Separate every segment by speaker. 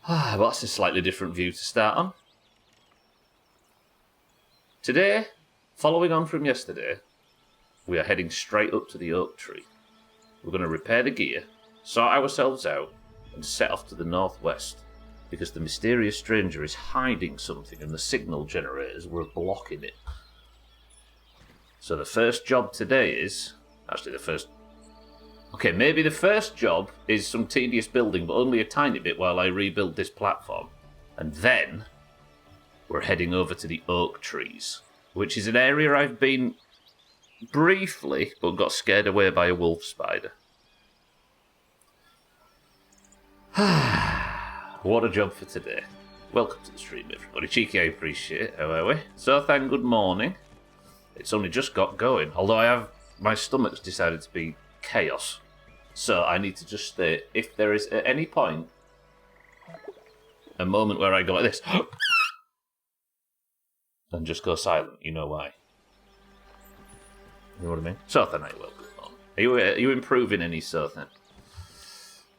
Speaker 1: Well, that's a slightly different view to start on. Today, following on from yesterday, we are heading straight up to the oak tree. We're going to repair the gear, sort ourselves out, and set off to the northwest, because the mysterious stranger is hiding something and the signal generators were blocking it. So the first job today is... Actually, the first... Okay, maybe the first job is some tedious building, but only a tiny bit while I rebuild this platform. And then we're heading over to the oak trees, which is an area I've been briefly, but got scared away by a wolf spider. What a job for today. Welcome to the stream, everybody. Cheeky, I appreciate it. How are we? So, thank good morning. It's only just got going, although my stomach's decided to be chaos. So I need to just state, if there is at any point a moment where I go like this and just go silent, you know why. You know what I mean? Sothan, I welcome on. Are you improving any, Sothan?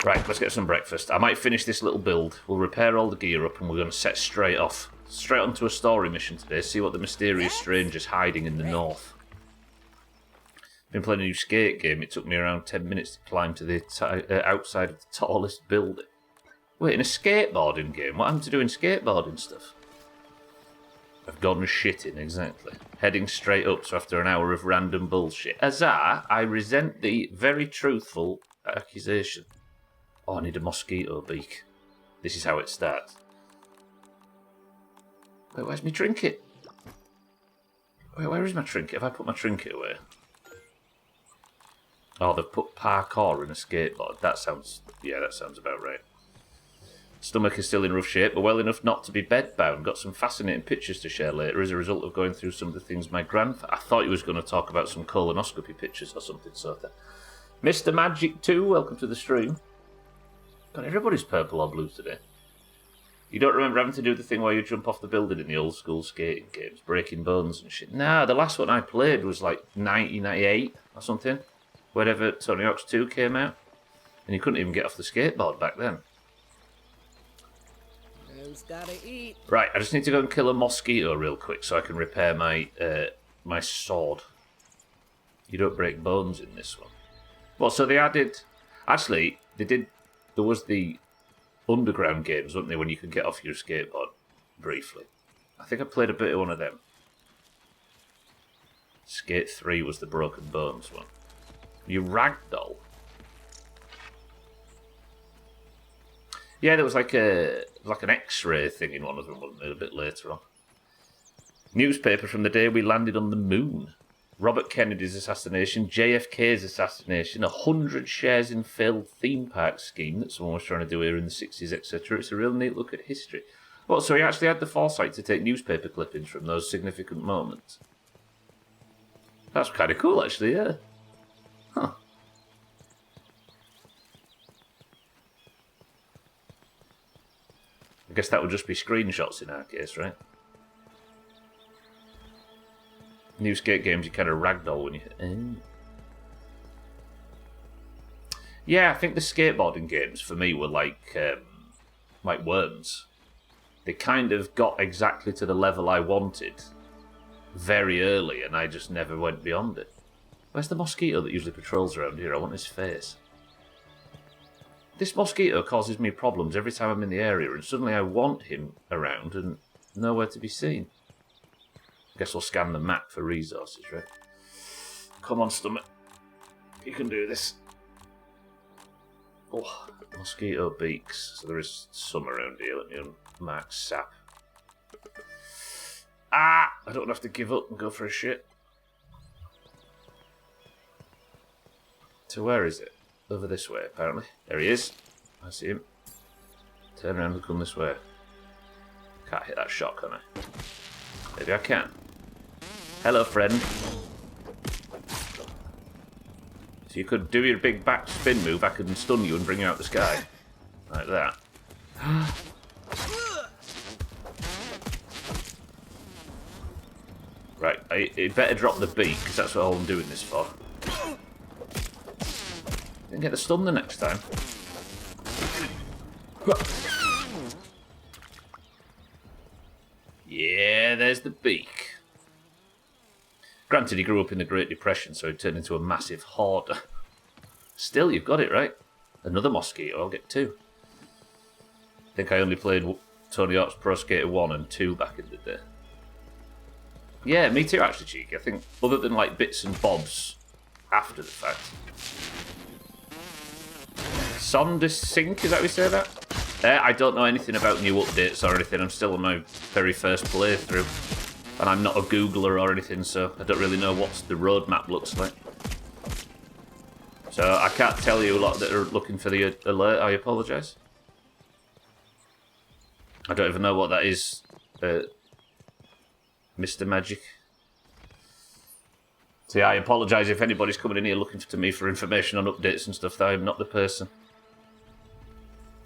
Speaker 1: Right, let's get some breakfast. I might finish this little build. We'll repair all the gear up and we're going to set straight off. Straight onto a story mission today, see what the mysterious stranger's hiding in the north. Been playing a new skate game. It took me around 10 minutes to climb to the outside of the tallest building. Wait, in a skateboarding game? What happened to doing skateboarding stuff? I've gone shitting, exactly. Heading straight up, so after an hour of random bullshit. Azar, I resent the very truthful accusation. Oh, I need a mosquito beak. This is how it starts. Wait, where's my trinket? Wait, where is my trinket? Have I put my trinket away? Oh, they've put parkour in a skateboard. That sounds about right. Stomach is still in rough shape, but well enough not to be bedbound. Got some fascinating pictures to share later as a result of going through some of the things my grandfather... I thought he was going to talk about some colonoscopy pictures or something sort of. Mr. Magic 2, welcome to the stream. God, everybody's purple or blue today. You don't remember having to do the thing where you jump off the building in the old school skating games, breaking bones and shit? Nah, the last one I played was like 1998 or something. Whenever Tony Hawk's 2 came out. And you couldn't even get off the skateboard back then.
Speaker 2: Man's gotta eat.
Speaker 1: Right, I just need to go and kill a mosquito real quick so I can repair my my sword. You don't break bones in this one. Well, so they added... Actually, they did... There was the underground games, weren't they, when you could get off your skateboard briefly. I think I played a bit of one of them. Skate 3 was the broken bones one. You ragdoll. Yeah, there was like an X-ray thing in one of them, wasn't there, a bit later on. Newspaper from the day we landed on the moon. Robert Kennedy's assassination, JFK's assassination, 100 shares in failed theme park scheme that someone was trying to do here in the 60s, etc. It's a real neat look at history. Well, so he actually had the foresight to take newspaper clippings from those significant moments. That's kind of cool, actually, yeah. Huh. I guess that would just be screenshots in our case, right? New skate games, you kind of ragdoll when you... Yeah, I think the skateboarding games for me were like Worms. They kind of got exactly to the level I wanted very early, and I just never went beyond it. Where's the mosquito that usually patrols around here? I want his face. This mosquito causes me problems every time I'm in the area, and suddenly I want him around and nowhere to be seen. Guess we'll scan the map for resources, right? Come on, stomach. You can do this. Oh, mosquito beaks. So there is some around here. Let me unmark sap. Ah! I don't have to give up and go for a shit. So where is it? Over this way, apparently. There he is. I see him. Turn around and come this way. Can't hit that shot, can I? Maybe I can. Hello, friend. So you could do your big back spin move, I could stun you and bring you out the sky. Like that. Right, I better drop the beak, because that's what I'm doing this for. Didn't get the stun the next time. Yeah, there's the beak. Granted, he grew up in the Great Depression, so he turned into a massive hoarder. Still, you've got it right. Another mosquito, I'll get 2. I think I only played Tony Hawk's Pro Skater 1 and 2 back in the day. Yeah, me too, actually, Cheeky. I think, other than like bits and bobs after the fact. Sonda Sink, is that how we say that? I don't know anything about new updates or anything. I'm still on my very first playthrough. And I'm not a Googler or anything, so I don't really know what the roadmap looks like. So I can't tell you a lot that are looking for the alert. I apologise. I don't even know what that is, Mr. Magic. See, I apologise if anybody's coming in here looking to me for information on updates and stuff. That I'm not the person.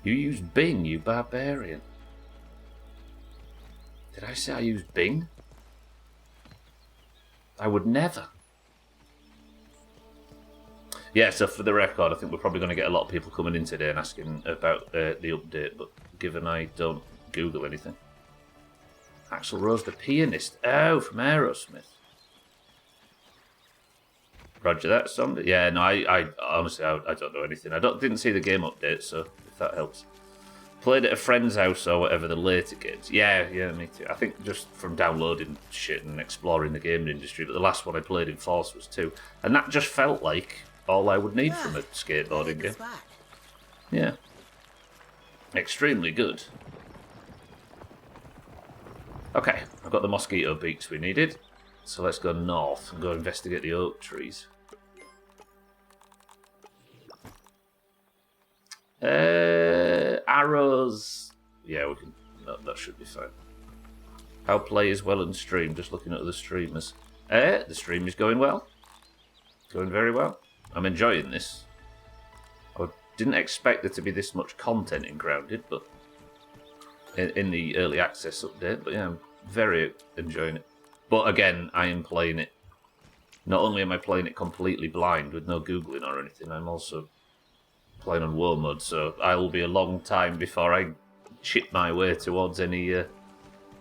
Speaker 1: You use Bing, you barbarian. Did I say I use Bing? I would never. Yeah, so for the record, I think we're probably going to get a lot of people coming in today and asking about the update, but given I don't Google anything. Axl Rose, the pianist. Oh, from Aerosmith. Roger that, Sonda. Yeah, no, I honestly, I don't know anything. Didn't see the game update, so if that helps. Played at a friend's house or whatever, the later games. Yeah, me too. I think just from downloading shit and exploring the gaming industry, but the last one I played in Force was 2. And that just felt like all I would need from a skateboarding game. Yeah. Extremely good. Okay, I've got the mosquito beaks we needed. So let's go north and go investigate the oak trees. Arrows. Yeah, we can. No, that should be fine. How players well and stream. Just looking at other streamers. The stream is going well. Going very well. I'm enjoying this. I didn't expect there to be this much content in Grounded, but in the early access update. But yeah, I'm very enjoying it. But again, I am playing it. Not only am I playing it completely blind with no googling or anything, I'm also playing on war mode, so I will be a long time before I chip my way towards any of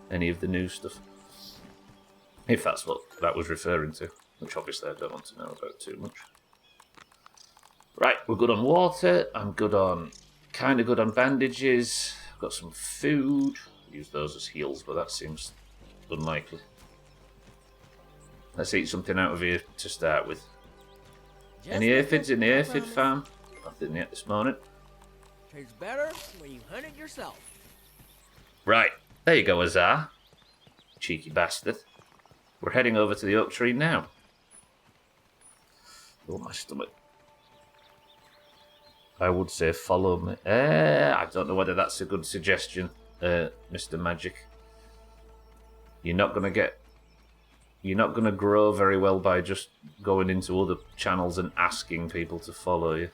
Speaker 1: the new stuff. If that's what that was referring to, which obviously I don't want to know about too much. Right, we're good on water. I'm good on, kind of good on bandages. I've got some food. Use those as heals, but that seems unlikely. Let's eat something out of here to start with. Any aphids in the aphid farm? Nothing yet this morning.
Speaker 2: Tastes better when you hunt it yourself.
Speaker 1: Right, there you go, Azar. Cheeky bastard. We're heading over to the oak tree now. Oh, my stomach. I would say follow me. I don't know whether that's a good suggestion, Mr. Magic. You're not going to grow very well by just going into other channels and asking people to follow you.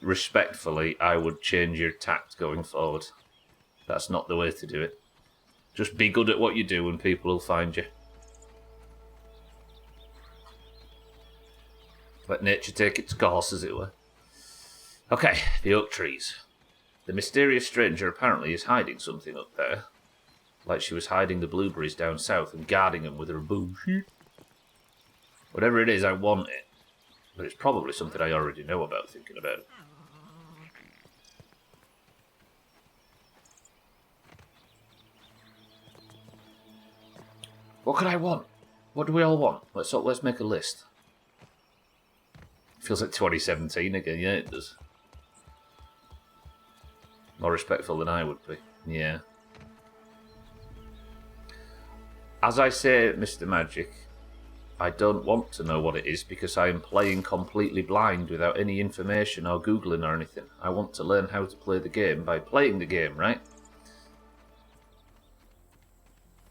Speaker 1: Respectfully, I would change your tact going forward. That's not the way to do it. Just be good at what you do and people will find you. Let nature take its course, as it were. Okay, the oak trees. The mysterious stranger apparently is hiding something up there. Like she was hiding the blueberries down south and guarding them with her bullshit. Whatever it is, I want it. But it's probably something I already know about thinking about it. What could I want? What do we all want? Let's make a list. Feels like 2017 again, yeah it does. More respectful than I would be, yeah. As I say, Mr. Magic, I don't want to know what it is because I am playing completely blind without any information or Googling or anything. I want to learn how to play the game by playing the game, right?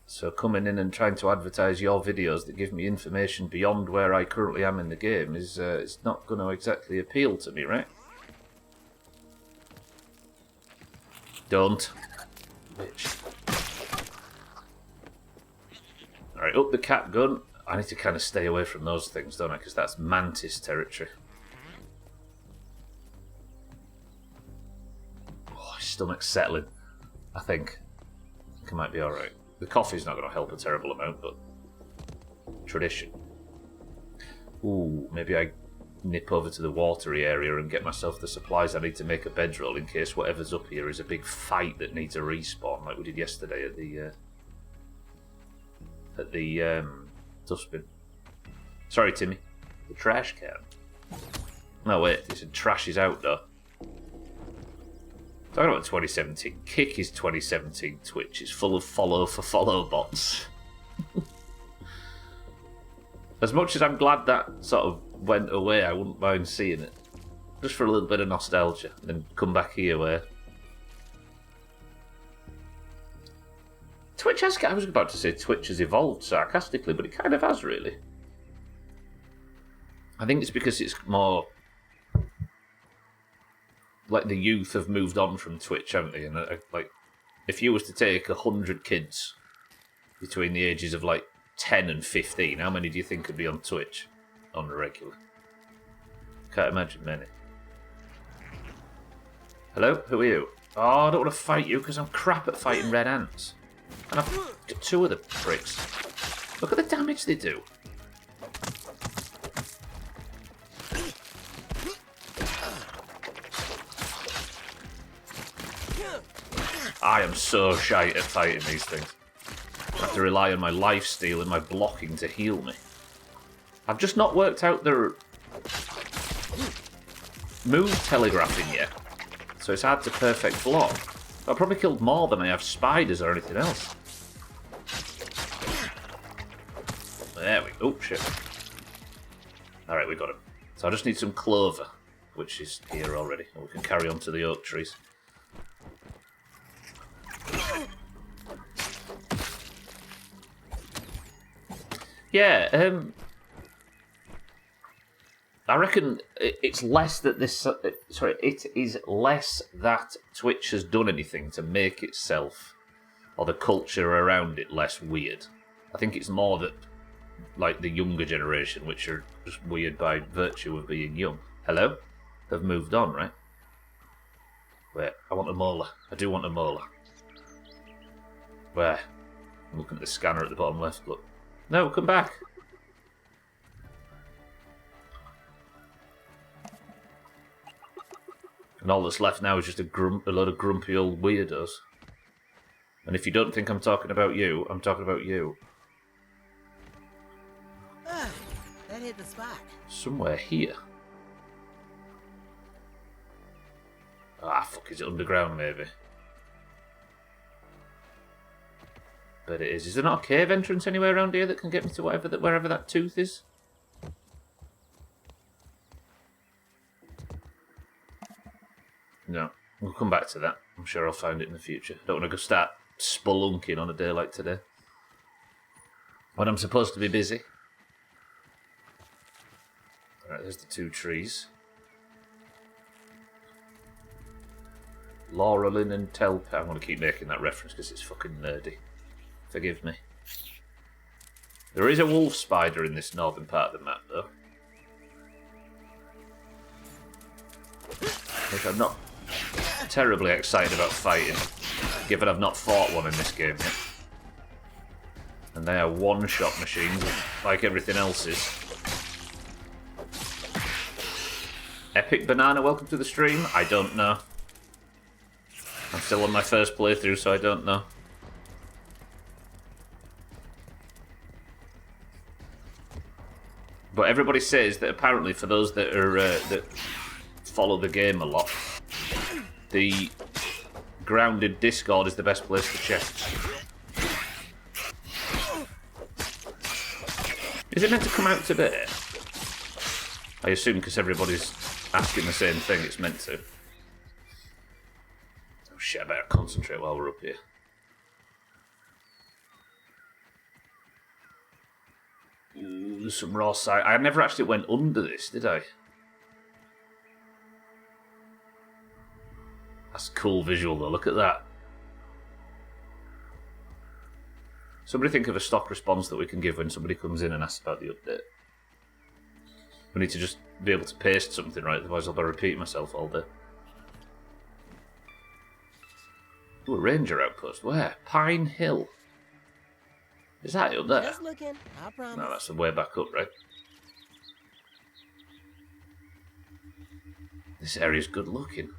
Speaker 1: So coming in and trying to advertise your videos that give me information beyond where I currently am in the game is it's not going to exactly appeal to me, right? Don't. Bitch. Alright, up the cat gun. I need to kind of stay away from those things, don't I? Because that's mantis territory. Oh, it's stomach's settling. I think I might be alright. The coffee's not going to help a terrible amount, but tradition. Ooh, maybe I nip over to the watery area and get myself the supplies I need to make a bedroll in case whatever's up here is a big fight that needs a respawn, like we did yesterday at the dustbin. Sorry, Timmy. The trash can. No, wait. They said trash is out, though. Talking about 2017. Kick is 2017 Twitch. It's full of follow bots. As much as I'm glad that sort of went away, I wouldn't mind seeing it. Just for a little bit of nostalgia. And then come back here where... Twitch has... I was about to say Twitch has evolved sarcastically, but it kind of has, really. I think it's because it's more... Like, the youth have moved on from Twitch, haven't they? And, like, if you was to take 100 kids between the ages of, like, 10 and 15, how many do you think could be on Twitch on the regular? Can't imagine many. Hello? Who are you? Oh, I don't want to fight you because I'm crap at fighting red ants. And I've got 2 of the pricks. Look at the damage they do. I am so shite at fighting these things. I have to rely on my lifesteal and my blocking to heal me. I've just not worked out their move telegraphing yet, so it's hard to perfect block. I've probably killed more than I have spiders or anything else. There we go. Oh, shit. Alright, we got him. So I just need some clover, which is here already. And we can carry on to the oak trees. Yeah, I reckon it's less that this... sorry, it is less that Twitch has done anything to make itself, or the culture around it, less weird. I think it's more that, like, the younger generation, which are just weird by virtue of being young. Hello? They've moved on, right? Wait, I want a molar. I do want a molar. Where? I'm looking at the scanner at the bottom left, look. No, come back. And all that's left now is just a load of grumpy old weirdos. And if you don't think I'm talking about you, I'm talking about you.
Speaker 2: Ah, that hit the spot.
Speaker 1: Somewhere here. Ah, fuck, is it underground maybe? Bet it is. Is there not a cave entrance anywhere around here that can get me to wherever that tooth is? No. We'll come back to that. I'm sure I'll find it in the future. I don't want to go start spelunking on a day like today. When I'm supposed to be busy. Alright, there's the 2 trees. Laurelin and Telp. I'm going to keep making that reference because it's fucking nerdy. Forgive me. There is a wolf spider in this northern part of the map, though. Which I'm not terribly excited about fighting, given I've not fought one in this game yet. And they are one-shot machines, like everything else is. Epic Banana, welcome to the stream. I don't know. I'm still on my first playthrough, so I don't know. But everybody says that apparently for those that are that follow the game a lot, the grounded Discord is the best place to check. Is it meant to come out today? I assume because everybody's asking the same thing, it's meant to. Oh shit, I better concentrate while we're up here. Ooh, there's some raw side. I never actually went under this, did I? That's a cool visual though, look at that. Somebody think of a stock response that we can give when somebody comes in and asks about the update. We need to just be able to paste something, right? Otherwise I'll be repeating myself all day. Ooh, a ranger outpost. Where? Pine Hill. Is that up there?
Speaker 2: Just looking, I promise.
Speaker 1: No, that's the way back up, right? This area's good looking.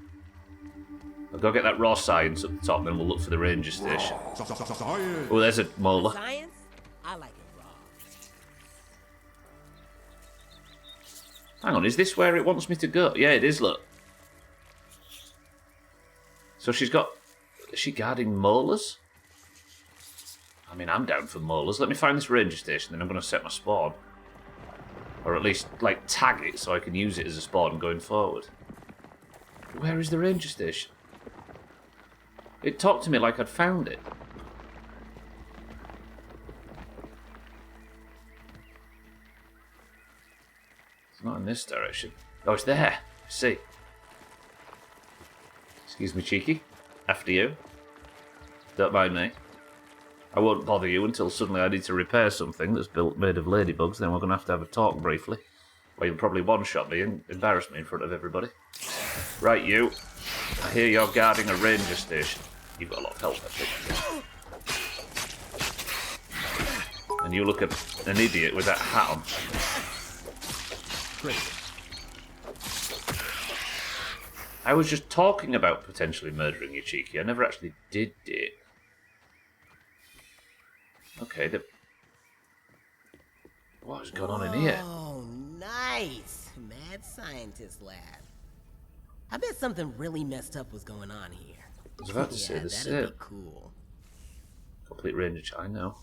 Speaker 1: I'll go get that raw science up the top, then we'll look for the ranger station. Oh, there's a molar.
Speaker 2: Science? I like it raw.
Speaker 1: Hang on, is this where it wants me to go? Yeah, it is, look. So she's got... Is she guarding molars? I mean, I'm down for molars. Let me find this ranger station, then I'm going to set my spawn. Or at least, like, tag it so I can use it as a spawn going forward. Where is the ranger station? It talked to me like I'd found it. It's not in this direction. Oh, it's there. See. Excuse me, cheeky. After you. Don't mind me. I won't bother you until suddenly I need to repair something that's made of ladybugs. Then we're going to have a talk briefly. Well, you'll probably one-shot me and embarrass me in front of everybody. Right, you. I hear you're guarding a ranger station. You've got a lot of health, I think. And you look an idiot with that hat on.
Speaker 3: Great.
Speaker 1: I was just talking about potentially murdering you, cheeky. I never actually did it. Okay, what has gone on in here?
Speaker 2: Oh, nice. Mad scientist lab. I bet something really messed up was going on here.
Speaker 1: I was about to say the same.
Speaker 2: That'd be cool.
Speaker 1: Complete range, I know.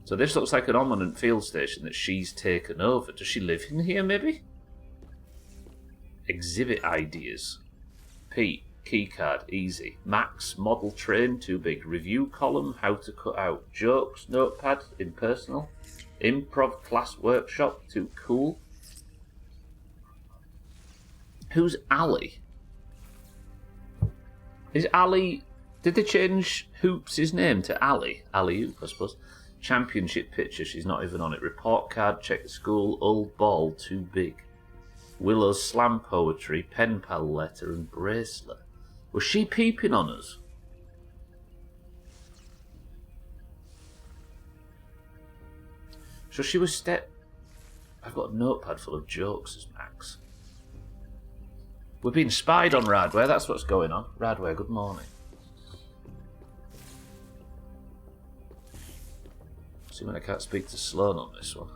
Speaker 1: So this looks like an ominous field station that she's taken over. Does she live in here, maybe? Exhibit ideas. Pete, keycard, easy. Max, model train, too big. Review column, how to cut out. Jokes, notepad, impersonal. Improv class workshop, too cool. Who's Ali? Is Ali... Did they change Hoops' name to Ali? Ali Hoop, I suppose. Championship picture, she's not even on it. Report card, check the school. Old ball, too big. Willow's slam poetry, pen pal letter, and bracelet. Was she peeping on us? So she was I've got a notepad full of jokes, as Max. We're being spied on, Radware. That's what's going on. Radware, good morning. Assuming I can't speak to Sloan on this one.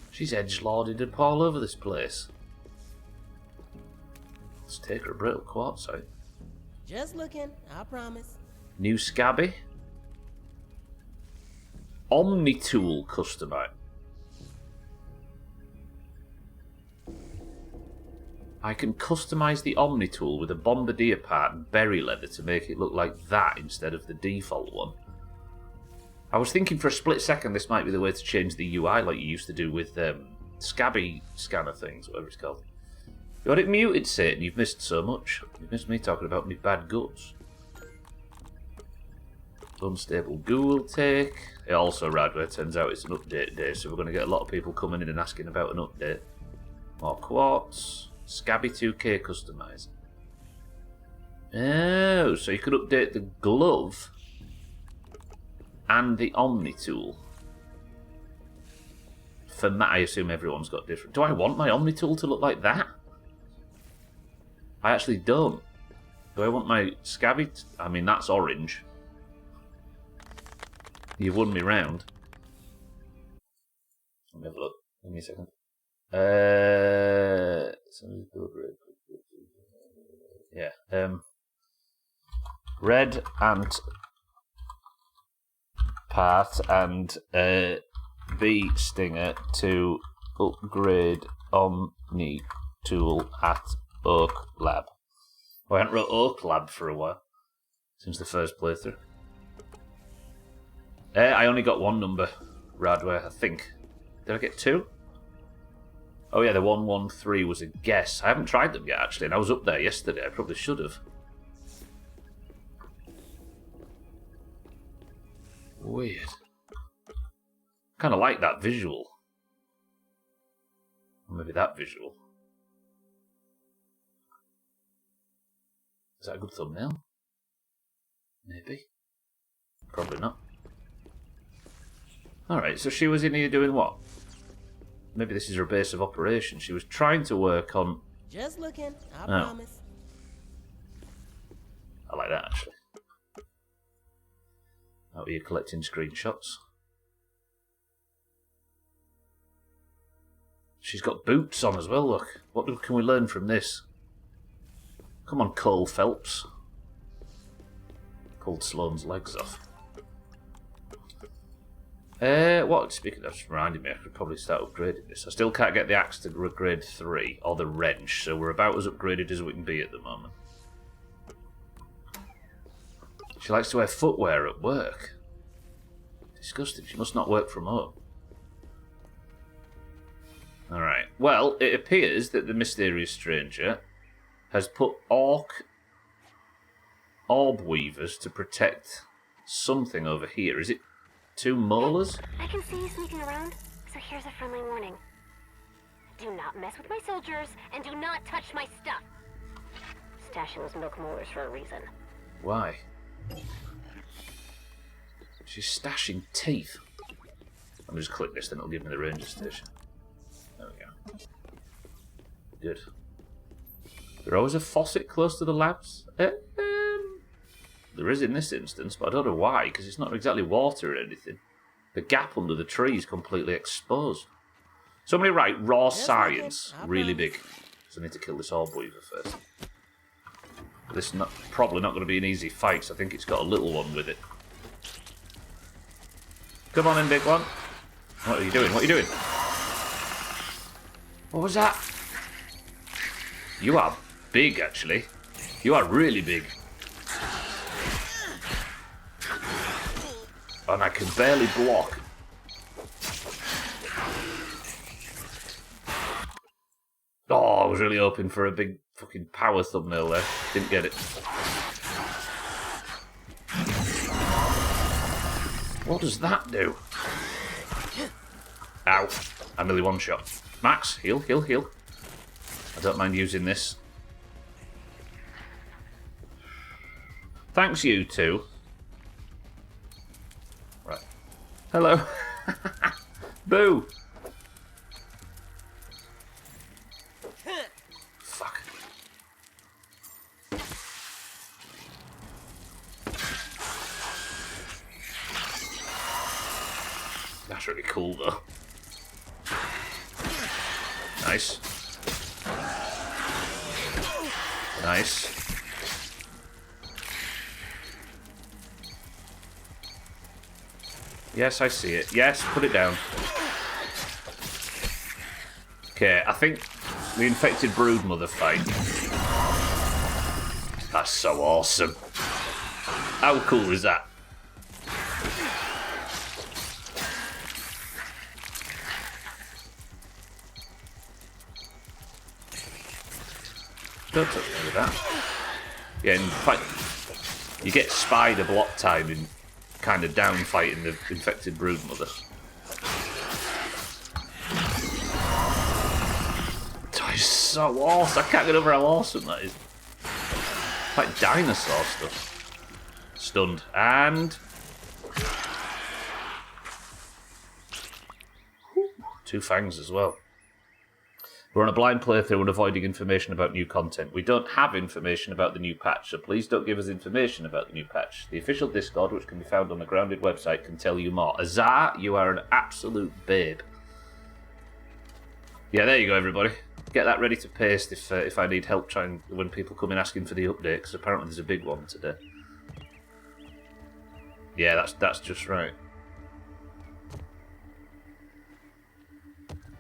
Speaker 1: She's edgelorded up all over this place. Let's take her a brittle quartzite.
Speaker 2: Just looking, I promise.
Speaker 1: New Scabby. Omni-tool customer. I can customise the Omni-tool with a Bombardier part and berry leather to make it look like that instead of the default one. I was thinking for a split second this might be the way to change the UI like you used to do with Scabby scanner things, whatever it's called. You got it muted, Satan. You've missed so much. You've missed me talking about me bad guts. Unstable goo will take. It also, Radware, turns out it's an update day, so we're going to get a lot of people coming in and asking about an update. More quartz. Scabby 2K customizer. Oh, so you could update the glove and the Omni tool. For Matt, I assume everyone's got different. Do I want my Omni tool to look like that? I actually don't. Do I want my Scabby? I mean, that's orange. You've won me round. Let me have a look. Give me a second. Yeah. Red and part and B Stinger to upgrade Omni tool at Oak Lab. Oh, I haven't wrote Oak Lab for a while since the first playthrough. I only got one number, Radware, I think. Did I get two? Oh yeah, the 113 was a guess. I haven't tried them yet, actually, and I was up there yesterday. I probably should have. Weird. Kind of like that visual. Or maybe that visual. that a good thumbnail? Maybe. Probably not. Alright, so she was in here doing what? Maybe this is her base of operations. She was trying to work on...
Speaker 2: Just looking, I promise.
Speaker 1: I like that, actually. Out here collecting screenshots. She's got boots on as well, look. What can we learn from this? Come on, Cole Phelps. Pulled Sloane's legs off. What? Speaking of, just reminded me, I could probably start upgrading this. I still can't get the axe to grade 3, or the wrench, so we're about as upgraded as we can be at the moment. She likes to wear footwear at work. Disgusting. She must not work from home. Alright. Well, it appears that the mysterious stranger has put orb weavers to protect something over here. Is it 2 molars?
Speaker 3: I can see you sneaking around, so here's a friendly warning. Do not mess with my soldiers, and do not touch my stuff. Stashing those milk molars for a reason.
Speaker 1: Why? She's stashing teeth. I'll just click this, then it'll give me the ranger station. There we go. Good. There's always a faucet close to the labs. There is in this instance, but I don't know why, because it's not exactly water or anything. The gap under the tree is completely exposed. Somebody write raw science, really big. So I need to kill this orb weaver first. This is probably not going to be an easy fight, so I think it's got a little one with it. Come on in, big one. What are you doing? What are you doing? What was that? You are big, actually. You are really big. And I can barely block. Oh, I was really hoping for a big fucking power thumbnail there. Didn't get it. What does that do? Ow. I'm nearly one shot. Max, heal, heal, heal. I don't mind using this. Thanks, you two. Right. Hello. Boo. Fuck. That's really cool, though. Nice. Nice. Yes, I see it. Yes, put it down. Okay, I think the infected broodmother fight. That's so awesome. How cool is that? Don't touch me with that. Yeah, in fact, you get spider block time in kind of down fighting the infected broodmother. That is so awesome. I can't get over how awesome that is. Like dinosaur stuff. Stunned. And... two fangs as well. We're on a blind playthrough and avoiding information about new content. We don't have information about the new patch, so please don't give us information about the new patch. The official Discord, which can be found on the Grounded website, can tell you more. Azar, you are an absolute babe. Yeah, there you go, everybody. Get that ready to paste if I need help trying when people come in asking for the update, because apparently there's a big one today. Yeah, that's just right.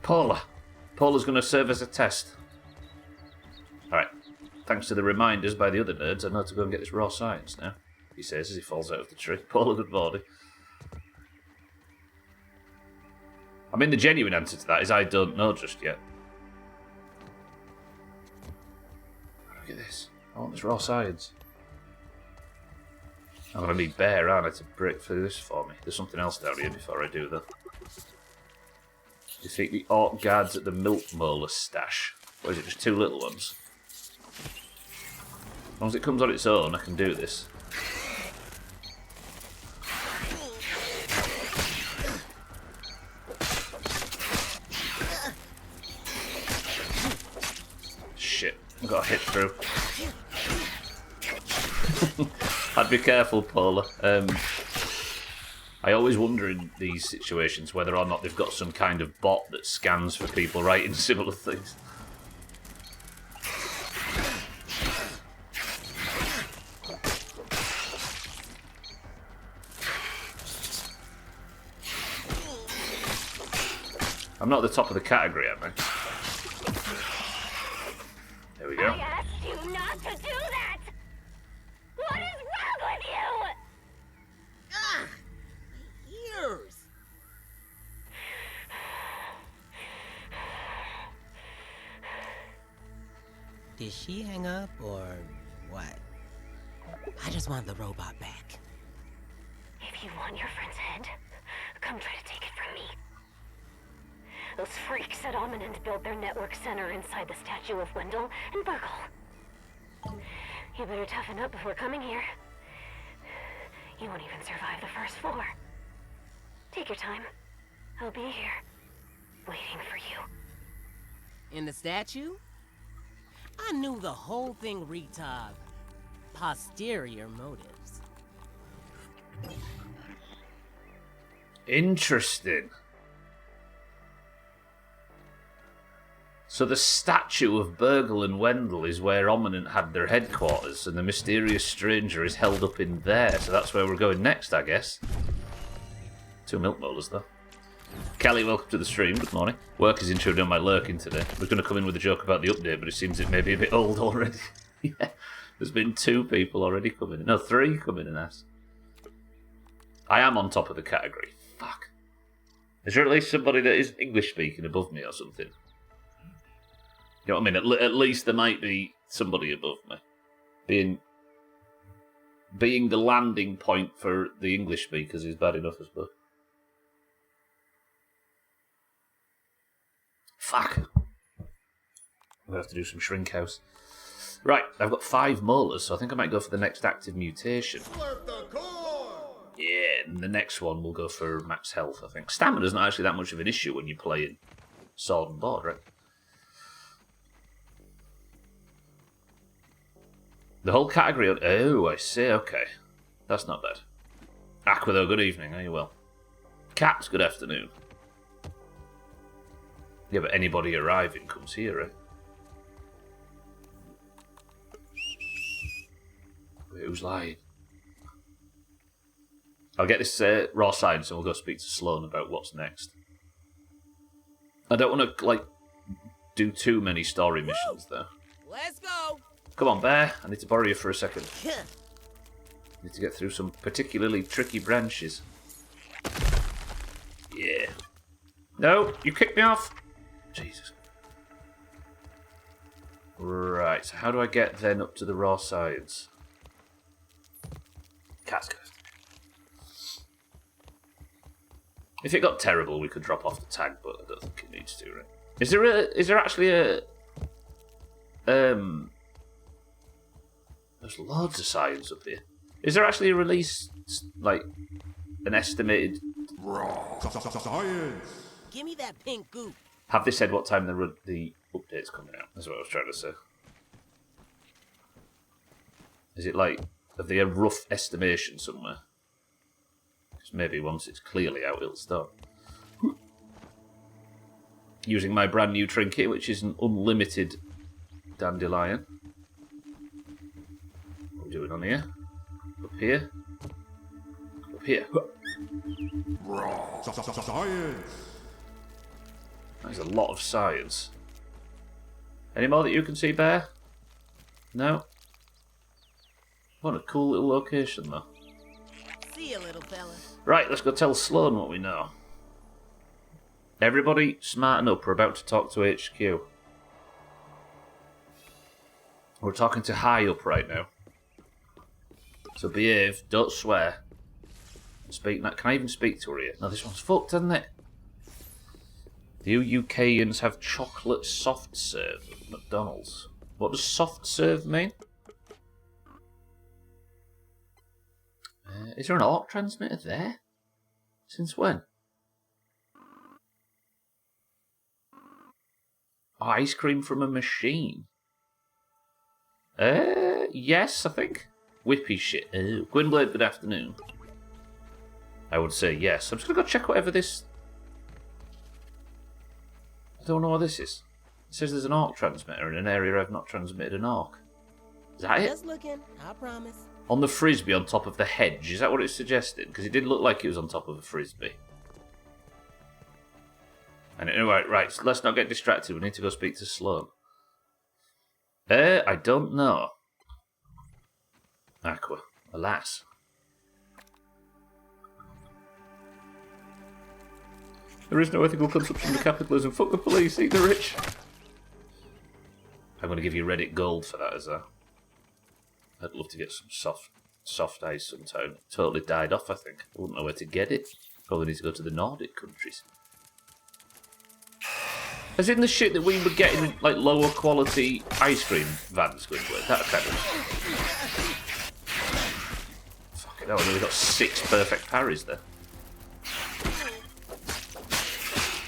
Speaker 1: Paula. Paula's going to serve as a test. Alright. Thanks to the reminders by the other nerds, I know to go and get this raw science now, he says as he falls out of the tree. Paula, good morning. I mean, the genuine answer to that is I don't know just yet. Look at this. I want this raw science. I'm going to need bear, aren't I, to break through this for me. There's something else down here before I do, though. Defeat the orc guards at the milk molar stash. Or is it just two little ones? As long as it comes on its own, I can do this. Shit, I got hit through. I'd be careful, Paula. I always wonder in these situations whether or not they've got some kind of bot that scans for people writing similar things. I'm not at the top of the category, am I? There we go.
Speaker 3: I asked you not to do that! What is wrong with you?
Speaker 2: Ah! My ears! Did she hang up or what? I just want the robot back.
Speaker 3: If you want your friend's head, come try to take it from me. Those freaks at Ominent built their network center inside the statue of Wendell and Burgle. You better toughen up before coming here. You won't even survive the first floor. Take your time. I'll be here, waiting for you.
Speaker 2: In the statue? I knew the whole thing reeked of posterior motives.
Speaker 1: Interesting. So the statue of Burgle and Wendell is where Ominent had their headquarters, and the mysterious stranger is held up in there. So that's where we're going next, I guess. 2 milk molars, though. Kelly, welcome to the stream. Good morning. Work is intruding on my lurking today. I was going to come in with a joke about the update, but it seems it may be a bit old already. Yeah, there's been 2 people already coming in. No, 3 coming in. I am on top of the category. Fuck. Is there at least somebody that is English speaking above me or something? You know what I mean? At least there might be somebody above me. Being the landing point for the English speakers is bad enough, I suppose. Fuck. I'm going to have to do some shrink house. Right, I've got 5 molars, so I think I might go for the next active mutation. Yeah, and the next one will go for max health, I think. Stamina's not actually that much of an issue when you're playing sword and board, right? The whole category... Oh, I see, okay. That's not bad. Aqua, though, good evening. Are you well? Cats, good afternoon. Yeah, but anybody arriving comes here, right? Wait, who's lying? I'll get this raw science and we'll go speak to Sloan about what's next. I don't want to, like, do too many story missions, though.
Speaker 2: Let's go!
Speaker 1: Come on, Bear. I need to borrow you for a second. Need to get through some particularly tricky branches. Yeah. No, you kicked me off. Jesus. Right, so how do I get then up to the raw sides? Cat's ghost. If it got terrible, we could drop off the tag, but I don't think it needs to, right? Is there actually a there's loads of science up here. Is there actually a release, like, an estimated...
Speaker 2: Science! Give me that pink goop.
Speaker 1: Have they said what time the update's coming out? That's what I was trying to say. Is it like... Have they a rough estimation somewhere? Because maybe once it's clearly out, it'll start. Using my brand new trinket, which is an unlimited dandelion. What are we doing on here? Up here? Up here. Science! That's a lot of science. Any more that you can see, Bear? No? What a cool little location, though.
Speaker 2: See you, little fella.
Speaker 1: Right, let's go tell Sloan what we know. Everybody, smarten up. We're about to talk to HQ. We're talking to high up right now. So behave, don't swear. Speak. Can I even speak to her here? No, this one's fucked, isn't it? The UKians have chocolate soft serve at McDonald's. What does soft serve mean? Is there an ARC transmitter there? Since when? Oh, ice cream from a machine. Yes, I think. Whippy shit. Gwynblade, good afternoon. I would say yes. I'm just going to go check whatever this... I don't know what this is. It says there's an ARC transmitter in an area I've not transmitted an ARC. Is that it?
Speaker 2: Just looking, I promise.
Speaker 1: On the frisbee on top of the hedge. Is that what it's suggesting? Because it did look like it was on top of a frisbee. And anyway, right, so let's not get distracted. We need to go speak to Sloan. I don't know. Aqua, alas. There is no ethical consumption of capitalism. Fuck the police, eat the rich. I'm going to give you Reddit gold for that as well. I'd love to get some soft ice sometime. It totally died off, I think. I wouldn't know where to get it. Probably need to go to the Nordic countries. As in the shit that we were getting in, like, lower quality ice cream vans, Gwynblade. That kind of... Fucking hell, I nearly got 6 perfect parries there.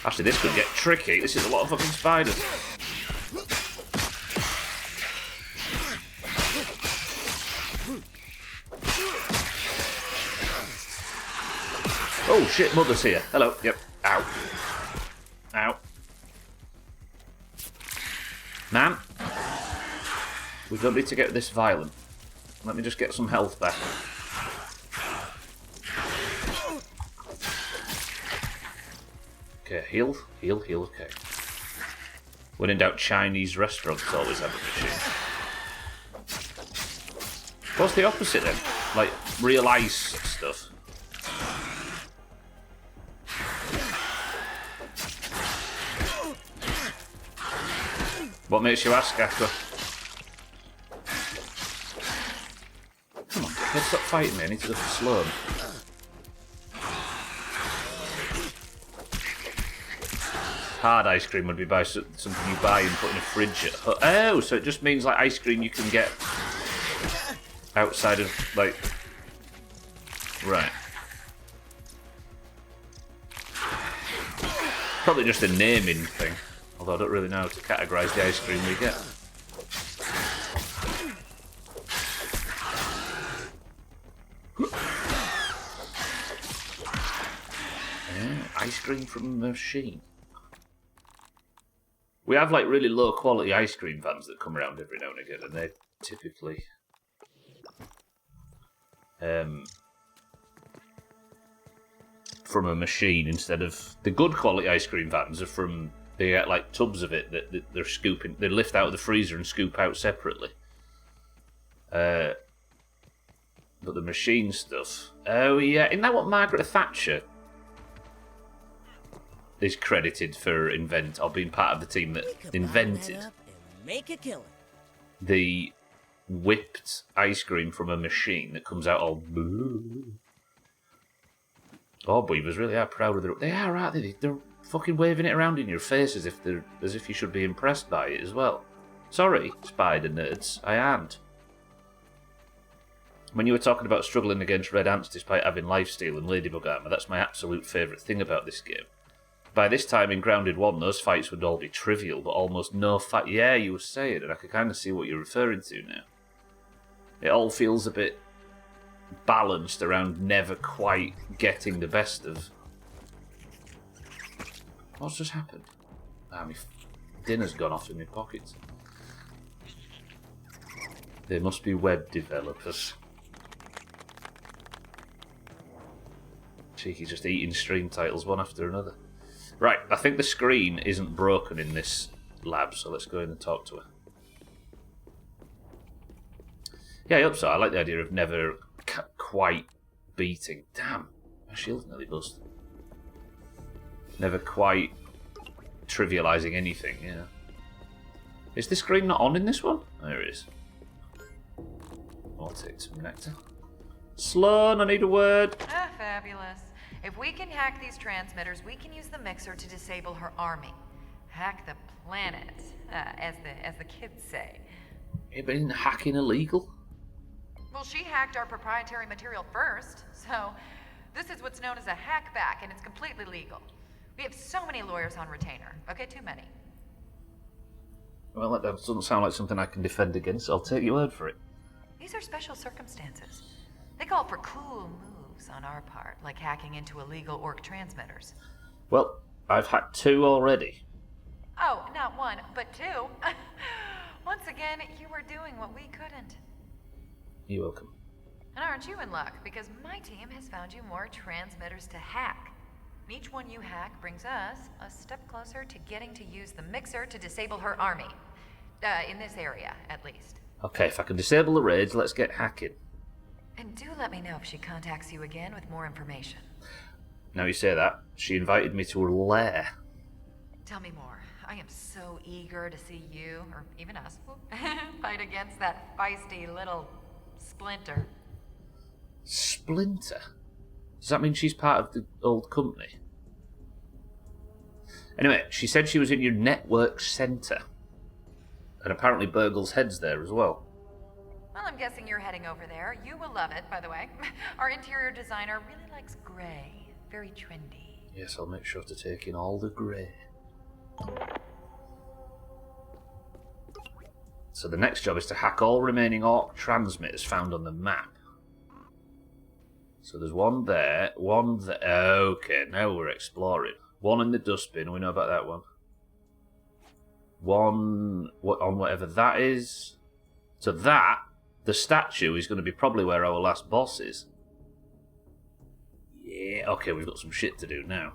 Speaker 1: Actually, this could get tricky. This is a lot of fucking spiders. Oh shit, Mother's here. Hello. Yep. Ow. Ow. Ma'am? We don't need to get this violent. Let me just get some health back. Okay, heal, heal, heal, okay. When in doubt, Chinese restaurants always have a machine. What's the opposite then? Like, real ice stuff? What makes you ask, Aqua? Come on, let's stop fighting me. I need to go for Sloan. Hard ice cream would be by something you buy and put in a fridge at home. Oh, so it just means like ice cream you can get outside of, like... Right. Probably just a naming thing. Although I don't really know how to categorise the ice cream we get. Yeah, ice cream from a machine. We have like really low quality ice cream vans that come around every now and again, and they're typically from a machine instead of the good quality ice cream vans are from. They get like tubs of it that they're scooping. They lift out of the freezer and scoop out separately. But the machine stuff. Oh yeah, isn't that what Margaret Thatcher is credited for being part of the team that invented
Speaker 2: Make a killing.
Speaker 1: the whipped ice cream from a machine that comes out all boo. Oh, Beavers really are proud of their... They are, aren't they? They're fucking waving it around in your face as if you should be impressed by it as well. Sorry, spider nerds, I aren't. When you were talking about struggling against red ants despite having lifesteal and ladybug armor, that's my absolute favourite thing about this game. By this time in Grounded 1, those fights would all be trivial, but almost no fight. Yeah, you were saying, and I could kind of see what you're referring to now. It all feels a bit balanced around never quite getting the best of... What's just happened? Ah, my dinner's gone off in my pockets. They must be web developers. Cheeky, just eating stream titles one after another. Right, I think the screen isn't broken in this lab, so let's go in and talk to her. Yeah, I hope so. I like the idea of never quite beating. Damn, my shield's nearly busted. Never quite trivialising anything, yeah. Is the screen not on in this one? There it is. I'll take some nectar. Sloan, I need a word.
Speaker 4: Ah, fabulous. If we can hack these transmitters, we can use the mixer to disable her army. Hack the planet, as the kids say.
Speaker 1: Yeah, but isn't hacking illegal?
Speaker 4: Well, she hacked our proprietary material first, so this is what's known as a hackback, and it's completely legal. We have so many lawyers on retainer. Okay, too many.
Speaker 1: Well, that doesn't sound like something I can defend against, so I'll take your word for it.
Speaker 4: These are special circumstances. They call for cool moves on our part, like hacking into illegal orc transmitters.
Speaker 1: Well, I've hacked 2 already.
Speaker 4: Oh, not 1, but 2. Once again, you were doing what we couldn't.
Speaker 1: You're welcome.
Speaker 4: And aren't you in luck? Because my team has found you more transmitters to hack. And each one you hack brings us a step closer to getting to use the mixer to disable her army. In this area, at least.
Speaker 1: Okay, if I can disable the raids, let's get hacking.
Speaker 4: And do let me know if she contacts you again with more information.
Speaker 1: Now you say that, she invited me to her lair.
Speaker 4: Tell me more. I am so eager to see you, or even us, fight against that feisty little Splinter.
Speaker 1: Splinter? Does that mean she's part of the old company? Anyway, she said she was in your network centre. And apparently Burgle's head's there as well.
Speaker 4: Well, I'm guessing you're heading over there. You will love it, by the way. Our interior designer really likes grey. Very trendy.
Speaker 1: Yes, I'll make sure to take in all the grey. So the next job is to hack all remaining ARC transmitters found on the map. So there's one there, one there. Okay, now we're exploring. One in the dustbin, we know about that one. One on whatever that is. So that, the statue, is going to be probably where our last boss is. Yeah, okay, we've got some shit to do now.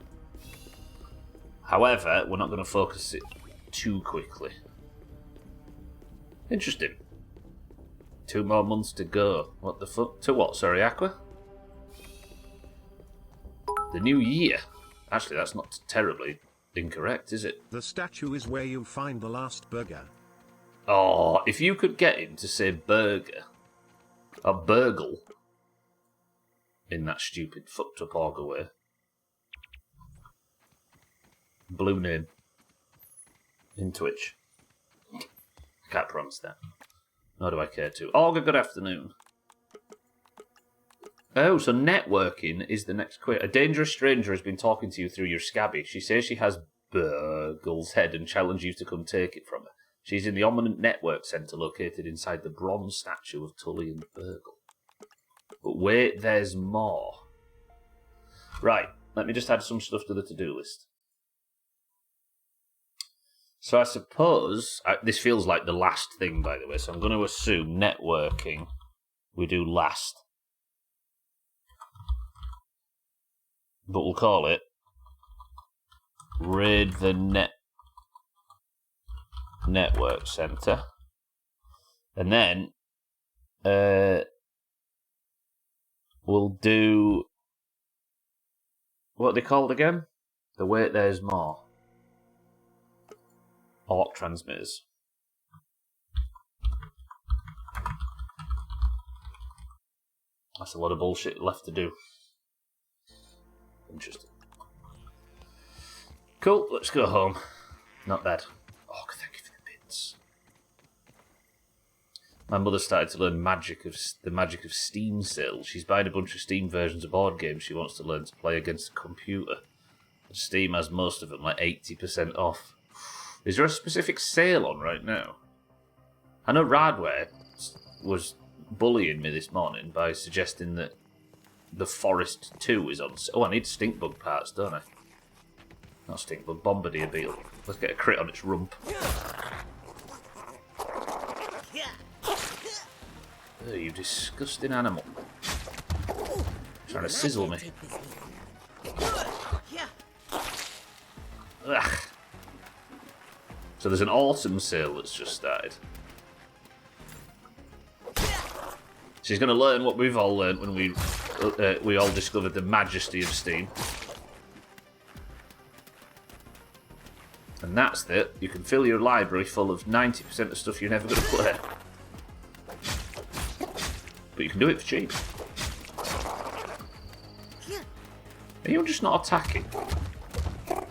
Speaker 1: However, we're not going to focus it too quickly. Interesting. 2 more months to go. What the fuck? To what, sorry, Aqua? The new year. Actually, that's not terribly incorrect, is it?
Speaker 5: The statue is where you find the last burger.
Speaker 1: Oh, if you could get him to say burger. Or burgle. In that stupid, fucked up Augur way. Blue name. In Twitch. I can't promise that. Nor do I care to. Augur, good afternoon. Oh, so networking is the next quit. A dangerous stranger has been talking to you through your scabby. She says she has Burgle's head and challenges you to come take it from her. She's in the Ominent Network Centre located inside the bronze statue of Tully and Burgle. But wait, there's more. Right, let me just add some stuff to the to-do list. So I suppose, this feels like the last thing, by the way, so I'm going to assume networking we do last. But we'll call it Raid the Network Centre. And then we'll do, what are they called again? The Wait There's More. ARC transmitters. That's a lot of bullshit left to do. Interesting. Cool, let's go home. Not bad. Oh, thank you for the bits. My mother started to learn the magic of Steam sales. She's buying a bunch of Steam versions of board games she wants to learn to play against a computer. Steam has most of them, like 80% off. Is there a specific sale on right now? I know Radware was bullying me this morning by suggesting that The Forest 2 is on sale. Oh, I need stinkbug parts, don't I? Not stinkbug, bombardier beetle. Let's get a crit on its rump. Oh, you disgusting animal. Trying to sizzle me. Ugh. So there's an autumn sale that's just started. She's going to learn what we've all learned when we all discovered the majesty of Steam. And that's that. You can fill your library full of 90% of stuff you're never going to play. But you can do it for cheap. Are you just not attacking?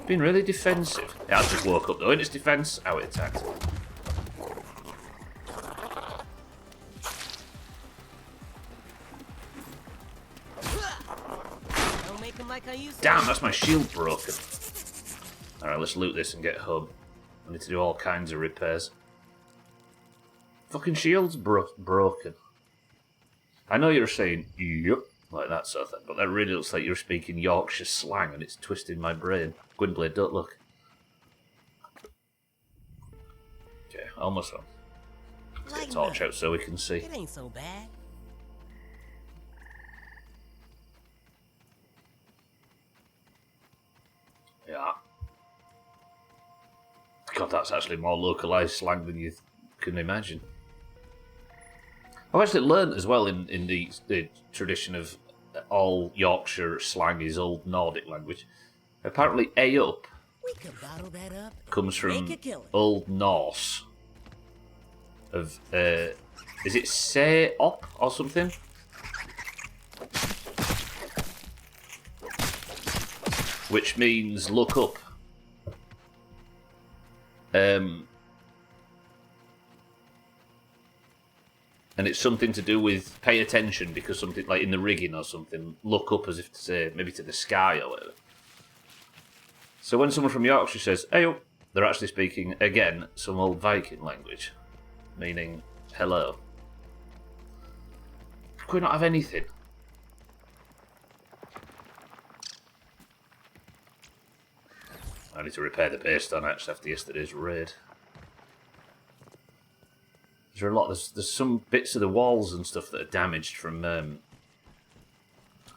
Speaker 1: Being really defensive. Yeah, I just woke up though. In its defense, how it attacked. that's my shield broken. Alright, let's loot this and get home. I need to do all kinds of repairs. Fucking shield's broken. I know you're saying, yep, like that sort of thing, but that really looks like you're speaking Yorkshire slang and it's twisting my brain. Gwynblade, don't look. Okay, almost home. Let's get a torch out so we can see.
Speaker 2: It ain't so bad.
Speaker 1: Yeah. God, that's actually more localised slang than you can imagine. I've actually learnt as well in the tradition of all Yorkshire slang is Old Nordic language. Apparently, A up
Speaker 2: We could bottle that up and
Speaker 1: comes from
Speaker 2: make a killing.
Speaker 1: Old Norse. Of is it say up or something? Which means look up. And it's something to do with pay attention because something like in the rigging or something, look up as if to say maybe to the sky or whatever. So when someone from Yorkshire says, hey up, they're actually speaking, again, some old Viking language, meaning hello. Could we not have anything? I need to repair the base stone actually after yesterday's raid. There's a lot. There's some bits of the walls and stuff that are damaged from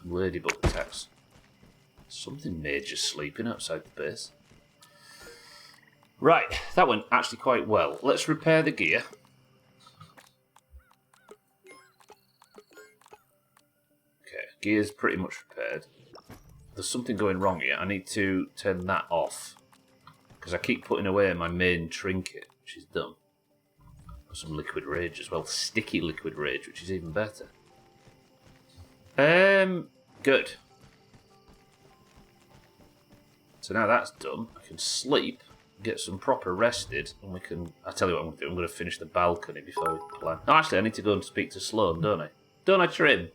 Speaker 1: ladybug attacks. Something major sleeping outside the base. Right, that went actually quite well. Let's repair the gear. Okay, gear's pretty much repaired. There's something going wrong here. I need to turn that off because I keep putting away my main trinket, which is dumb. Some liquid rage as well, sticky liquid rage, which is even better. Good. So now that's done, I can sleep, get some proper rested, and we can. I tell you what I'm going to do. I'm going to finish the balcony before we plan. No, actually, I need to go and speak to Sloan, don't I? Don't I, Trim?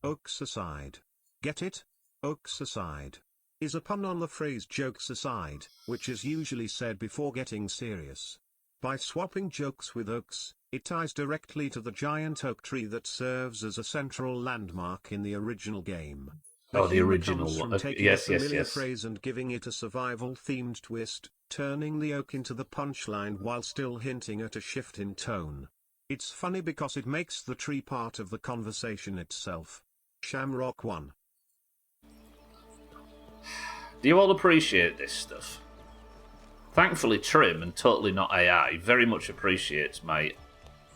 Speaker 5: Oaks aside. Get it? Oaks aside is a pun on the phrase jokes aside, which is usually said before getting serious. By swapping jokes with oaks, it ties directly to the giant oak tree that serves as a central landmark in the original game.
Speaker 1: Oh, the original
Speaker 5: one.
Speaker 1: one. Yes, yes.
Speaker 5: Phrase and giving it a survival-themed twist, turning the oak into the punchline while still hinting at a shift in tone. It's funny because it makes the tree part of the conversation itself. Shamrock 1.
Speaker 1: Do you all appreciate this stuff? Thankfully, Trim, and totally not AI, very much appreciates my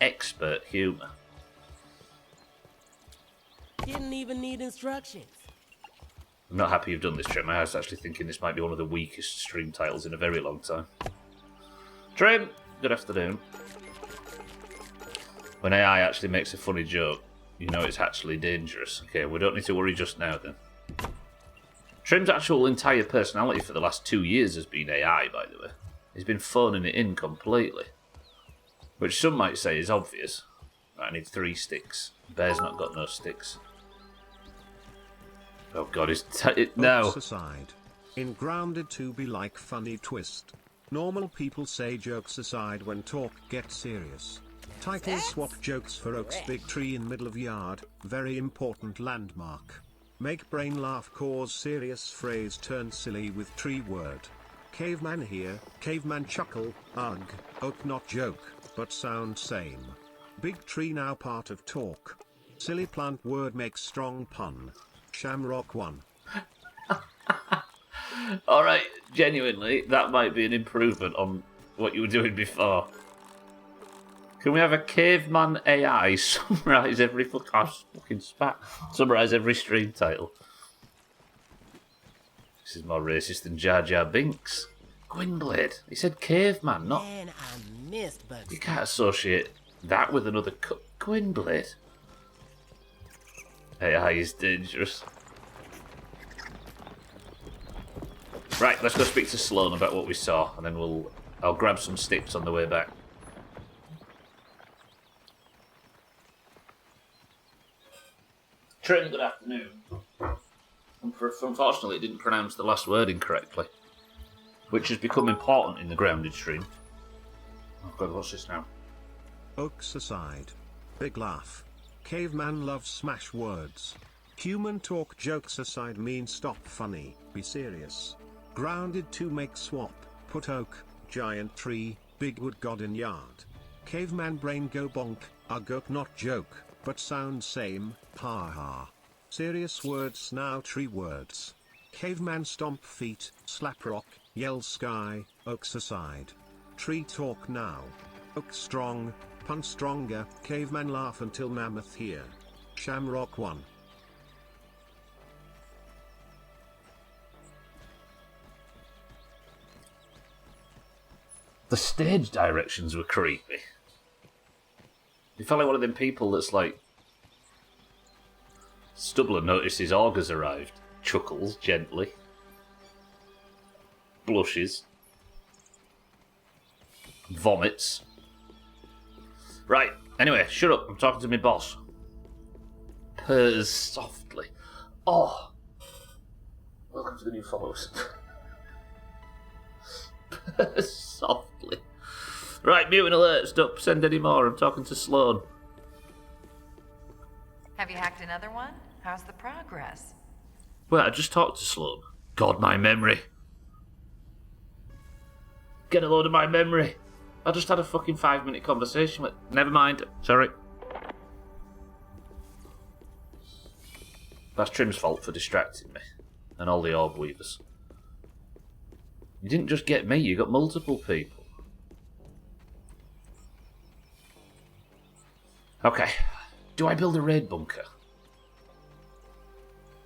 Speaker 1: expert humour.
Speaker 2: Didn't even need instructions.
Speaker 1: I'm not happy you've done this, Trim. I was actually thinking this might be one of the weakest stream titles in a very long time. Trim, good afternoon. When AI actually makes a funny joke, you know it's actually dangerous. Okay, we don't need to worry just now then. Trim's actual entire personality for the last 2 years has been AI, by the way. He's been phoning it in completely. Which some might say is obvious. Right, I need 3 sticks. Bear's not got no sticks. Oh god, no.
Speaker 5: Aside. In Grounded to be like funny twist. Normal people say jokes aside when talk gets serious. Title swap jokes for Oak's big tree in middle of yard, very important landmark. Make brain laugh cause serious phrase turn silly with tree word. Caveman here, caveman chuckle, ugh, oak not joke, but sound same. Big tree now part of talk. Silly plant word makes strong pun. Shamrock 1.
Speaker 1: Alright, genuinely, that might be an improvement on what you were doing before. Can we have a caveman AI summarise every fucking spat? Summarise every stream title. This is more racist than Jar Jar Binks. Gwynblade. He said caveman, not.
Speaker 2: Man, I missed Bugsy.
Speaker 1: You can't associate that with another Gwynblade. AI is dangerous. Right, let's go speak to Sloan about what we saw, and then I'll grab some sticks on the way back. Trim, good afternoon. I'm Unfortunately, it didn't pronounce the last word incorrectly, which has become important in the grounded stream. Oh god, what's this now?
Speaker 5: Oaks aside. Big laugh. Caveman loves smash words. Human talk jokes aside mean stop funny, be serious. Grounded to make swap, put oak, giant tree, big wood god in yard. Caveman brain go bonk, goat not joke, but sound same, ha ha. Serious words now tree words. Caveman stomp feet, slap rock, yell sky, oaks aside. Tree talk now. Oak strong, pun stronger, caveman laugh until mammoth here. Shamrock 1.
Speaker 1: The stage directions were creepy. You felt like one of them people that's like... Stubbler notices Augur's arrived. Chuckles gently. Blushes. Vomits. Right, anyway, shut up. I'm talking to my boss. Purrs softly. Oh! Welcome to the new followers. Purrs softly. Right, mutant alert. Stop, send any more. I'm talking to Sloan.
Speaker 4: Have you hacked another one? How's the progress?
Speaker 1: Well, I just talked to Sloan. God, my memory. Get a load of my memory. I just had a fucking 5-minute conversation with... Never mind. Sorry. That's Trim's fault for distracting me. And all the orb weavers. You didn't just get me, you got multiple people. Okay. Do I build a raid bunker?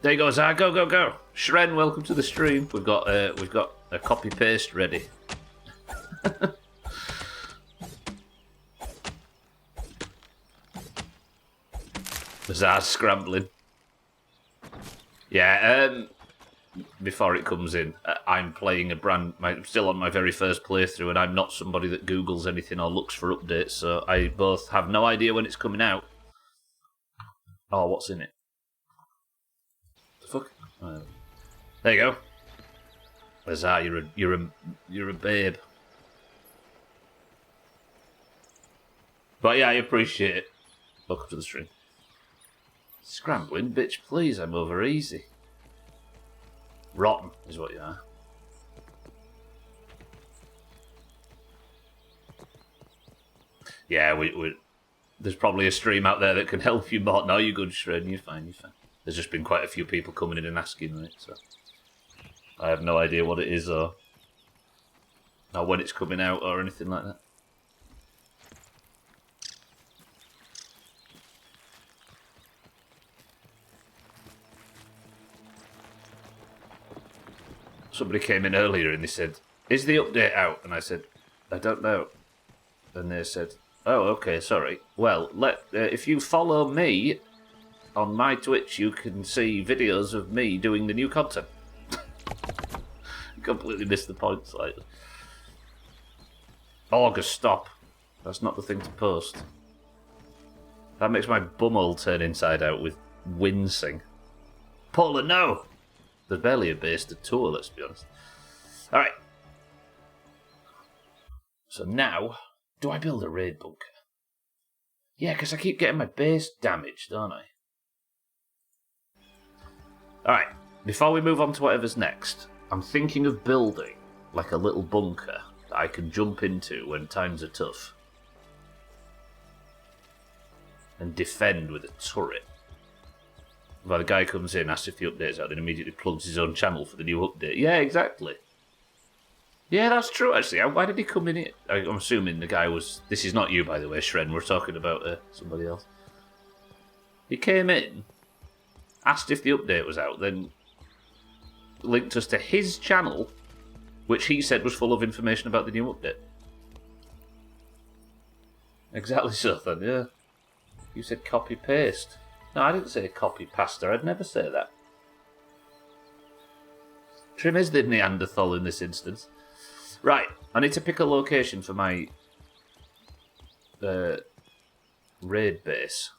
Speaker 1: There you go, Zar. Go, go, go. Shren, welcome to the stream. We've got a copy paste ready. Zar's scrambling. Yeah, before it comes in, I'm playing I'm still on my very first playthrough, and I'm not somebody that Googles anything or looks for updates, so I both have no idea when it's coming out. Oh, what's in it? The fuck? There you go. Azar, you're a babe. But yeah, I appreciate it. Welcome to the stream. Scrambling, bitch, please, I'm over easy. Rotten is what you are. Yeah, there's probably a stream out there that can help you more. No, you're good, Shred, you're fine, you're fine. There's just been quite a few people coming in and asking, right, so... I have no idea what it is or when it's coming out or anything like that. Somebody came in earlier and they said, "Is the update out?" And I said, "I don't know." And they said, "Oh, okay, sorry. Well, if you follow me on my Twitch, you can see videos of me doing the new content." Completely missed the point slightly. August, stop. That's not the thing to post. That makes my bumhole turn inside out with wincing. Paula, no! There's barely a base to tour, let's be honest. Alright. So now, do I build a raid bunker? Yeah, because I keep getting my base damaged, don't I? Alright, before we move on to whatever's next, I'm thinking of building like a little bunker that I can jump into when times are tough. And defend with a turret. Well, the guy comes in, asks if the update's out, then immediately plugs his own channel for the new update. Yeah, exactly. Yeah, that's true, actually. Why did he come in here? I'm assuming the guy was... This is not you, by the way, Shren. We're talking about somebody else. He came in, asked if the update was out, then linked us to his channel, which he said was full of information about the new update. Exactly so, then, yeah. You said copy-paste. No, I didn't say copy-pasta. I'd never say that. Trim is the Neanderthal in this instance. Right, I need to pick a location for my raid base.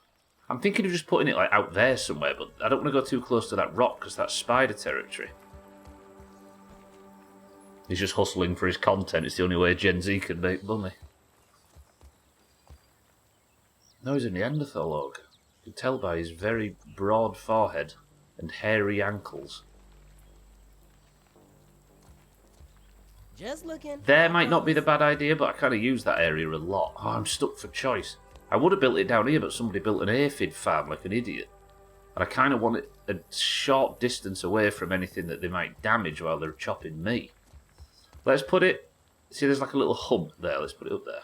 Speaker 1: I'm thinking of just putting it like out there somewhere, but I don't want to go too close to that rock because that's spider territory. He's just hustling for his content. It's the only way Gen Z can make money. No, he's a Neanderthal ogre. You can tell by his very broad forehead and hairy ankles.
Speaker 2: Just looking.
Speaker 1: There might not be the bad idea, but I kind of use that area a lot. Oh, I'm stuck for choice. I would have built it down here, but somebody built an aphid farm like an idiot. And I kind of want it a short distance away from anything that they might damage while they're chopping me. Let's put it... See, there's like a little hump there. Let's put it up there.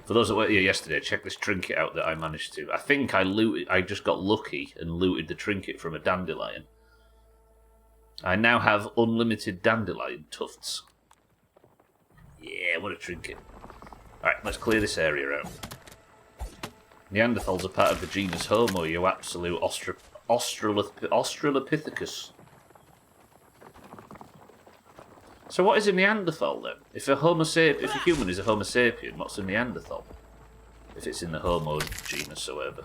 Speaker 1: For those that were here yesterday, check this trinket out that I managed to. I think I just got lucky and looted the trinket from a dandelion. I now have unlimited dandelion tufts. Yeah, what a trinket. Alright, let's clear this area out. Neanderthals are part of the genus Homo, you absolute Australopithecus. So what is a Neanderthal then? If a human is a Homo sapien, what's a Neanderthal? If it's in the Homo genus or whatever.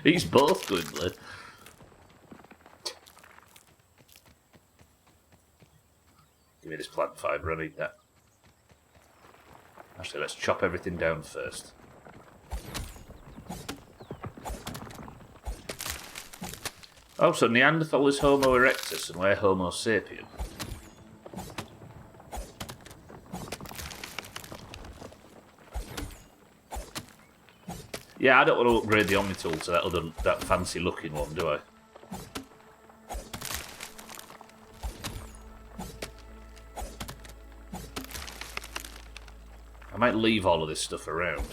Speaker 1: He's both good, lad. Give me this plant fibre, I need that. Actually, let's chop everything down first. Oh, so Neanderthal is Homo erectus and we're Homo sapien. Yeah, I don't want to upgrade the Omni tool to that fancy looking one, do I? I might leave all of this stuff around.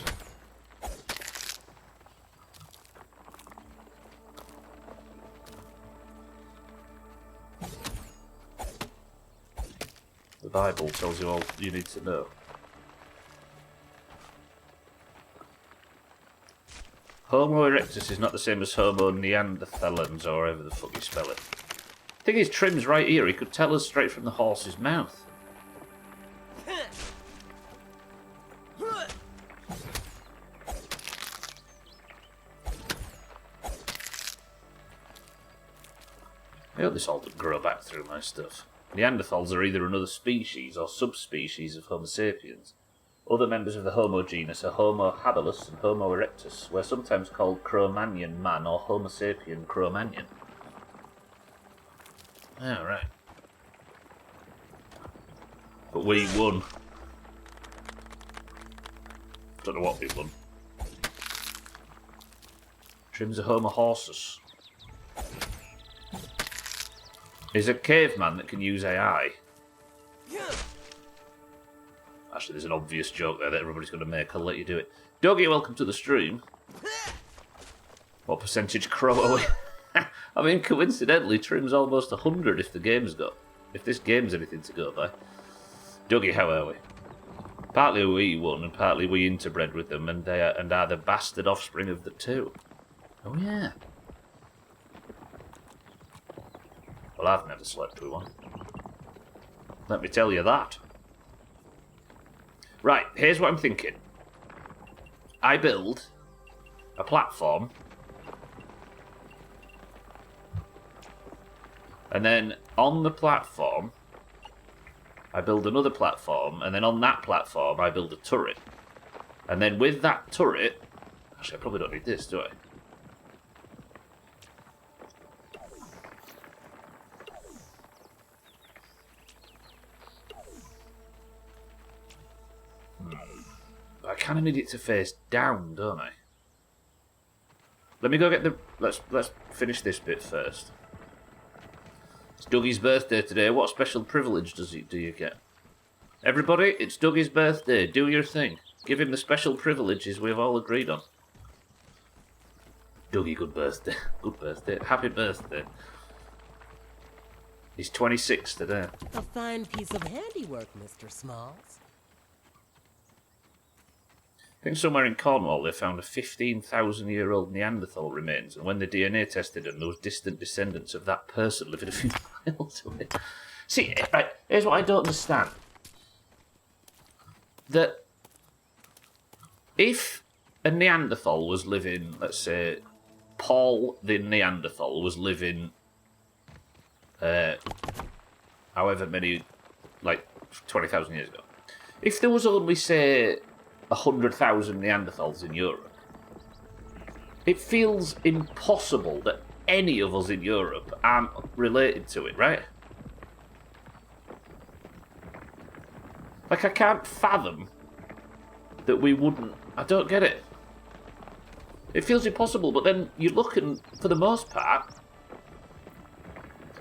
Speaker 1: The Bible tells you all you need to know. Homo erectus is not the same as Homo neanderthalans, or however the fuck you spell it. Thing is, Trim's right here. He could tell us straight from the horse's mouth. I hope this all doesn't grow back through my stuff. Neanderthals are either another species or subspecies of Homo sapiens. Other members of the Homo genus are Homo habilis and Homo erectus, were sometimes called Cro-Magnon man or Homo sapien Cro-Magnon. Oh, right. But we won. Don't know what we won. Trim's a Homo horsus. He's a caveman that can use AI. Actually, there's an obvious joke there that everybody's going to make. I'll let you do it. Doggy, welcome to the stream. What percentage crow are we? I mean, coincidentally, Trim's almost 100 if this game's anything to go by. Doggy, how are we? Partly we won, and partly we interbred with them, and are the bastard offspring of the two. Oh yeah. Well, I've never slept with one. Let me tell you that. Right, here's what I'm thinking. I build a platform, and then on the platform, I build another platform, and then on that platform, I build a turret. And then with that turret... Actually, I probably don't need this, do I? I kind of need it to face down, don't I? Let me go get the... Let's finish this bit first. It's Dougie's birthday today. What special privilege do you get? Everybody, it's Dougie's birthday. Do your thing. Give him the special privileges we've all agreed on. Dougie, good birthday. Good birthday. Happy birthday. He's 26 today.
Speaker 2: A fine piece of handiwork, Mr. Smalls.
Speaker 1: I think somewhere in Cornwall they found a 15,000-year-old Neanderthal remains, and when they DNA tested them, there was distant descendants of that person living a few miles away. See, right, here's what I don't understand. that if a Neanderthal was living, let's say, Paul the Neanderthal was living, however many, like 20,000 years ago. If there was only, say, 100,000 Neanderthals in Europe, it feels impossible that any of us in Europe aren't related to it, right? Like, I can't fathom that we wouldn't. I don't get it. It feels impossible, but then you look and, for the most part,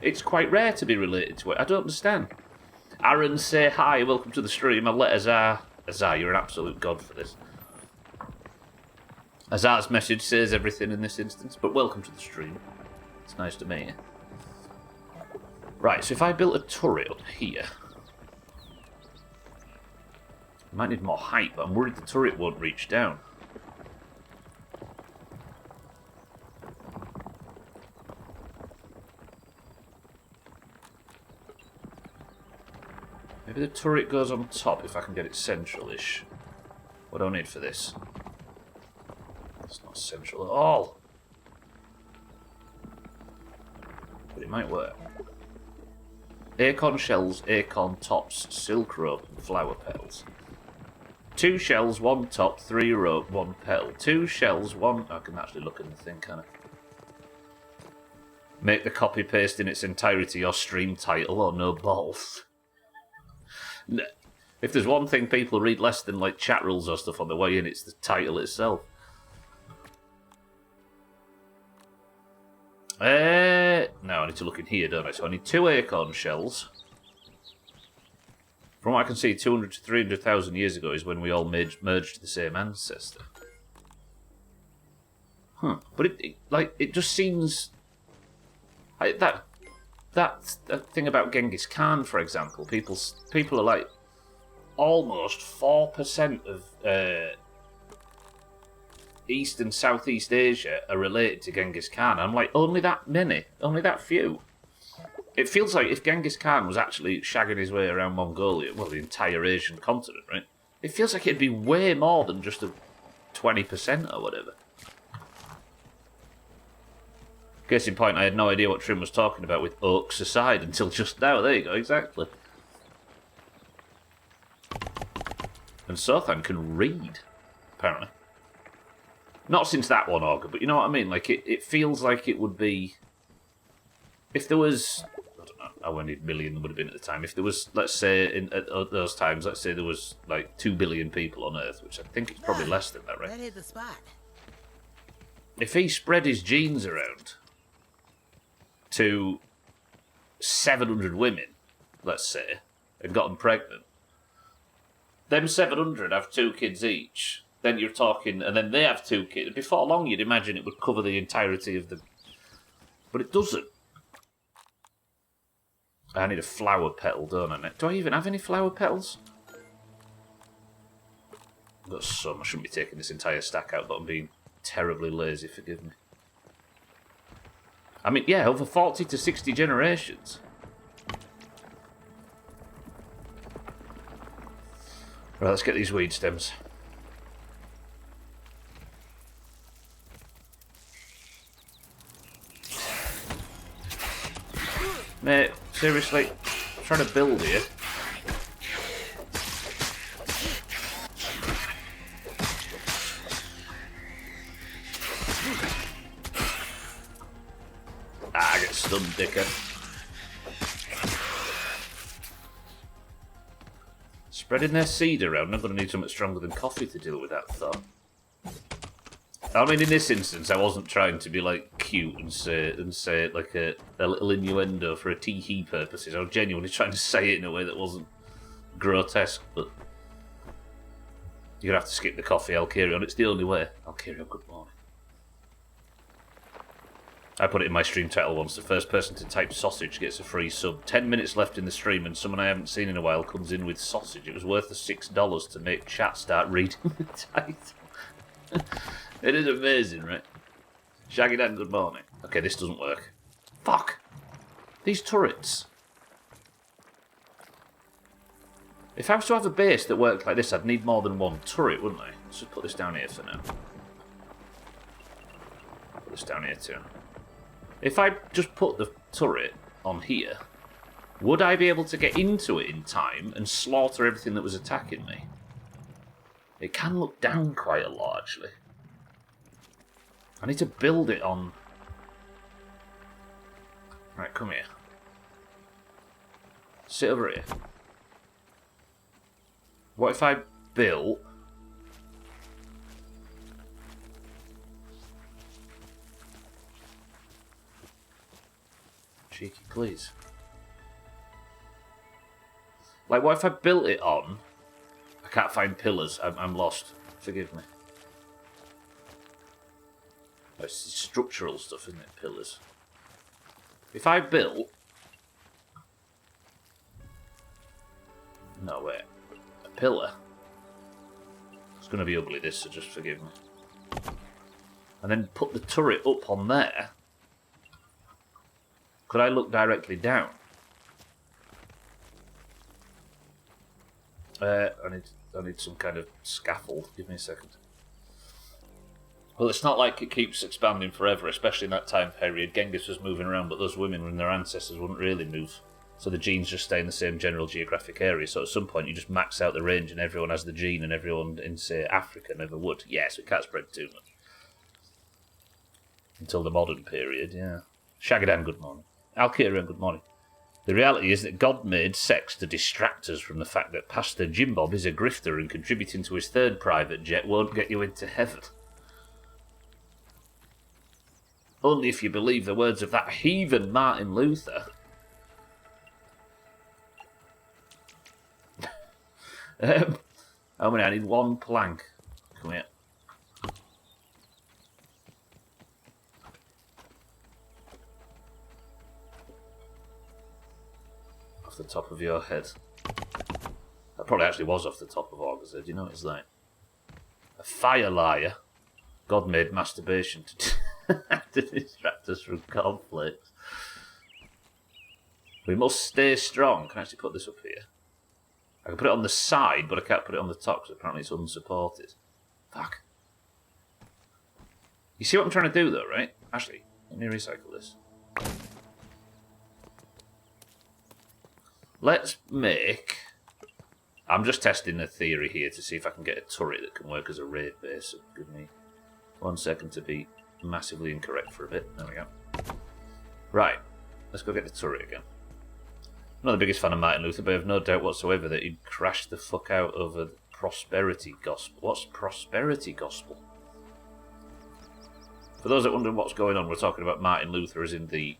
Speaker 1: it's quite rare to be related to it. I don't understand. Aaron, say hi, welcome to the stream. I'll let Azar... Azar, you're an absolute god for this. Azar's message says everything in this instance, but welcome to the stream. It's nice to meet you. Right, so if I built a turret up here... I might need more height, but I'm worried the turret won't reach down. Maybe the turret goes on top if I can get it central-ish. What do I need for this? It's not central at all. But it might work. Acorn shells, acorn tops, silk rope, and flower petals. 2 shells, 1 top, 3 rope, 1 petal. 2 shells, 1... I can actually look in the thing, can't I? Make the copy paste in its entirety your stream title or no balls. If there's one thing people read less than like chat rules or stuff on the way in, it's the title itself. Now I need to look in here, don't I? So I need 2 acorn shells. From what I can see, 200 to 300,000 years ago is when we all merged the same ancestor. Huh. But it just seems... That thing about Genghis Khan, for example, people are like, almost 4% of East and Southeast Asia are related to Genghis Khan. I'm like, only that many? Only that few? It feels like if Genghis Khan was actually shagging his way around Mongolia, well, the entire Asian continent, right? It feels like it'd be way more than just a 20% or whatever. Case in point, I had no idea what Trim was talking about with Oaks aside until just now. There you go, exactly. And Sothan can read, apparently. Not since that one, Augur, but you know what I mean? Like, it feels like it would be... If there was... I don't know how many million there would have been at the time. If there was, let's say, at those times, let's say there was, like, 2 billion people on Earth, which I think it's probably less than that, right?
Speaker 2: That hit the spot.
Speaker 1: If he spread his genes around to 700 women, let's say, and got them pregnant, them 700 have 2 kids each. Then you're talking, and then they have 2 kids. Before long, you'd imagine it would cover the entirety of the... But it doesn't. I need a flower petal, don't I? Do I even have any flower petals? I've got some. I shouldn't be taking this entire stack out, but I'm being terribly lazy, forgive me. I mean, yeah, over 40 to 60 generations. Right, let's get these weed stems. Mate, seriously, I'm trying to build here. I get stunned, dickhead. Spreading their seed around, I'm going to need something stronger than coffee to deal with that thought. I mean, in this instance, I wasn't trying to be, like, cute and say it like a little innuendo for a tee-hee purposes. I was genuinely trying to say it in a way that wasn't grotesque, but... You're going to have to skip the coffee, Alkirion. It's the only way. Alkirion, good morning. I put it in my stream title once. The first person to type sausage gets a free sub. 10 minutes left in the stream and someone I haven't seen in a while comes in with sausage. It was worth the $6 to make chat start reading the title. It is amazing, right? Shaggy Dan, good morning. Okay, this doesn't work. Fuck! These turrets. If I was to have a base that worked like this, I'd need more than one turret, wouldn't I? Let's just put this down here for now. Put this down here too. If I just put the turret on here, would I be able to get into it in time and slaughter everything that was attacking me? It can look down quite a lot, actually. I need to build it on... Right, come here. Sit over here. What if I built... Cheeky, please. Like, what if I built it on... I can't find pillars. I'm lost. Forgive me. Oh, it's structural stuff, isn't it? Pillars. If I built... No, wait. A pillar. It's going to be ugly, this, so just forgive me. And then put the turret up on there. Could I look directly down? I need some kind of scaffold. Give me a second. Well, it's not like it keeps expanding forever, especially in that time period. Genghis was moving around, but those women and their ancestors wouldn't really move. So the genes just stay in the same general geographic area. So at some point you just max out the range and everyone has the gene and everyone in, say, Africa never would. Yeah, so it can't spread too much. Until the modern period, yeah. Shagadan, good morning. Alkiran, good morning. The reality is that God made sex to distract us from the fact that Pastor Jim Bob is a grifter and contributing to his third private jet won't get you into heaven. Only if you believe the words of that heathen Martin Luther. How many? I need one plank. Come here. Off the top of your head. That probably actually was off the top of August. Do you know what it's like? A fire liar. God made masturbation to distract us from conflicts. We must stay strong. Can I actually put this up here? I can put it on the side, but I can't put it on the top because apparently it's unsupported. Fuck. You see what I'm trying to do though, right? Actually, let me recycle this. Let's make... I'm just testing a theory here to see if I can get a turret that can work as a raid base. So give me 1 second to be massively incorrect for a bit. There we go. Right. Let's go get the turret again. I'm not the biggest fan of Martin Luther, but I have no doubt whatsoever that he'd crash the fuck out over the prosperity gospel. What's prosperity gospel? For those that wonder what's going on, we're talking about Martin Luther as in the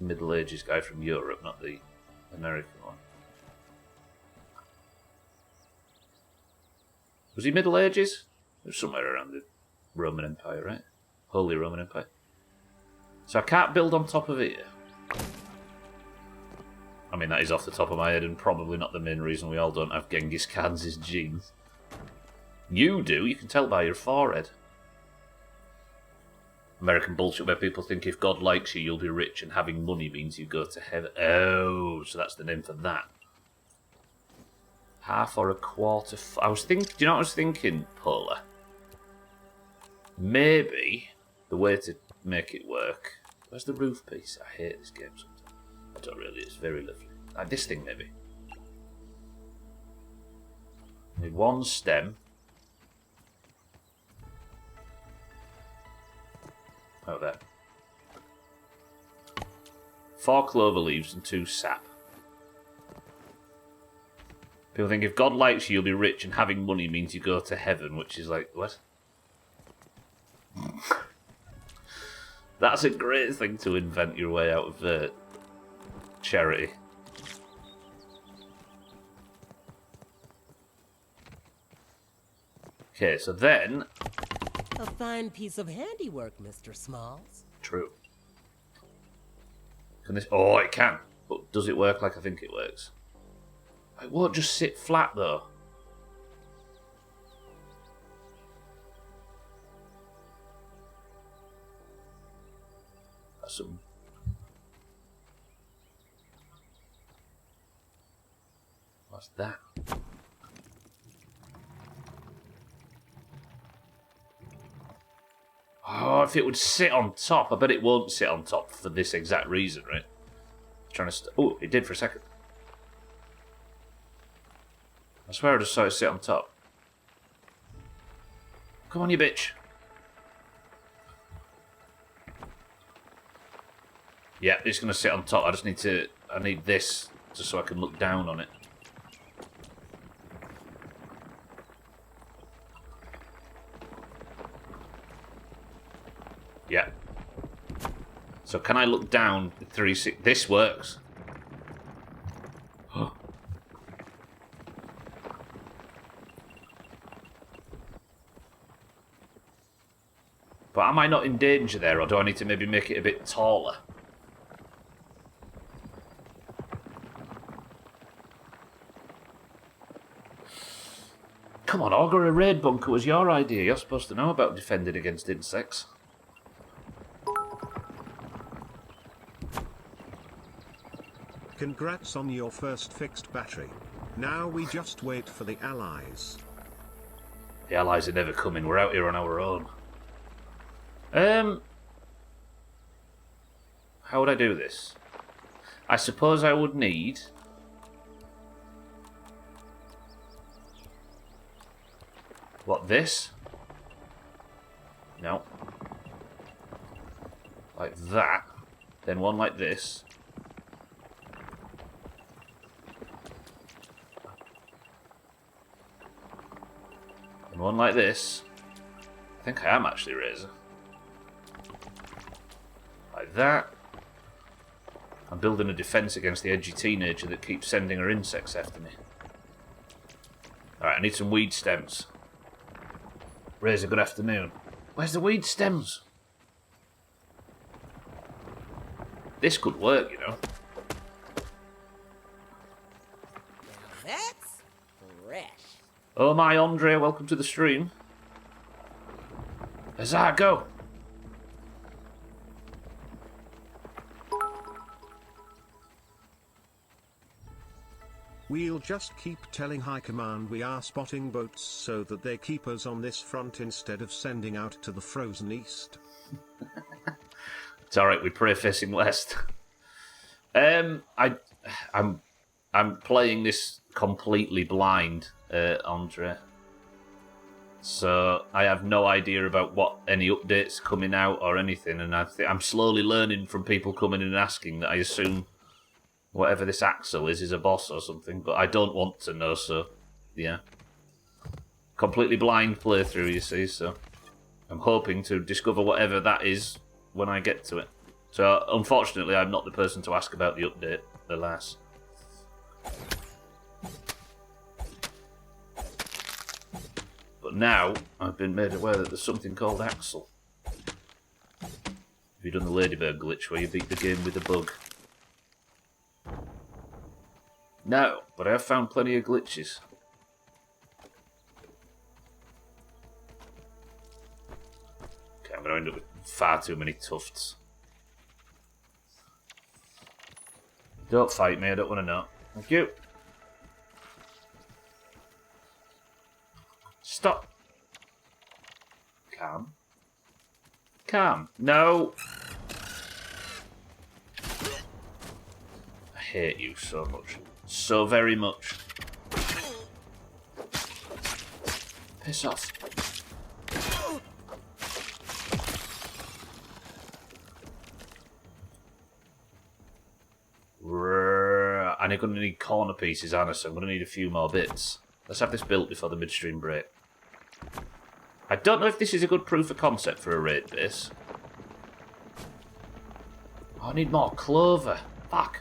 Speaker 1: Middle Ages guy from Europe, not the American one. Was he Middle Ages? It was somewhere around the Roman Empire, right? Holy Roman Empire. So I can't build on top of it. I mean, that is off the top of my head and probably not the main reason we all don't have Genghis Khan's genes. You do, you can tell by your forehead. American bullshit where people think if God likes you, you'll be rich and having money means you go to heaven. Oh, so that's the name for that. Half or a quarter. I was thinking, do you know what I was thinking, Paula? Maybe the way to make it work. Where's the roof piece? I hate this game sometimes. I don't really, it's very lovely. Like this thing, maybe. Need one stem. Oh, there. 4 clover leaves and 2 sap. People think if God likes you, you'll be rich, and having money means you go to heaven, which is like, what? That's a great thing to invent your way out of charity. Okay, so then...
Speaker 2: A fine piece of handiwork, Mr. Smalls.
Speaker 1: True. Can this... Oh, it can. But does it work like I think it works? It won't just sit flat, though. That's some... What's that? if it would sit on top. I bet it won't sit on top for this exact reason, right? Trying to... Oh, it did for a second. I swear I just saw it sit on top. Come on, you bitch. Yeah, it's going to sit on top. I just need to... I need this just so I can look down on it. Yeah. So can I look down 360? This works. But am I not in danger there, or do I need to maybe make it a bit taller? Come on, Augur, a raid bunker was your idea. You're supposed to know about defending against insects.
Speaker 5: Congrats on your first fixed battery. Now we just wait for the allies.
Speaker 1: The allies are never coming. We're out here on our own. How would I do this? I suppose I would need... What, this? No. Like that. Then one like this. And one like this. I think I am actually Razor. Like that. I'm building a defense against the edgy teenager that keeps sending her insects after me. Alright, I need some weed stems. Razor, good afternoon. Where's the weed stems? This could work, you know.
Speaker 2: That's fresh.
Speaker 1: Oh my, Andre, welcome to the stream. Huzzah, go!
Speaker 5: We'll just keep telling High Command we are spotting boats so that they keep us on this front instead of sending out to the frozen east.
Speaker 1: It's alright, we pray facing west. I'm playing this completely blind, Andre. So I have no idea about what any updates coming out or anything, and I'm slowly learning from people coming in and asking that I assume whatever this Axel is a boss or something, but I don't want to know, so yeah. Completely blind playthrough, you see, so I'm hoping to discover whatever that is when I get to it. So unfortunately, I'm not the person to ask about the update, alas. But now, I've been made aware that there's something called Axel. Have you done the Ladybird glitch where you beat the game with a bug? No, but I have found plenty of glitches. Okay, I'm going to end up with far too many tufts. Don't fight me, I don't want to know. Thank you. Stop. Calm. Calm. No. I hate you so much. So very much. Piss off. And I'm going to need corner pieces, Anna, so I'm going to need a few more bits. Let's have this built before the midstream break. I don't know if this is a good proof of concept for a raid base. Oh, I need more clover. Fuck.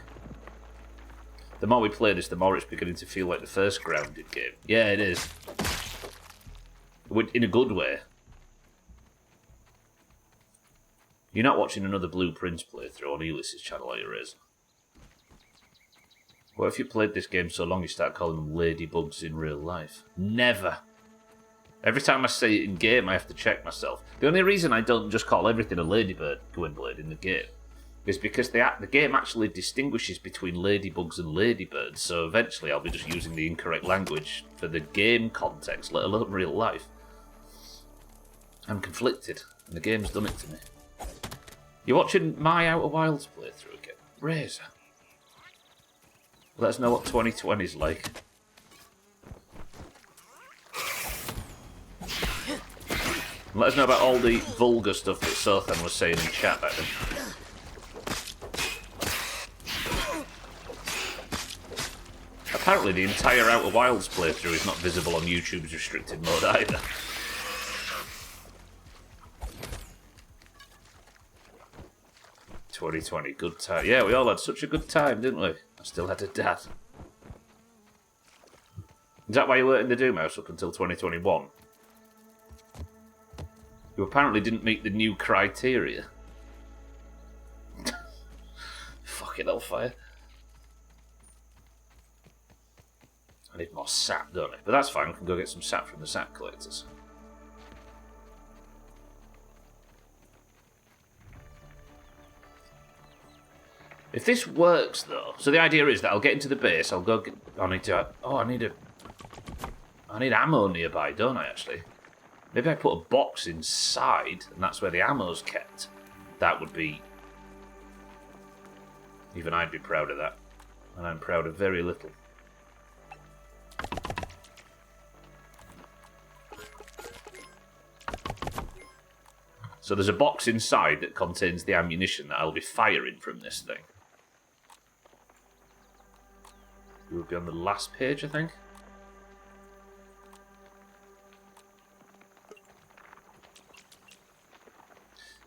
Speaker 1: The more we play this, the more it's beginning to feel like the first Grounded game. Yeah, it is. In a good way. You're not watching another Blueprints playthrough on Elis's channel, are you, Razor? What if you played this game so long you start calling them ladybugs in real life? Never. Every time I say it in game, I have to check myself. The only reason I don't just call everything a ladybird, Gwynblade, in the game is because the game actually distinguishes between ladybugs and ladybirds, so eventually I'll be just using the incorrect language for the game context, let alone real life. I'm conflicted. And the game's done it to me. You're watching my Outer Wilds playthrough again? Razor. Let us know what 2020's like. And let us know about all the vulgar stuff that Sothan was saying in chat back then. Apparently the entire Outer Wilds playthrough is not visible on YouTube's restricted mode either. "2020, good time." Yeah, we all had such a good time, didn't we? I still had a dad. Is that why you weren't in the Doomhaus up until 2021? You apparently didn't meet the new criteria. Fucking hellfire. I need more sap, don't I? But that's fine, we can go get some sap from the sap collectors. If this works, though, so the idea is that I'll get into the base, I'll go get, I need ammo nearby, don't I, actually? Maybe I put a box inside, and that's where the ammo's kept. That would be... Even I'd be proud of that. And I'm proud of very little. So there's a box inside that contains the ammunition that I'll be firing from this thing. It will be on the last page, I think.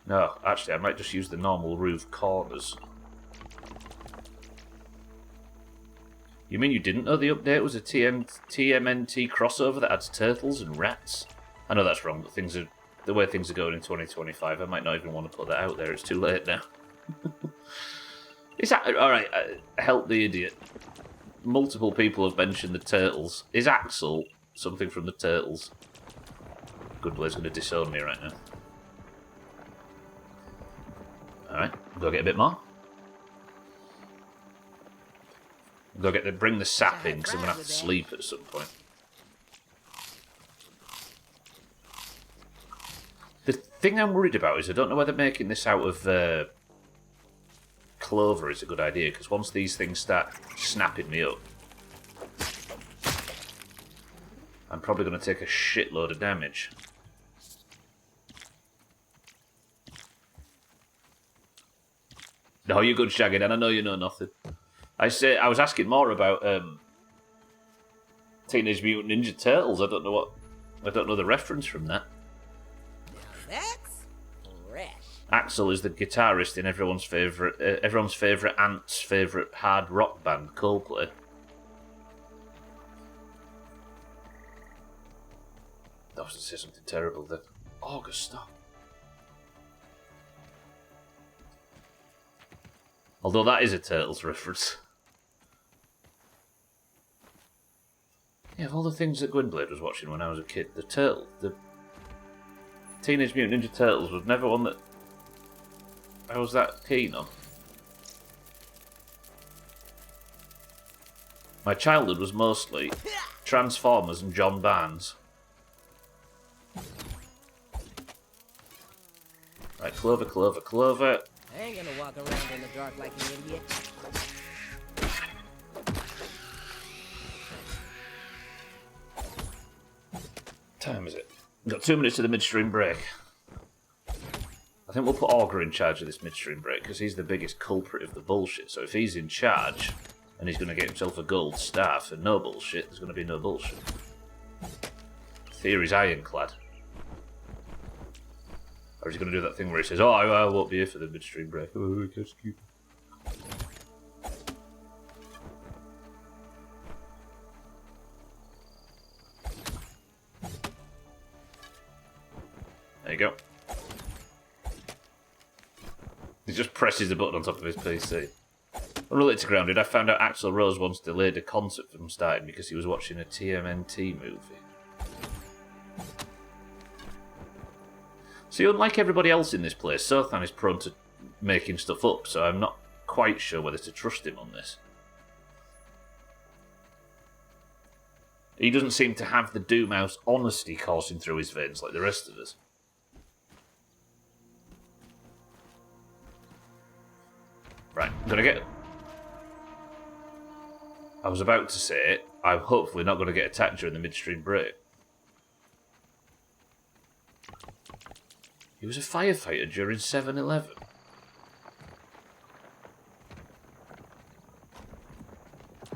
Speaker 1: No, actually, I might just use the normal roof corners. You mean you didn't know the update was a TMNT crossover that adds turtles and rats? I know that's wrong, but the way things are going in 2025, I might not even want to put that out there. It's too late now. Alright, help the idiot. Multiple people have mentioned the turtles. Is Axel something from the turtles? Goodblade's going to disown me right now. Alright, go get a bit more. Bring the sap in, because I'm going to have to sleep at some point. The thing I'm worried about is I don't know whether making this out of clover is a good idea, because once these things start snapping me up, I'm probably going to take a shitload of damage. No, you're good, Shaggy, and I know you know nothing. I was asking more about Teenage Mutant Ninja Turtles. I don't know the reference from that.
Speaker 2: Now that's fresh.
Speaker 1: Axel is the guitarist in everyone's favourite aunt's favourite hard rock band, Coldplay. That was to say something terrible then. August, stop. Although that is a Turtles reference. Yeah, of all the things that Gwynblade was watching when I was a kid, the Teenage Mutant Ninja Turtles was never one that I was that keen on. My childhood was mostly Transformers and John Barnes. Right, Clover, Clover, Clover.
Speaker 2: I ain't gonna walk around in the dark like an idiot.
Speaker 1: Time is it? We've got 2 minutes to the midstream break. I think we'll put Augur in charge of this midstream break because he's the biggest culprit of the bullshit. So if he's in charge and he's going to get himself a gold star for no bullshit, there's going to be no bullshit. Theory's ironclad. Or is he going to do that thing where he says, "Oh, I won't be here for the midstream break." Oh, that's cute. There you go. He just presses the button on top of his PC. Unrelated to Grounded, I found out Axl Rose once delayed a concert from starting because he was watching a TMNT movie. See, unlike everybody else in this place, Sothan is prone to making stuff up, so I'm not quite sure whether to trust him on this. He doesn't seem to have the Doomhaus honesty coursing through his veins like the rest of us. Right, I'm gonna get... I was about to say, I'm hopefully not going to get attacked during the midstream break. He was a firefighter during 7/11.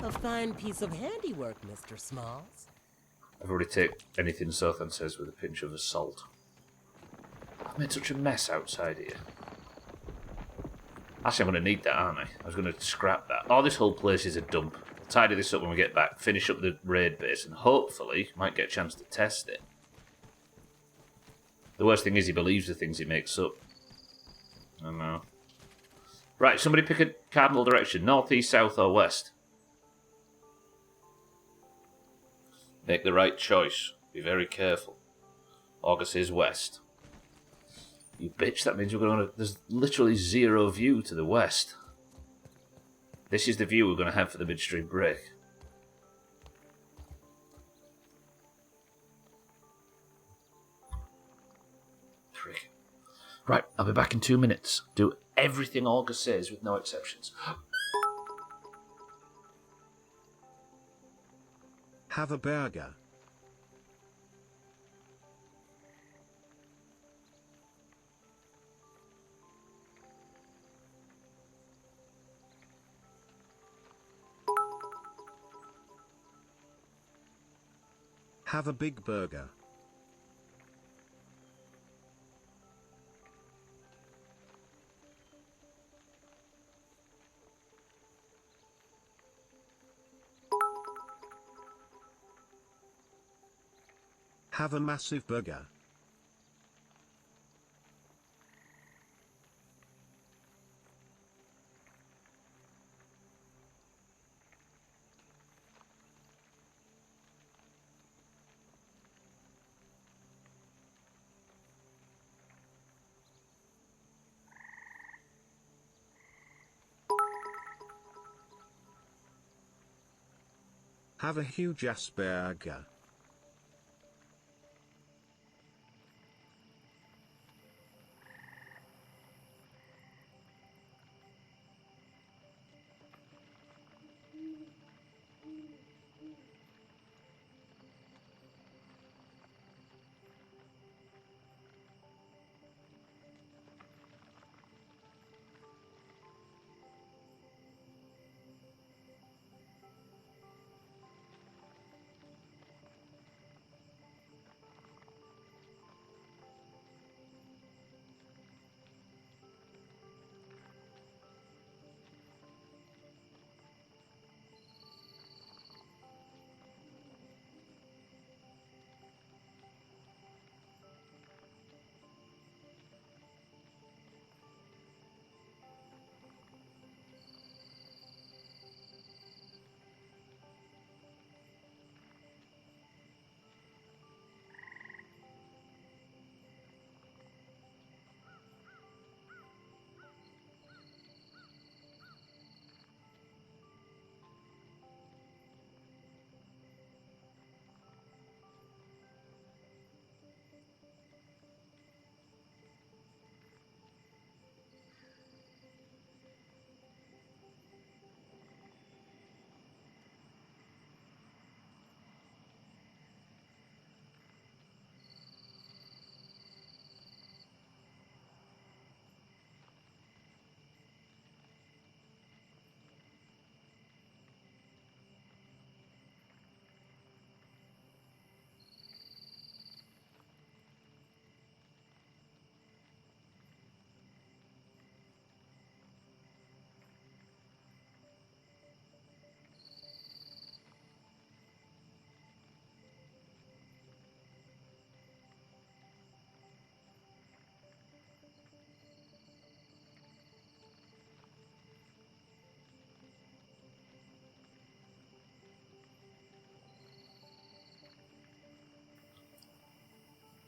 Speaker 2: A fine piece of handiwork, Mr. Smalls.
Speaker 1: I've already taken anything Sothan says with a pinch of salt. I've made such a mess outside here. Actually, I'm going to need that, aren't I? I was going to scrap that. Oh, this whole place is a dump. I'll tidy this up when we get back, finish up the raid base, and hopefully might get a chance to test it. The worst thing is he believes the things he makes up. I don't know. Right, somebody pick a cardinal direction. North, east, south, or west. Make the right choice. Be very careful. August is west. You bitch, that means we're going to... There's literally zero view to the west. This is the view we're going to have for the midstream break. Prick. Right, I'll be back in 2 minutes. Do everything Olga says with no exceptions.
Speaker 5: Have a burger. Have a big burger. Have a massive burger. Have a huge ass burger.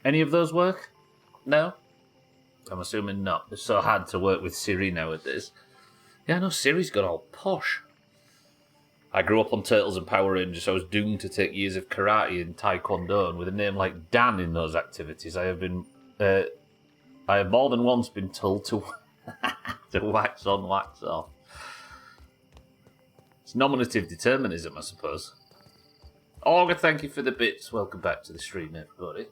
Speaker 1: Any of those work? No? I'm assuming not. It's so hard to work with Siri nowadays. Yeah, I know Siri's got all posh. I grew up on Turtles and Power Rangers, so I was doomed to take years of karate and taekwondo, and with a name like Dan in those activities, I have more than once been told to to wax on, wax off. It's nominative determinism, I suppose. Olga, thank you for the bits. Welcome back to the stream, everybody.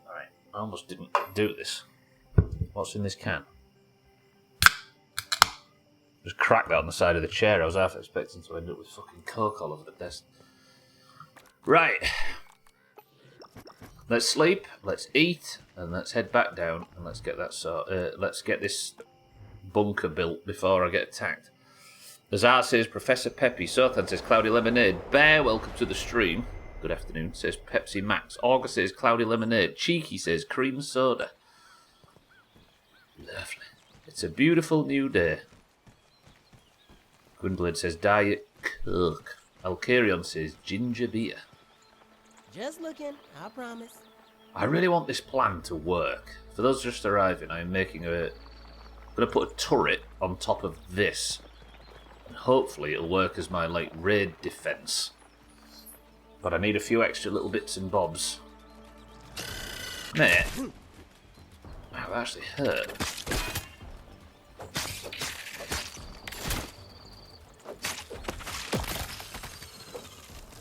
Speaker 1: Alright, I almost didn't do this. What's in this can? Just cracked that on the side of the chair. I was half expecting to end up with fucking coke all over the desk. Right. Let's sleep, let's eat, and let's head back down, and let's get that let's get this bunker built before I get attacked. Azar says Professor Peppy. Sothan says Cloudy Lemonade. Bear, welcome to the stream. Good afternoon. Says Pepsi Max. Augur says Cloudy Lemonade. Cheeky says cream soda. Lovely. It's a beautiful new day. Gwynblade says Diet Coke. Alcarion says ginger beer.
Speaker 2: Just looking, I promise.
Speaker 1: I really want this plan to work. For those just arriving, I am making I'm going to put a turret on top of this. And hopefully it'll work as my, like, raid defense. But I need a few extra little bits and bobs. Mate. Wow, that actually hurt.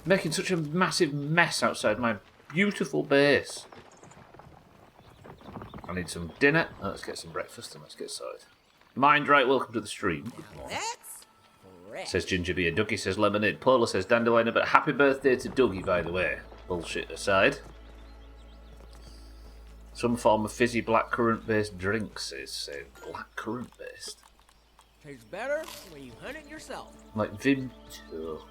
Speaker 1: Making such a massive mess outside my beautiful base. I need some dinner. Oh, let's get some breakfast and let's get started. Mind right, welcome to the stream. Good morning.
Speaker 2: That's fresh.
Speaker 1: Says Ginger Beer. Dougie says lemonade. Paula says dandelion. But happy birthday to Dougie, by the way. Bullshit aside. Some form of fizzy blackcurrant based drink, says blackcurrant based.
Speaker 2: Tastes better when you hunt it yourself.
Speaker 1: Like Vimto.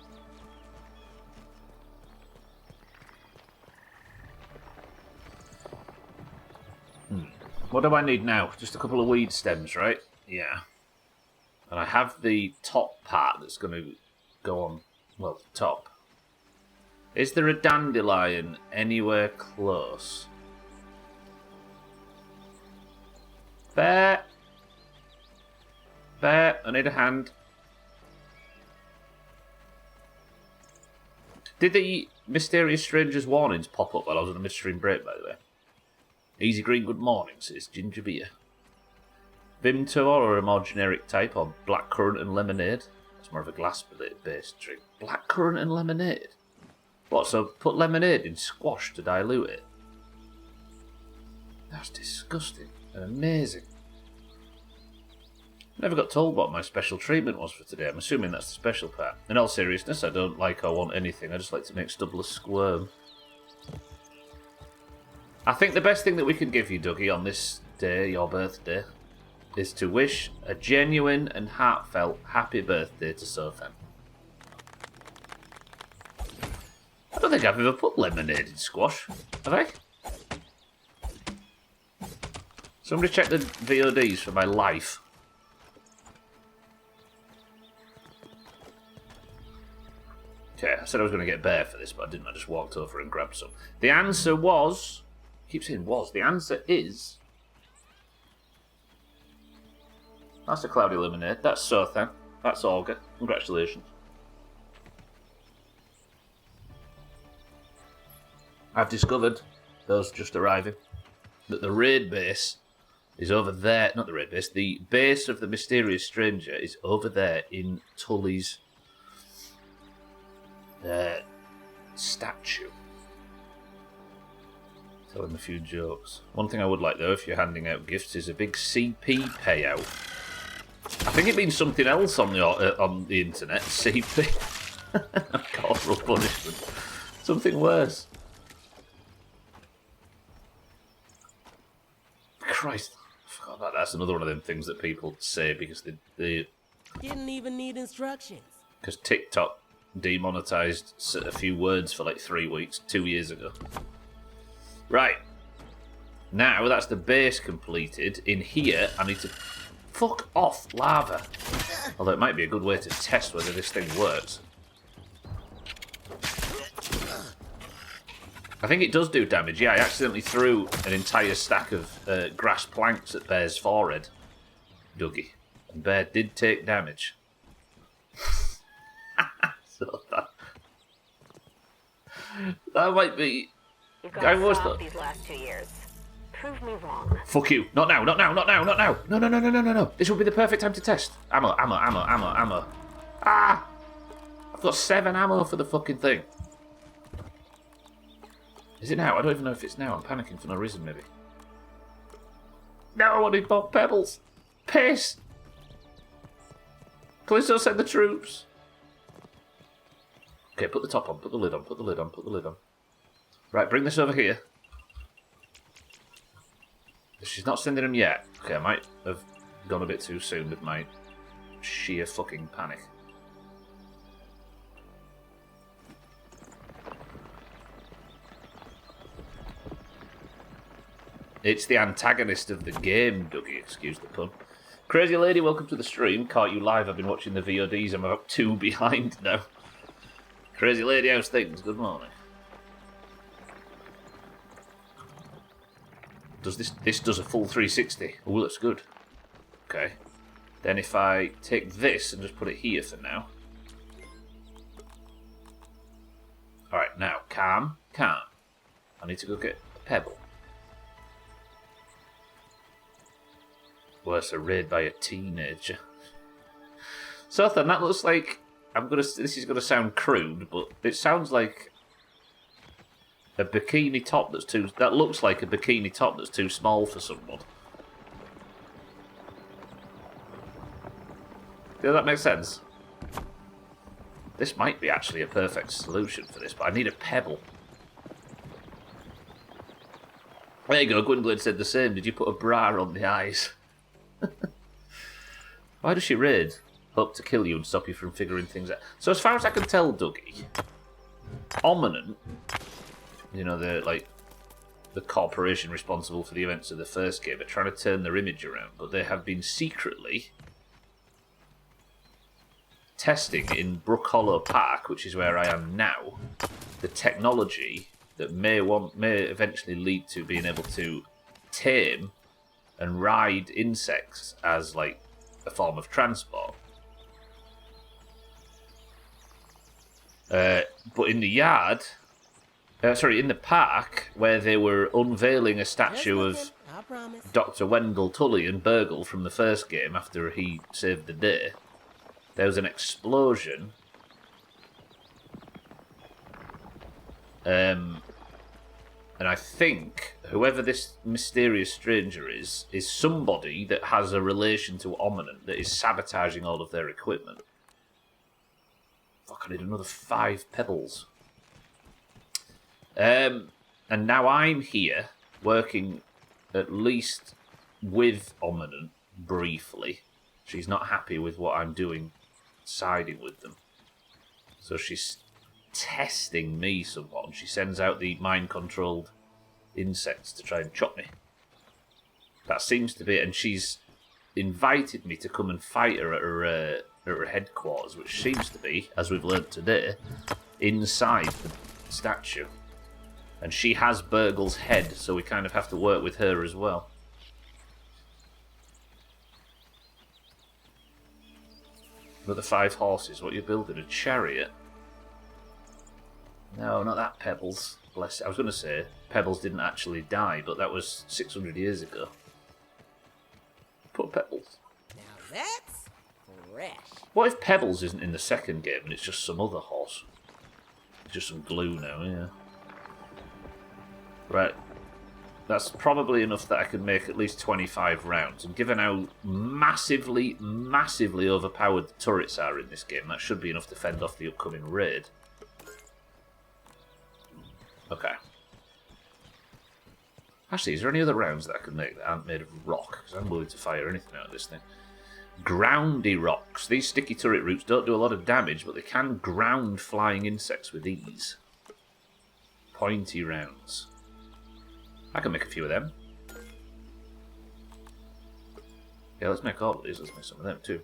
Speaker 1: What do I need now? Just a couple of weed stems, right? Yeah. And I have the top part that's going to go on, well, the top. Is there a dandelion anywhere close? Bear! Bear, I need a hand. Did the Mysterious Strangers warnings pop up while I was on a midstream break, by the way? Easy Green, good morning, says Ginger Beer. Vimto or a more generic type, or blackcurrant and lemonade? It's more of a glass-based drink. Blackcurrant and lemonade? What, so put lemonade in squash to dilute it? That's disgusting and amazing. Never got told what my special treatment was for today. I'm assuming that's the special part. In all seriousness, I don't like or want anything. I just like to make Stubblers squirm. I think the best thing that we can give you, Dougie, on this day, your birthday, is to wish a genuine and heartfelt happy birthday to Sothan. I don't think I've ever put lemonade in squash, have I? Somebody check the VODs for my life. Okay, I said I was going to get bear for this, but I didn't. I just walked over and grabbed some. The answer was... I keep saying was. The answer is... That's a cloudy lemonade. That's Sothan. That's Olga. Congratulations. I've discovered, those just arriving, that the raid base is over there. Not the raid base. The base of the Mysterious Stranger is over there in Tully's statue. Tell him a few jokes. One thing I would like, though, if you're handing out gifts, is a big CP payout. I think it means something else on the internet. CP. Corporal punishment. Something worse. Christ. I forgot about that. That's another one of them things that people say because they
Speaker 2: Didn't even need instructions.
Speaker 1: because TikTok demonetized a few words for like 3 weeks, 2 years ago. Right. Now that's the base completed. In here, I need to... Fuck off, lava. Although it might be a good way to test whether this thing works. I think it does do damage. Yeah, I accidentally threw an entire stack of grass planks at Bear's forehead. Dougie. And Bear did take damage. So that might be...
Speaker 3: You've got
Speaker 1: I
Speaker 3: to
Speaker 1: was
Speaker 3: stop
Speaker 1: the-
Speaker 3: these last 2 years. Prove me wrong.
Speaker 1: Fuck you. Not now, not now, not now, not now. No. This would be the perfect time to test. Ammo. Ah! I've got 7 ammo for the fucking thing. Is it now? I don't even know if it's now. I'm panicking for no reason, maybe. No, I need more pebbles. Piss! Callisto, send the troops. Okay, put the top on, put the lid on, put the lid on, put the lid on. Right, bring this over here. She's not sending them yet. Okay, I might have gone a bit too soon with my sheer fucking panic. It's the antagonist of the game, Dougie, excuse the pun. Crazy Lady, welcome to the stream. Caught you live, I've been watching the VODs, I'm about 2 behind now. Crazy Lady, how's things? Good morning. Does this does a full 360? Oh, that's good. Okay. Then if I take this and just put it here for now. Alright, now, calm, calm. I need to go get a pebble. Worse, a raid by a teenager. So then, that looks like... This is gonna sound crude, but it sounds like a bikini top that's too... That looks like a bikini top that's too small for someone. Does that make sense? This might be actually a perfect solution for this, but I need a pebble. There you go, Gwynblade said the same. Did you put a bra on the eyes? Why does she raid? Hope to kill you and stop you from figuring things out. So as far as I can tell, Dougie, Ominent, you know, the corporation responsible for the events of the first game, are trying to turn their image around, but they have been secretly testing in Brook Hollow Park, which is where I am now, the technology that may eventually lead to being able to tame and ride insects as like a form of transport. But in the yard, in the park, where they were unveiling a statue of Dr. Wendell Tully and Burgle from the first game after he saved the day, there was an explosion. And I think whoever this mysterious stranger is somebody that has a relation to Ominent that is sabotaging all of their equipment. Fuck, I need another 5 pebbles. And now I'm here, working at least with Ominent, briefly. She's not happy with what I'm doing, siding with them. So she's testing me somewhat. She sends out the mind-controlled insects to try and chop me. That seems to be it. And she's invited me to come and fight her at her headquarters, which seems to be, as we've learned today, inside the statue. And she has Burgle's head, so we kind of have to work with her as well. Another 5 horses. What are you building? A chariot? No, not that Pebbles. Bless it. I was going to say Pebbles didn't actually die, but that was 600 years ago. Poor Pebbles.
Speaker 2: Now that's fresh.
Speaker 1: What if Pebbles isn't in the second game and it's just some other horse? It's just some glue now, yeah. Right. That's probably enough that I can make at least 25 rounds. And given how massively, massively overpowered the turrets are in this game, that should be enough to fend off the upcoming raid. Okay. Actually, is there any other rounds that I can make that aren't made of rock? Because I'm willing to fire anything out of this thing. Groundy rocks. These sticky turret roots don't do a lot of damage, but they can ground flying insects with ease. Pointy rounds. I can make a few of them. Yeah, let's make all of these. Let's make some of them too.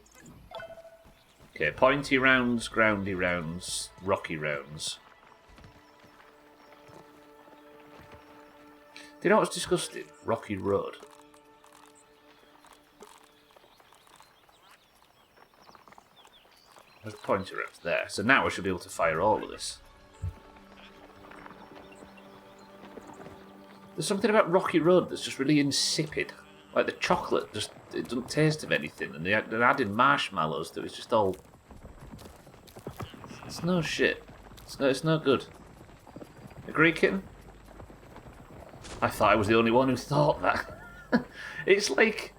Speaker 1: Okay, pointy rounds, groundy rounds, rocky rounds. Do you know what's disgusting? Rocky Road. There's a pointy rounds there. So now I should be able to fire all of this. There's something about Rocky Road that's just really insipid. Like the chocolate, just it doesn't taste of anything. And they're adding marshmallows that was just all... It's no shit. It's no good. Agree, kitten? I thought I was the only one who thought that. It's like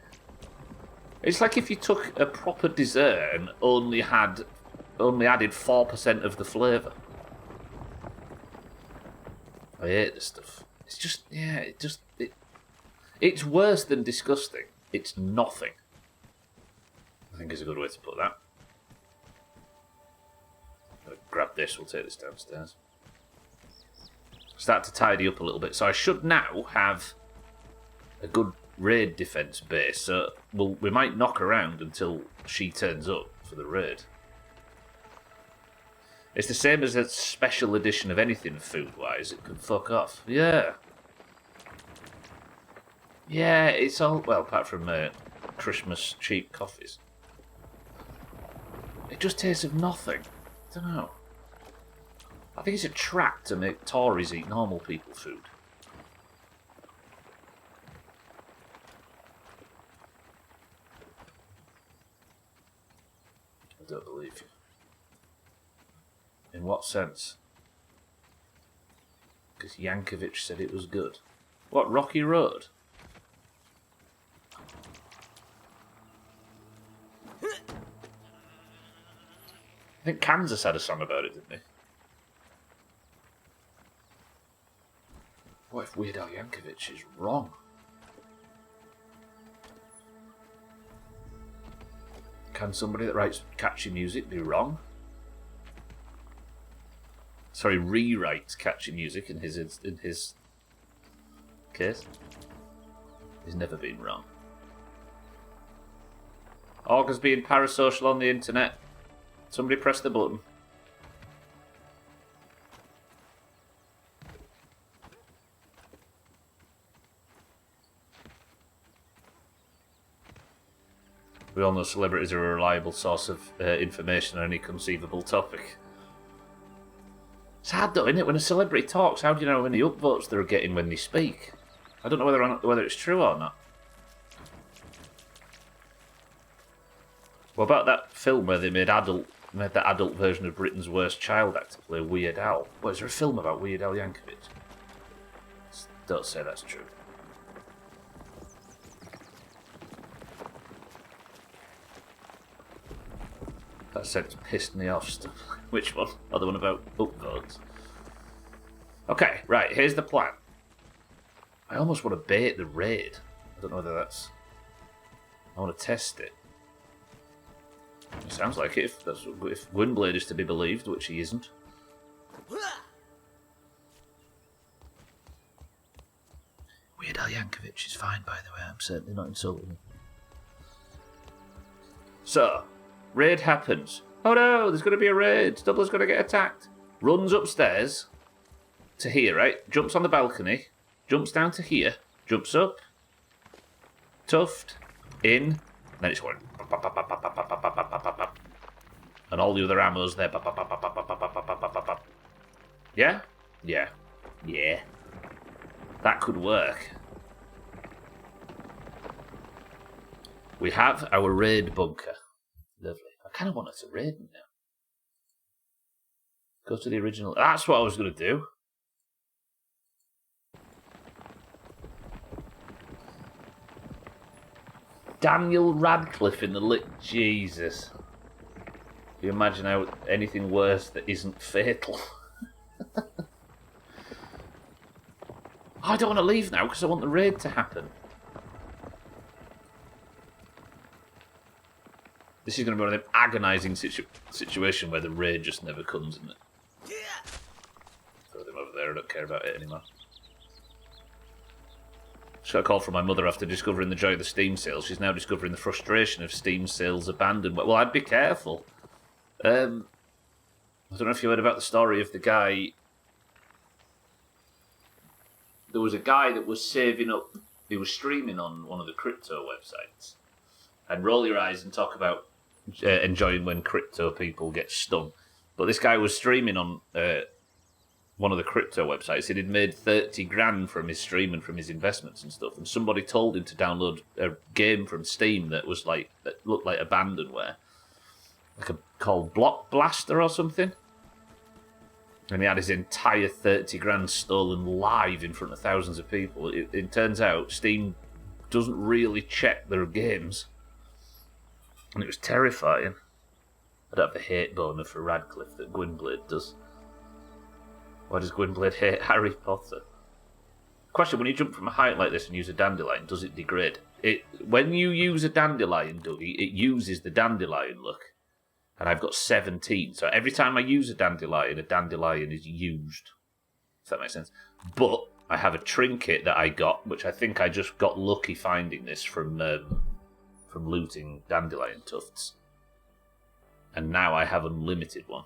Speaker 1: if you took a proper dessert and only added 4% of the flavour. I hate this stuff. It's just, yeah, it's worse than disgusting. It's nothing. I think is a good way to put that. I'll grab this, we'll take this downstairs. Start to tidy up a little bit. So I should now have a good raid defense base. So we might knock around until she turns up for the raid. It's the same as a special edition of anything food-wise. It can fuck off. Yeah. Yeah, it's all... Well, apart from Christmas cheap coffees. It just tastes of nothing. I don't know. I think it's a trap to make Tories eat normal people food. I don't believe you. In what sense? Because Yankovic said it was good. What, Rocky Road? I think Kansas had a song about it, didn't they? What if Weird Al Yankovic is wrong? Can somebody that writes catchy music be wrong? Sorry, rewrites catchy music in his case. He's never been wrong. August being parasocial on the internet. Somebody press the button. We all know celebrities are a reliable source of information on any conceivable topic. It's hard though, isn't it? When a celebrity talks, how do you know how many upvotes they're getting when they speak? I don't know whether it's true or not. What about that film where they made that adult version of Britain's Worst Child actor play Weird Al? What, is there a film about Weird Al Yankovic? Don't say that's true. That sentence pissed me off stuff. Which one? Oh, the one about upvotes. Okay, right, here's the plan. I almost want to bait the raid. I don't know whether that's... I want to test it. It sounds like it, if Gwynblade is to be believed, which he isn't. Weird Al Yankovic is fine, by the way. I'm certainly not insulting him. So, raid happens. Oh no, there's going to be a raid. Stubbler's going to get attacked. Runs upstairs to here, right? Jumps on the balcony. Jumps down to here. Jumps up. Tuft. In. Then it's going. And all the other ammo's there. Yeah? Yeah. Yeah. That could work. We have our raid bunker. Lovely. I kind of want us to raid me now. Go to the original. That's what I was going to do. Daniel Radcliffe in the lit. Jesus. Can you imagine how anything worse that isn't fatal? I don't want to leave now because I want the raid to happen. This is going to be one of them agonising situation where the raid just never comes, isn't it? Throw them over there, I don't care about it anymore. Just got a call from my mother after discovering the joy of the Steam sales. She's now discovering the frustration of Steam sales abandonment. Well, I'd be careful. I don't know if you heard about the story of the guy. There was a guy that was saving up. He was streaming on one of the crypto websites. And roll your eyes and talk about enjoying when crypto people get stung. But this guy was streaming on one of the crypto websites. He'd made 30 grand from his stream and from his investments and stuff. And somebody told him to download a game from Steam that was like that looked like abandonware, called Block Blaster or something. And he had his entire 30 grand stolen live in front of thousands of people. It turns out Steam doesn't really check their games. And it was terrifying. I'd have the hate boner for Radcliffe that Gwynblade does. Why does Gwynblade hate Harry Potter? Question, when you jump from a height like this and use a dandelion, does it degrade? When you use a dandelion, Dougie, it uses the dandelion look. And I've got 17, so every time I use a dandelion is used. If that makes sense. But I have a trinket that I got, which I think I just got lucky finding this from looting dandelion tufts. And now I have unlimited one.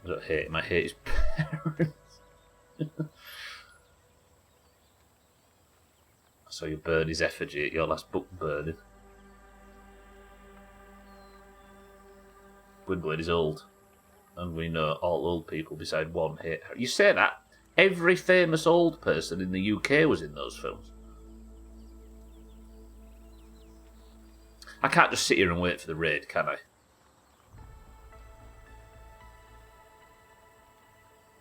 Speaker 1: I don't hate him, I hate his parents. I saw you burn his effigy at your last book burning. Gwynblade is old. And we know all old people beside one hate Harry. You say that? Every famous old person in the UK was in those films. I can't just sit here and wait for the raid, can I?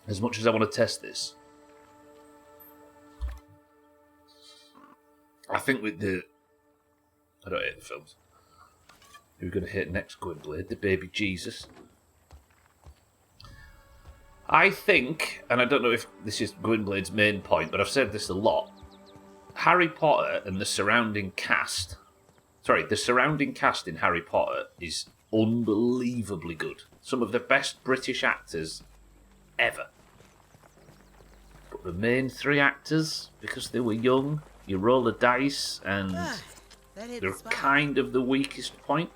Speaker 1: As much as I want to test this, I think with the... I don't hate the films. Who are we going to hit next, Gwynblade? The baby Jesus. I think, and I don't know if this is Gwynblade's main point, but I've said this a lot. Harry Potter and the surrounding cast... Sorry, the surrounding cast in Harry Potter is unbelievably good. Some of the best British actors ever. But the main three actors, because they were young, you roll the dice, and they're kind of the weakest point.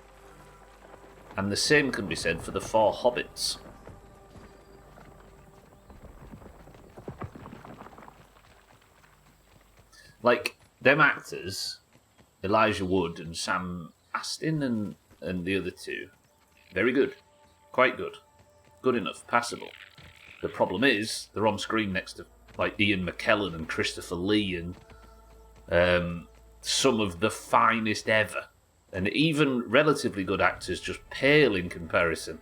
Speaker 1: And the same can be said for the four hobbits. Like, them actors, Elijah Wood and Sam Astin and the other two, very good. Quite good. Good enough. Passable. The problem is, they're on screen next to like Ian McKellen and Christopher Lee and some of the finest ever. And even relatively good actors just pale in comparison.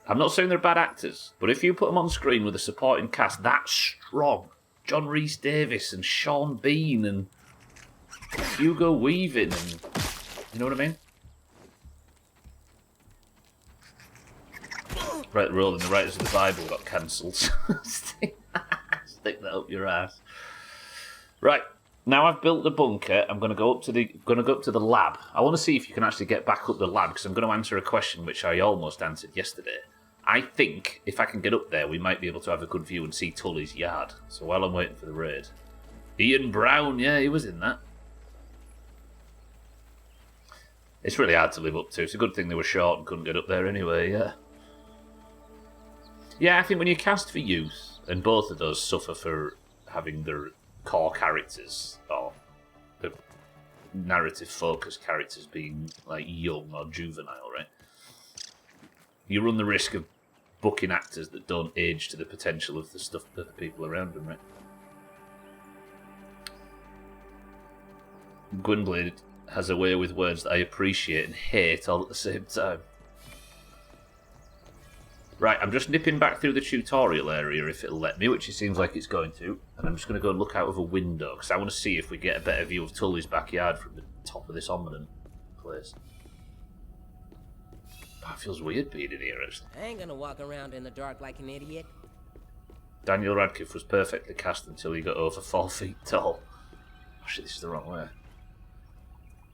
Speaker 1: I'm not saying they're bad actors, but if you put them on screen with a supporting cast that strong, John Rhys-Davies and Sean Bean and Hugo Weaving and... You know what I mean? Right, rolling the Writers of the Bible got cancelled. Stick that up your ass. Right, now I've built the bunker. I'm going to go up to the lab. I want to see if you can actually get back up the lab because I'm going to answer a question which I almost answered yesterday. I think if I can get up there, we might be able to have a good view and see Tully's yard. So while I'm waiting for the raid, Ian Brown, yeah, he was in that. It's really hard to live up to. It's a good thing they were short and couldn't get up there anyway. Yeah. Yeah, I think when you cast for youth, and both of those suffer for having their core characters, or the narrative-focused characters being, like, young or juvenile, right? You run the risk of booking actors that don't age to the potential of the stuff that the people around them, right? Gwynblade has a way with words that I appreciate and hate all at the same time. Right, I'm just nipping back through the tutorial area if it'll let me, which it seems like it's going to. And I'm just going to go and look out of a window, because I want to see if we get a better view of Tully's backyard from the top of this ominous place. Oh, it feels weird being in here, actually.
Speaker 2: I ain't gonna walk around in the dark like an idiot.
Speaker 1: Daniel Radcliffe was perfectly cast until he got over 4 feet tall. Oh shit, this is the wrong way.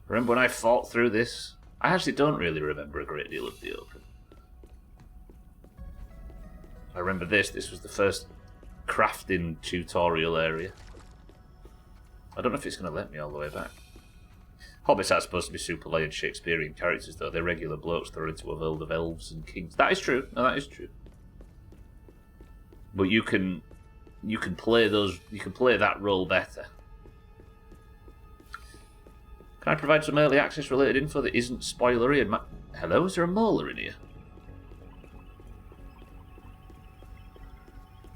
Speaker 1: Remember when I fought through this? I actually don't really remember a great deal of the open. I remember this. This was the first crafting tutorial area. I don't know if it's going to let me all the way back. Hobbits are supposed to be super layered Shakespearean characters, though. They're regular blokes thrown into a world of elves and kings. That is true. No, that is true. But you can play those. You can play that role better. Can I provide some early access related info that isn't spoilery? And hello, is there a molar in here?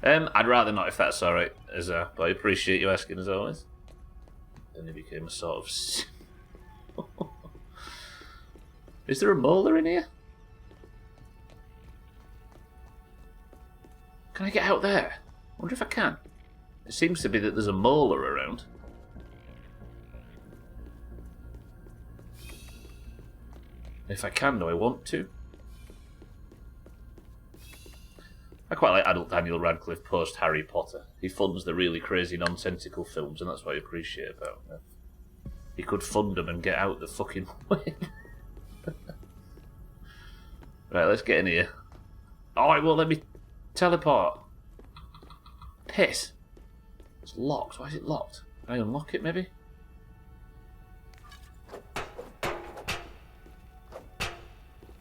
Speaker 1: I'd rather not if that's alright, but I appreciate you asking as always. Then it became a sort of... Is there a molar in here? Can I get out there? I wonder if I can. It seems to be that there's a molar around. If I can, do I want to? I quite like adult Daniel Radcliffe post Harry Potter. He funds the really crazy nonsensical films, and that's what I appreciate about him. He could fund them and get out the fucking way. Right, let's get in here. Oh, it won't let me teleport. Piss. It's locked. Why is it locked? Can I unlock it, maybe?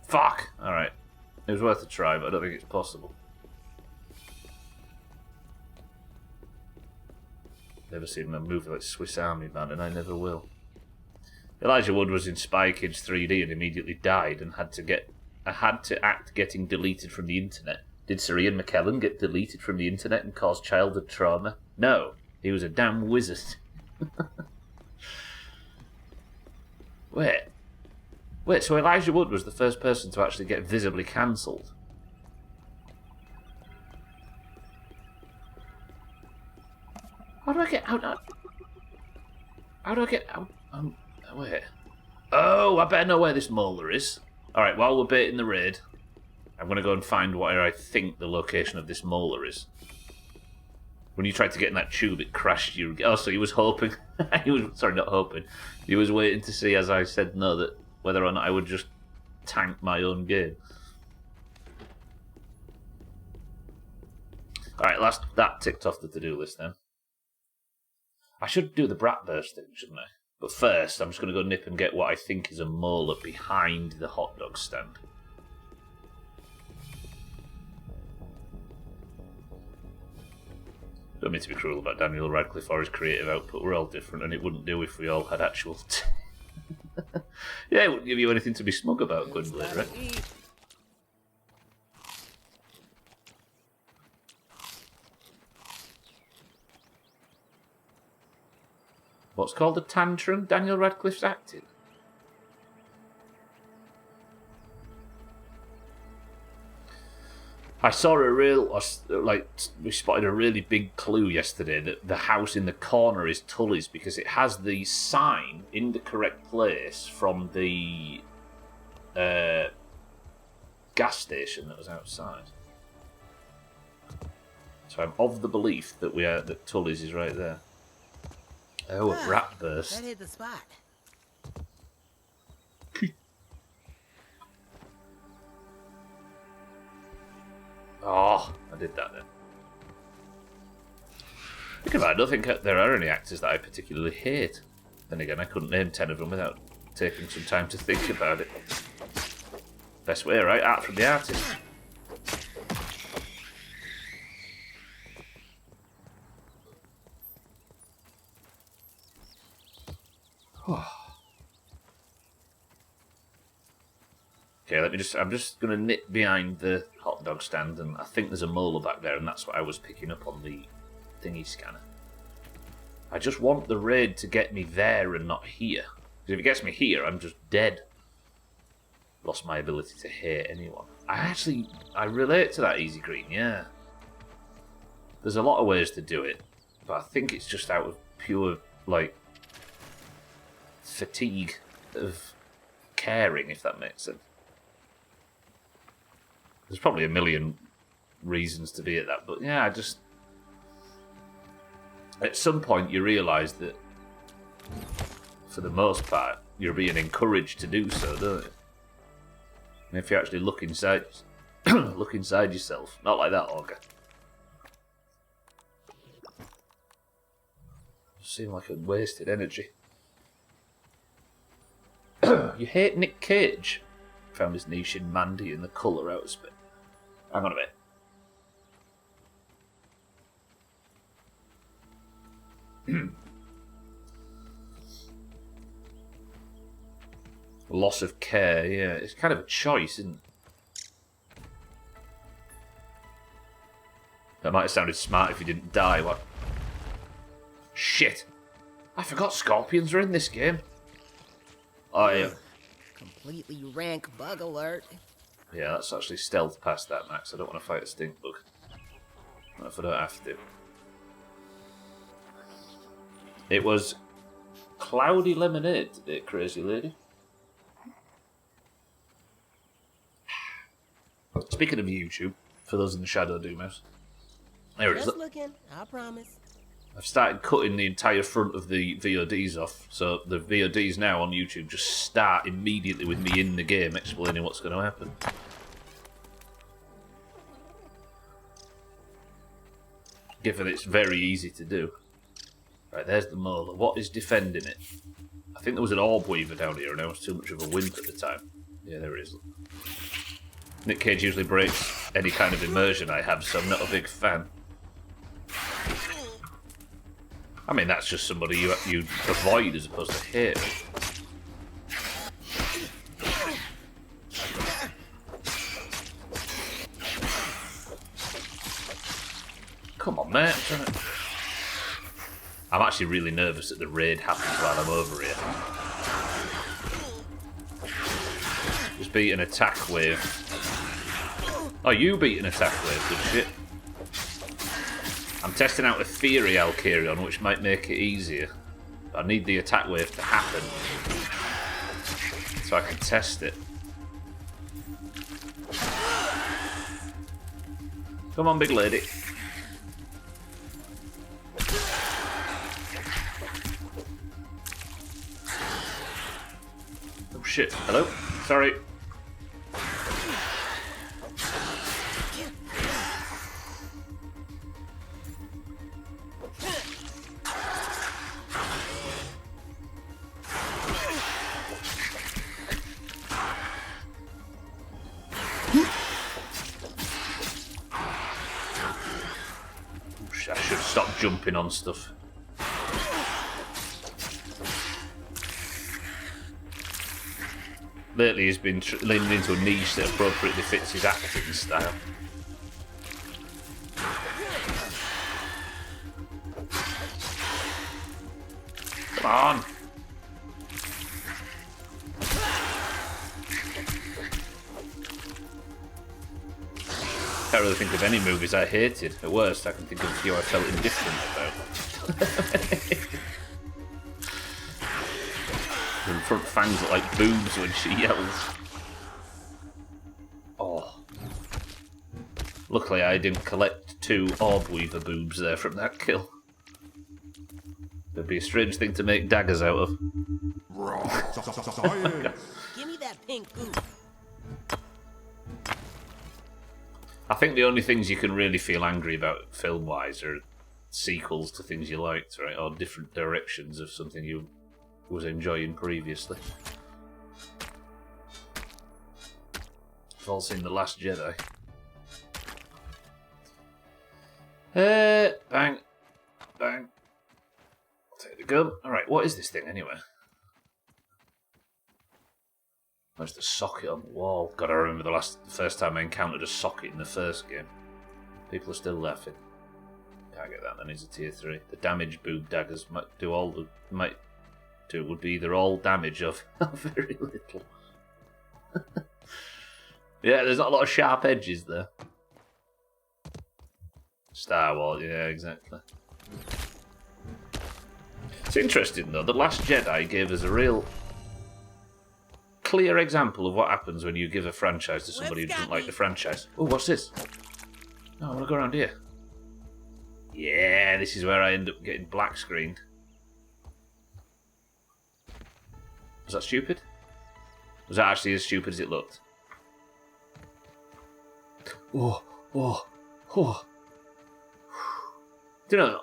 Speaker 1: Fuck! Alright. It was worth a try, but I don't think it's possible. Never seen a movie like Swiss Army Man, and I never will. Elijah Wood was in Spy Kids 3D and immediately died and had to act getting deleted from the internet. Did Sir Ian McKellen get deleted from the internet and cause childhood trauma? No, he was a damn wizard. Wait, so Elijah Wood was the first person to actually get visibly cancelled? How do I get out? How do I get out? Wait. Oh, I better know where this molar is. Alright, while we're baiting the raid, I'm going to go and find where I think the location of this molar is. When you tried to get in that tube, it crashed you. Oh, so he was hoping... Sorry, not hoping. He was waiting to see, as I said no, that whether or not I would just tank my own game. Alright, that ticked off the to-do list then. I should do the brat burst thing, shouldn't I? But first, I'm just going to go nip and get what I think is a molar behind the hot dog stand. Don't mean to be cruel about Daniel Radcliffe or his creative output. We're all different, and it wouldn't do if we all had actual... Yeah, it wouldn't give you anything to be smug about, Gwynblade, right? What's called a tantrum? Daniel Radcliffe's acting. I saw we spotted a really big clue yesterday that the house in the corner is Tully's because it has the sign in the correct place from the gas station that was outside. So I'm of the belief that Tully's is right there. Oh, a rat burst.
Speaker 2: That hit the spot.
Speaker 1: Oh, I did that then. Think about it, I don't think there are any actors that I particularly hate. Then again, I couldn't name 10 of them without taking some time to think about it. Best way, right? Art from the artist. Okay, I'm just going to nip behind the hot dog stand, and I think there's a molar back there, and that's what I was picking up on the thingy scanner. I just want the raid to get me there and not here. Because if it gets me here, I'm just dead. Lost my ability to hate anyone. I relate to that Easy Green, yeah. There's a lot of ways to do it, but I think it's just out of pure, fatigue of caring, if that makes sense. There's probably a million reasons to be at that, but yeah, at some point you realise that, for the most part, you're being encouraged to do so, don't you? And if you actually look inside yourself, not like that, Olga. Seem like a wasted energy. You hate Nick Cage? Found his niche in Mandy and the colour out of space. Hang on a bit. Loss of care, yeah. It's kind of a choice, isn't it? That might have sounded smart if you didn't die. What? Shit! I forgot scorpions are in this game. Oh, yeah.
Speaker 2: Completely rank bug alert.
Speaker 1: Yeah, that's actually stealth past that, Max. I don't want to fight a stink bug. What if I don't have to? It was cloudy lemonade today, crazy lady. Speaking of YouTube, for those in the shadow Doomhaus, there it is.
Speaker 2: Just looking, I promise.
Speaker 1: I've started cutting the entire front of the VODs off, so the VODs now on YouTube just start immediately with me in the game explaining what's going to happen. Given it's very easy to do. Right, there's the molar. What is defending it? I think there was an orb weaver down here and I was too much of a wimp at the time. Yeah, there it is. Nick Cage usually breaks any kind of immersion I have, so I'm not a big fan. I mean, that's just somebody you avoid as opposed to hate. Come on, mate. I'm actually really nervous that the raid happens while I'm over here. Just beat an attack wave. Oh, you beat an attack wave, good shit. I'm testing out a theory, Alkirion, which might make it easier. But I need the attack wave to happen so I can test it. Come on, big lady. Oh shit, hello? Sorry. I should stop jumping on stuff. Lately he's been leaning into a niche that appropriately fits his acting style. Come on! I can't really think of any movies I hated. At worst, I can think of a few I felt indifferent about. Her front fangs look like boobs when she yells. Oh. Luckily I didn't collect 2 orb weaver boobs there from that kill. It'd be a strange thing to make daggers out of.
Speaker 2: Give me that pink goop.
Speaker 1: I think the only things you can really feel angry about film-wise are sequels to things you liked, right? Or different directions of something you was enjoying previously. We've all seen The Last Jedi. Bang. Bang. I'll take the gun. Alright, what is this thing anyway? Where's the socket on the wall? God, I remember the first time I encountered a socket in the first game. People are still laughing. Can't get that, then it's a tier 3. The damage boob daggers might do all the... would be either all damage or very little. Yeah, there's not a lot of sharp edges there. Star Wars, yeah, exactly. It's interesting though, The Last Jedi gave us a real clear example of what happens when you give a franchise to somebody who doesn't like the franchise. Oh, what's this? Oh, I want to go around here. Yeah, this is where I end up getting black screened. Was that stupid? Was that actually as stupid as it looked? Oh. Do you know,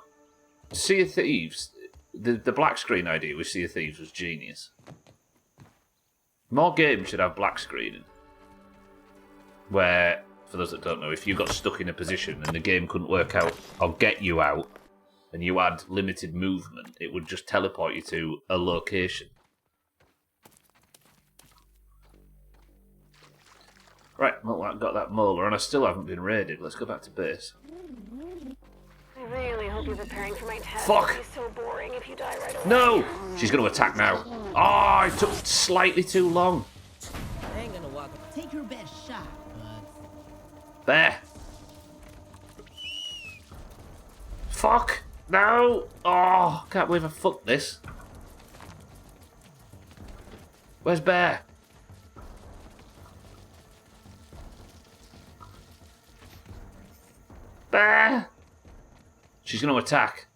Speaker 1: Sea of Thieves, the black screen idea with Sea of Thieves was genius. More games should have black screening. Where, for those that don't know, if you got stuck in a position and the game couldn't work out or get you out, and you had limited movement, it would just teleport you to a location. Right, well, I've got that molar, and I still haven't been raided. Let's go back to base.
Speaker 3: I really hope you're preparing for my test.
Speaker 1: Fuck!
Speaker 3: It'll be so boring if you die right away.
Speaker 1: No! She's going to attack now. Oh, it took slightly too long.
Speaker 2: I ain't gonna walk. Take your best shot, bud.
Speaker 1: There. Fuck! No! Oh, can't believe I fucked this. Where's Bear? Bear! She's going to attack.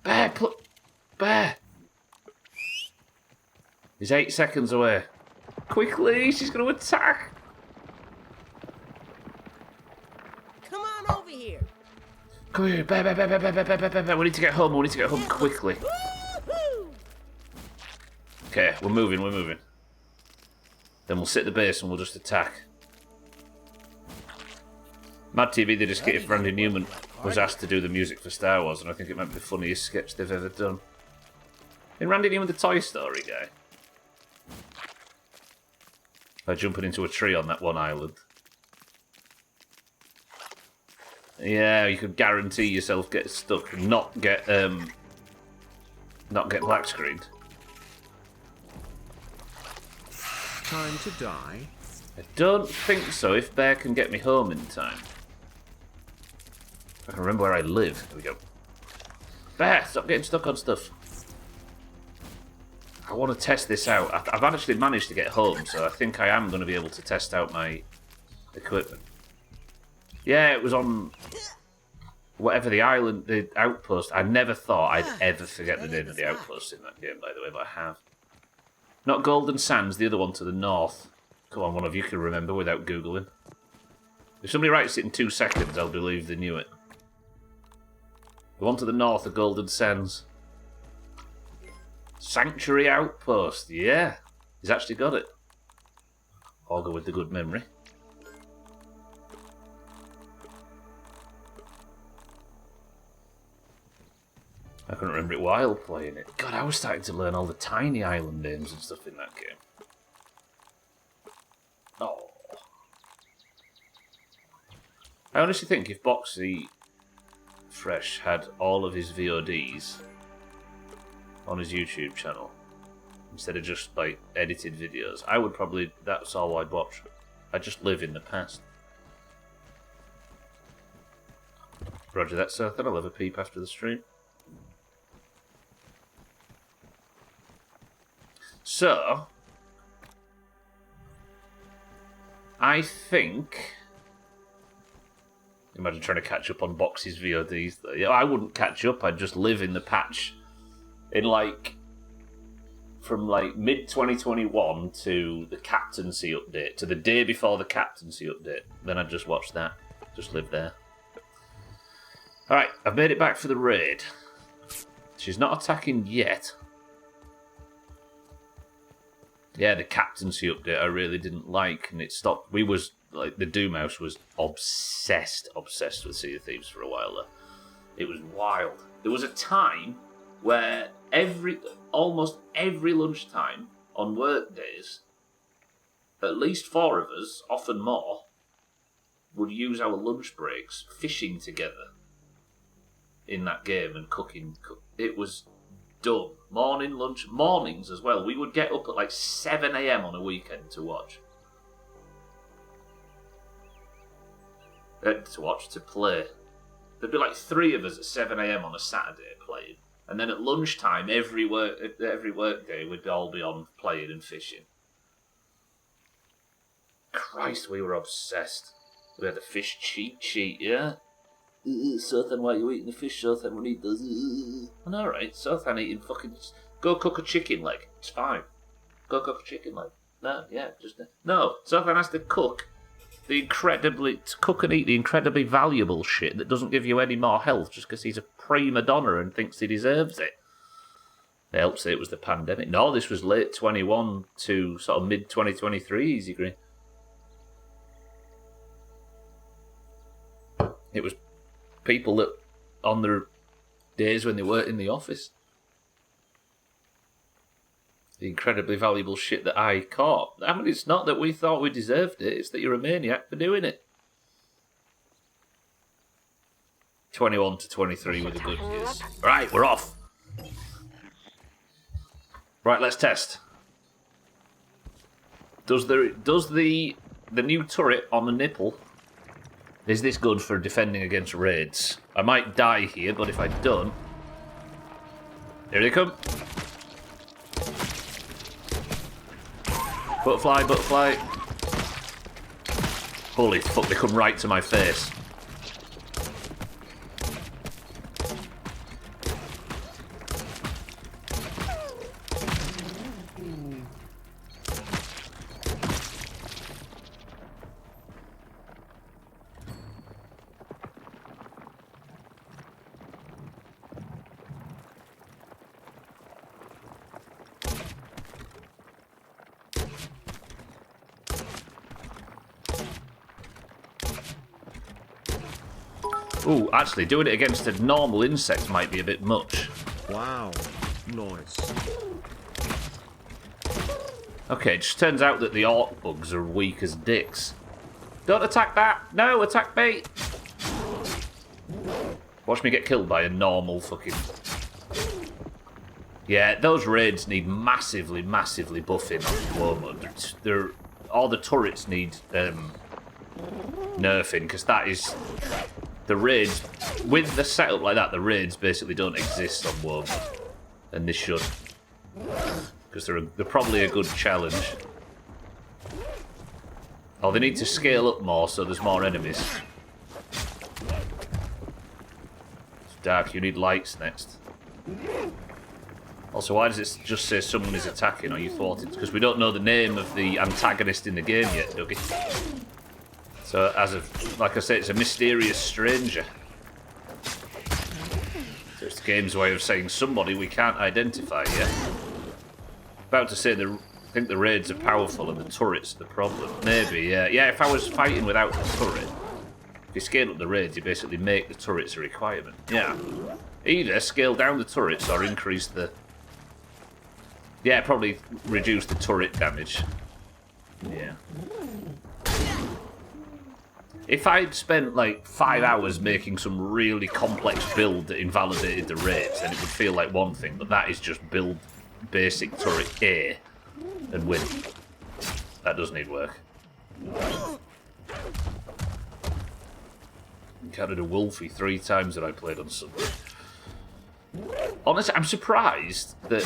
Speaker 1: Bear! Bear! He's 8 seconds away. Quickly! She's going to attack!
Speaker 2: Come on over here.
Speaker 1: Come here, Bear, Bear, Bear, Bear, Bear, Bear, Bear, Bear, Bear. We need to get home. We need to get home quickly.
Speaker 2: Woo-hoo!
Speaker 1: Okay, we're moving, we're moving. Then we'll sit at the base and we'll just attack. Mad TV did a skit if Randy Newman was asked to do the music for Star Wars, and I think it might be the funniest sketch they've ever done. In Randy Newman, the Toy Story guy. By jumping into a tree on that one island. Yeah, you could guarantee yourself get stuck and not get black screened.
Speaker 5: Time to die.
Speaker 1: I don't think so, if Bear can get me home in time. I can remember where I live. There we go. Bear, stop getting stuck on stuff. I want to test this out. I've actually managed to get home, so I think I am going to be able to test out my equipment. Yeah, it was on whatever the island, the outpost. I never thought I'd ever forget the name of the outpost in that game, by the way, but I have. Not Golden Sands, the other one to the north. Come on, one of you can remember without Googling. If somebody writes it in 2 seconds, I'll believe they knew it. The one to the north of Golden Sands. Sanctuary Outpost, yeah. He's actually got it. I'll go with the good memory. I couldn't remember it while playing it. God, I was starting to learn all the tiny island names and stuff in that game. Oh. I honestly think if Boxy Fresh had all of his VODs on his YouTube channel, instead of just like edited videos, I would probably, that's all I'd watch. I'd just live in the past. Roger that, sir. Then I'll have a peep after the stream. So, I think... Imagine trying to catch up on Boxy's VODs. Yeah, I wouldn't catch up, I'd just live in the patch. In like... From like mid-2021 to the captaincy update, to the day before the captaincy update. Then I'd just watch that. Just live there. Alright, I've made it back for the raid. She's not attacking yet. Yeah, the captaincy update I really didn't like, and it stopped. We was like, the Doomhaus was obsessed with Sea of Thieves for a while there. It was wild. There was a time where almost every lunchtime on work days, at least 4 of us, often more, would use our lunch breaks fishing together in that game and cooking. It was dumb. Morning, lunch, mornings as well. We would get up at like 7 AM on a weekend to watch. To play. There'd be like 3 of us at 7 AM on a Saturday playing. And then at lunchtime, every work day, we'd all be on playing and fishing. Christ, we were obsessed. We had a fish cheat sheet, yeah? Sothan, why are you eating the fish? Sothan, we need those. And alright, Sothan eating fucking... Go cook a chicken leg. It's fine. Go cook a chicken leg. No, yeah, just... No, Sothan has to cook and eat the incredibly valuable shit that doesn't give you any more health just because he's a prima donna and thinks he deserves it. They helped say it was the pandemic. No, this was late 21 to sort of mid 2023, Easy Green. It was people that on their days when they weren't in the office. The incredibly valuable shit that I caught. I mean, it's not that we thought we deserved it, it's that you're a maniac for doing it. 21 to 23 were the good years. Right, we're off. Right, let's test. Does the new turret on the nipple Is this good for defending against raids? I might die here, but if I don't... Here they come. Butterfly, butterfly. Holy fuck, they come right to my face. Ooh, actually, doing it against a normal insect might be a bit much.
Speaker 5: Wow. Nice.
Speaker 1: Okay, it just turns out that the orc bugs are weak as dicks. Don't attack that! No, attack me! Watch me get killed by a normal fucking... Yeah, those raids need massively, massively buffing on war mode. All the turrets need nerfing, because that is... The raids, with the setup like that, the raids basically don't exist on war mode. And they should. Because they're probably a good challenge. Oh, they need to scale up more so there's more enemies. It's dark, you need lights next. Also, why does it just say someone is attacking or you thwarted? Because we don't know the name of the antagonist in the game yet, Dougie. So, like I said, it's a mysterious stranger. So it's the game's way of saying somebody we can't identify yet. About to say, I think the raids are powerful and the turrets are the problem. Maybe, yeah. Yeah, if I was fighting without the turret, if you scale up the raids, you basically make the turrets a requirement. Yeah. Either scale down the turrets or increase the... Yeah, probably reduce the turret damage. Yeah. If I'd spent like 5 hours making some really complex build that invalidated the raids, then it would feel like one thing, but that is just build basic turret A and win. That does need work. Encountered a wolfie 3 times that I played on Sunday. Honestly, I'm surprised that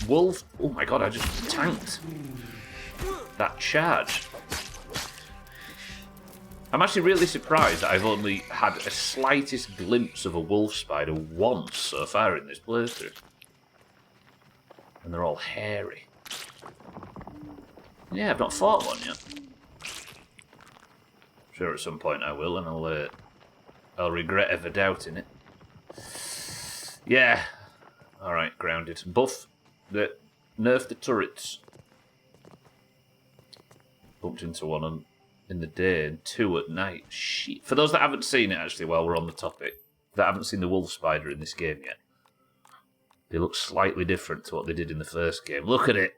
Speaker 1: wolf... Oh my god, I just tanked that charge. I'm actually really surprised that I've only had a slightest glimpse of a wolf spider once so far in this playthrough. And they're all hairy. Yeah, I've not fought one yet. Sure, at some point I will, and I'll regret ever doubting it. Yeah. Alright, grounded. Nerf the turrets. Bumped into one in the day and 2 at night. Shit. For those that haven't seen it, actually, while we're on the topic, that haven't seen the wolf spider in this game yet, they look slightly different to what they did in the first game. Look at it.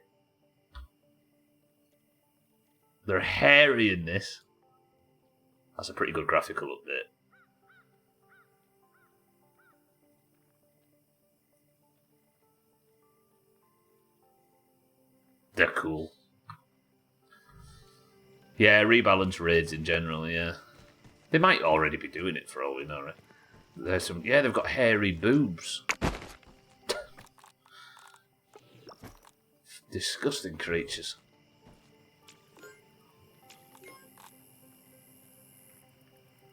Speaker 1: They're hairy in this. That's a pretty good graphical update. They're cool. Yeah, rebalance raids in general, yeah. They might already be doing it for all we know, right? There's some... Yeah, they've got hairy boobs. Disgusting creatures.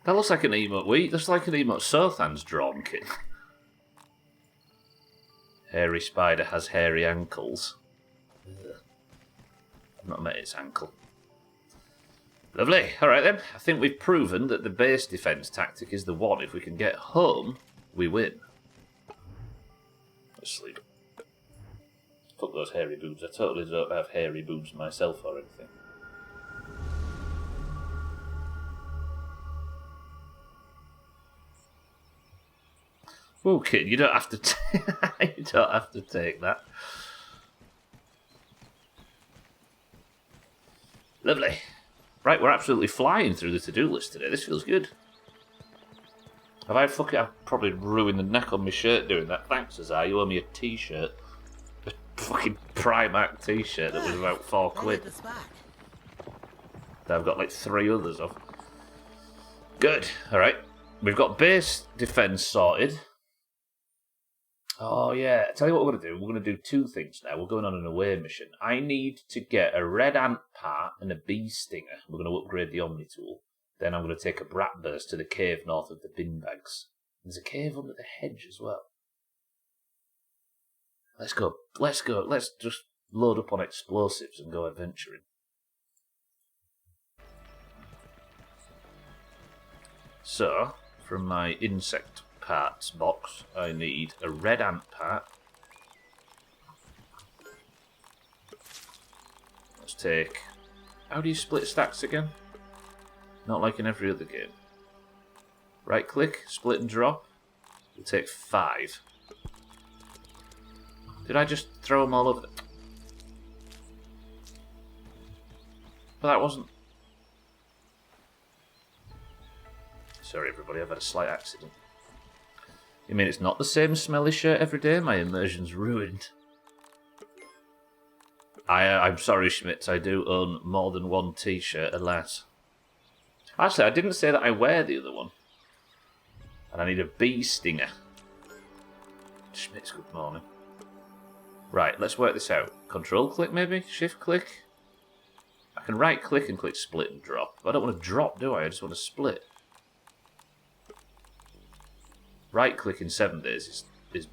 Speaker 1: That looks like an emote. That's like an emote Sothan's drawn, kid. Hairy spider has hairy ankles. Ugh. I've not met its ankle. Lovely. Alright then. I think we've proven that the base defense tactic is the one. If we can get home, we win. Let's sleep. Fuck those hairy boobs. I totally don't have hairy boobs myself or anything. Oh, kid, you don't have to. You don't have to take that. Lovely. Right, we're absolutely flying through the to-do list today. This feels good. I've probably ruined the neck on my shirt doing that. Thanks, Azar. You owe me a t-shirt. A fucking Primark t-shirt that was about £4. That I've got like 3 others of. Good. Alright. We've got base defense sorted. Oh, yeah. Tell you what we're going to do. We're going to do two things now. We're going on an away mission. I need to get a red ant part and a bee stinger. We're going to upgrade the Omni tool. Then I'm going to take a brat burst to the cave north of the bin bags. There's a cave under the hedge as well. Let's go. Let's go. Let's just load up on explosives and go adventuring. So, from my insect parts box, I need a red ant part. Let's take... How do you split stacks again? Not like in every other game. Right click, split and drop. We'll take 5. Did I just throw them all over? But that wasn't... Sorry everybody, I've had a slight accident. You mean it's not the same smelly shirt every day? My immersion's ruined. I'm sorry Schmitz, I do own more than one t-shirt, alas. Actually, I didn't say that I wear the other one. And I need a bee stinger. Schmitz, good morning. Right, let's work this out. Control click maybe? Shift click? I can right click and click split and drop. I don't want to drop, do I? I just want to split. Right click in 7 days is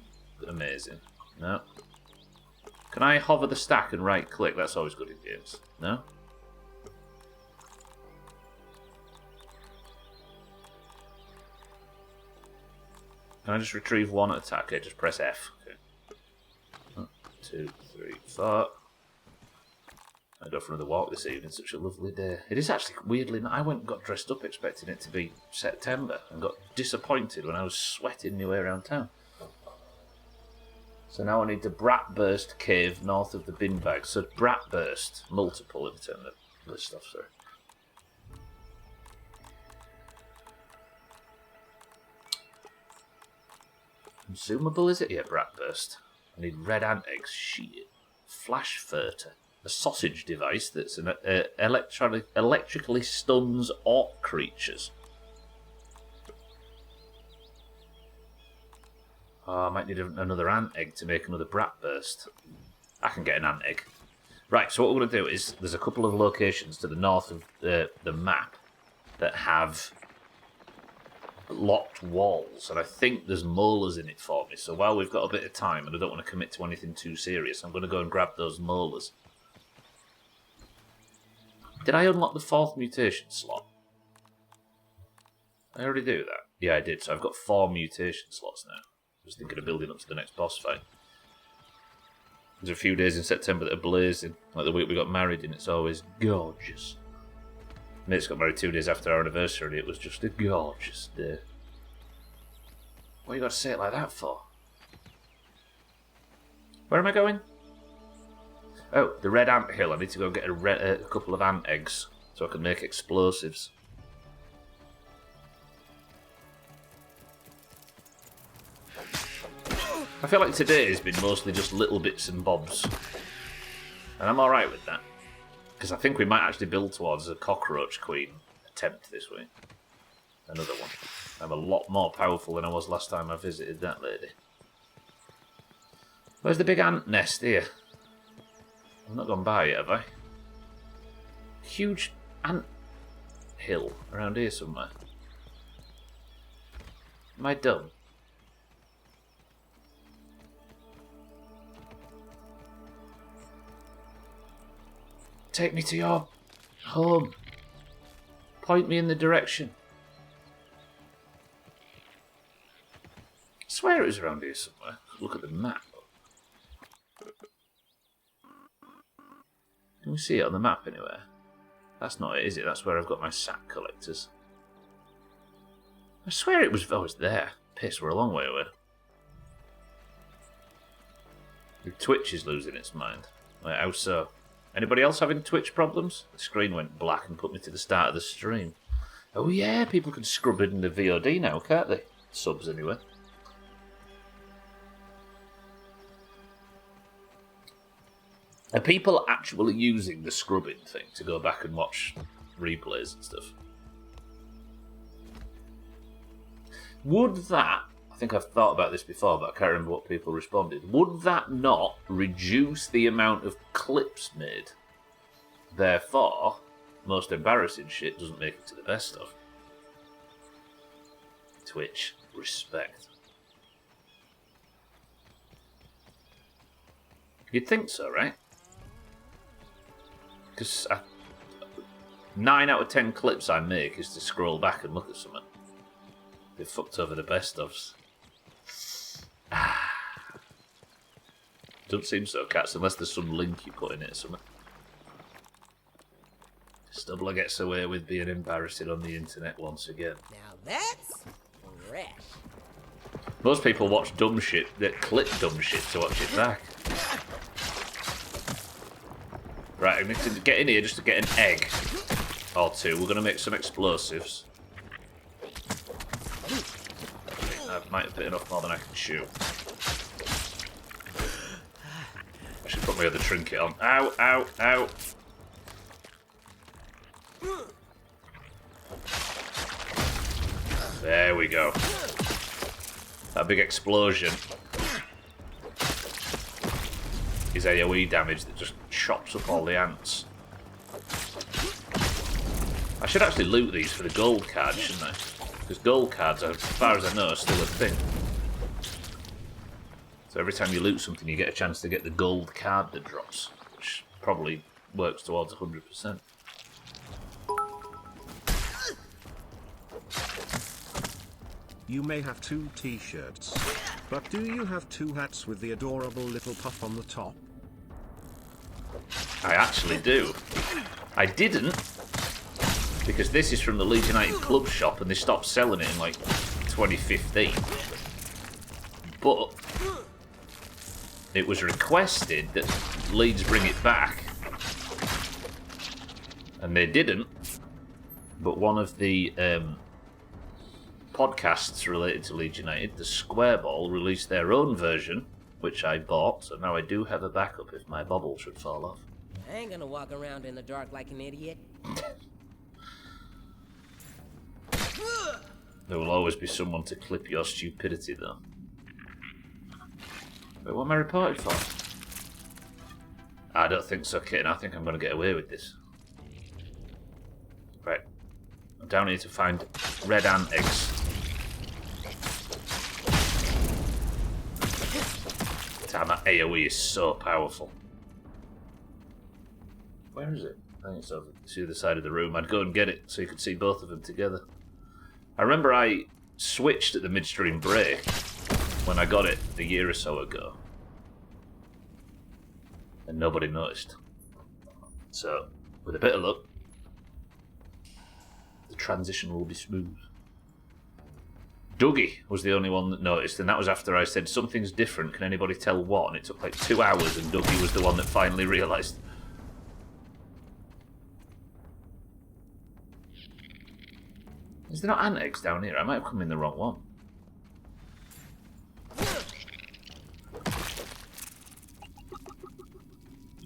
Speaker 1: amazing. No. Can I hover the stack and right click? That's always good in games. No? Can I just retrieve one at a time? Okay, just press F. Okay. 1, 2, 3, 4. I go for another walk this evening. Such a lovely day. It is actually weirdly. I went and got dressed up expecting it to be September and got disappointed when I was sweating my way around town. So now I need the Bratburst cave north of the bin bag. So Bratburst, multiple if turn the list off, sorry. Consumable is it? Yeah, Bratburst. I need red ant eggs. Shit. Flash Furter. A sausage device that's an electrically stuns orc creatures. Oh, I might need another ant egg to make another Bratburst. I can get an ant egg. Right, so what we're going to do is, there's a couple of locations to the north of the map that have locked walls, and I think there's molars in it for me. So while we've got a bit of time, and I don't want to commit to anything too serious, I'm going to go and grab those molars. Did I unlock the 4th mutation slot? I already do that. Yeah, I did. So I've got 4 mutation slots now. I was thinking of building up to the next boss fight. There's a few days in September that are blazing. Like the week we got married, and it's always gorgeous. Mate's got married 2 days after our anniversary, and it was just a gorgeous day. What you got to say it like that for? Where am I going? Oh, the red ant hill. I need to go get a couple of ant eggs so I can make explosives. I feel like today has been mostly just little bits and bobs. And I'm alright with that. Because I think we might actually build towards a cockroach queen attempt this week. Another one. I'm a lot more powerful than I was last time I visited that lady. Where's the big ant nest here? I've not gone by it, have I? Huge ant hill around here somewhere. Am I dumb? Take me to your home. Point me in the direction. I swear it was around here somewhere. Look at the map. Can we see it on the map anywhere? That's not it, is it? That's where I've got my sack collectors. I swear it was... Oh, it's there. Piss, we're a long way away. The Twitch is losing its mind. Like, how so? Anybody else having Twitch problems? The screen went black and put me to the start of the stream. Oh yeah, people can scrub it in the VOD now, can't they? Subs anyway. Are people actually using the scrubbing thing to go back and watch replays and stuff? Would that, I think I've thought about this before, but I can't remember what people responded. Would that not reduce the amount of clips made? Therefore, most embarrassing shit doesn't make it to the best of. Twitch, respect. You'd think so, right? Because 9 out of 10 clips I make is to scroll back and look at something. They fucked over the best ofs. Don't seem so, Cats, unless there's some link you put in it or something. Stubler gets away with being embarrassing on the internet once again.
Speaker 2: Now that's fresh.
Speaker 1: Most people watch dumb shit that clip dumb shit to watch it back. Right, I need to get in here just to get an egg or two. We're going to make some explosives. I might have bitten off more than I can chew. I should put my other trinket on. Ow, ow, ow. There we go. That big explosion is AoE damage that just chops up all the ants. I should actually loot these for the gold cards, shouldn't I? Because gold cards, as far as I know, are still a thing. So every time you loot something, you get a chance to get the gold card that drops, which probably works towards 100%.
Speaker 5: You may have 2 t-shirts, but do you have 2 hats with the adorable little puff on the top?
Speaker 1: I actually do. I didn't, because this is from the Leeds United Club shop and they stopped selling it in like 2015. But it was requested that Leeds bring it back, and they didn't. But one of the podcasts related to Leeds United, the Squareball, released their own version, which I bought, so now I do have a backup if my bobble should fall off.
Speaker 2: I ain't gonna walk around in the dark like an idiot.
Speaker 1: There will always be someone to clip your stupidity, though. Wait, what am I reported for? I don't think so, kitten. I think I'm going to get away with this. Right. I'm down here to find red ant eggs. Damn, that AoE is so powerful. Where is it? I think it's over the other side of the room. I'd go and get it so you could see both of them together. I remember I switched at the midstream break when I got it a year or so ago. And nobody noticed. So, with a bit of luck, the transition will be smooth. Dougie was the only one that noticed, and that was after I said, something's different, can anybody tell what? And it took like 2 hours, and Dougie was the one that finally realised. Is there not ant eggs down here? I might have come in the wrong one.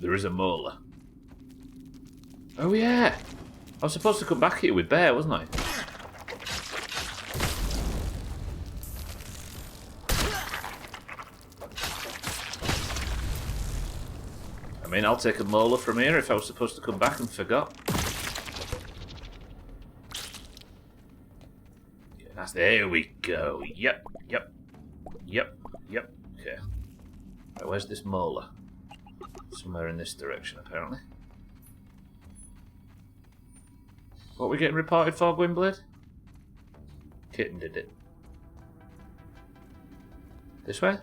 Speaker 1: There is a molar. Oh yeah! I was supposed to come back here with Bear, wasn't I? I mean, I'll take a molar from here if I was supposed to come back and forgot. There we go. Yep. Okay. Right, where's this molar? Somewhere in this direction, apparently. What are we getting reported for, Gwynblade? Kitten did it. This way?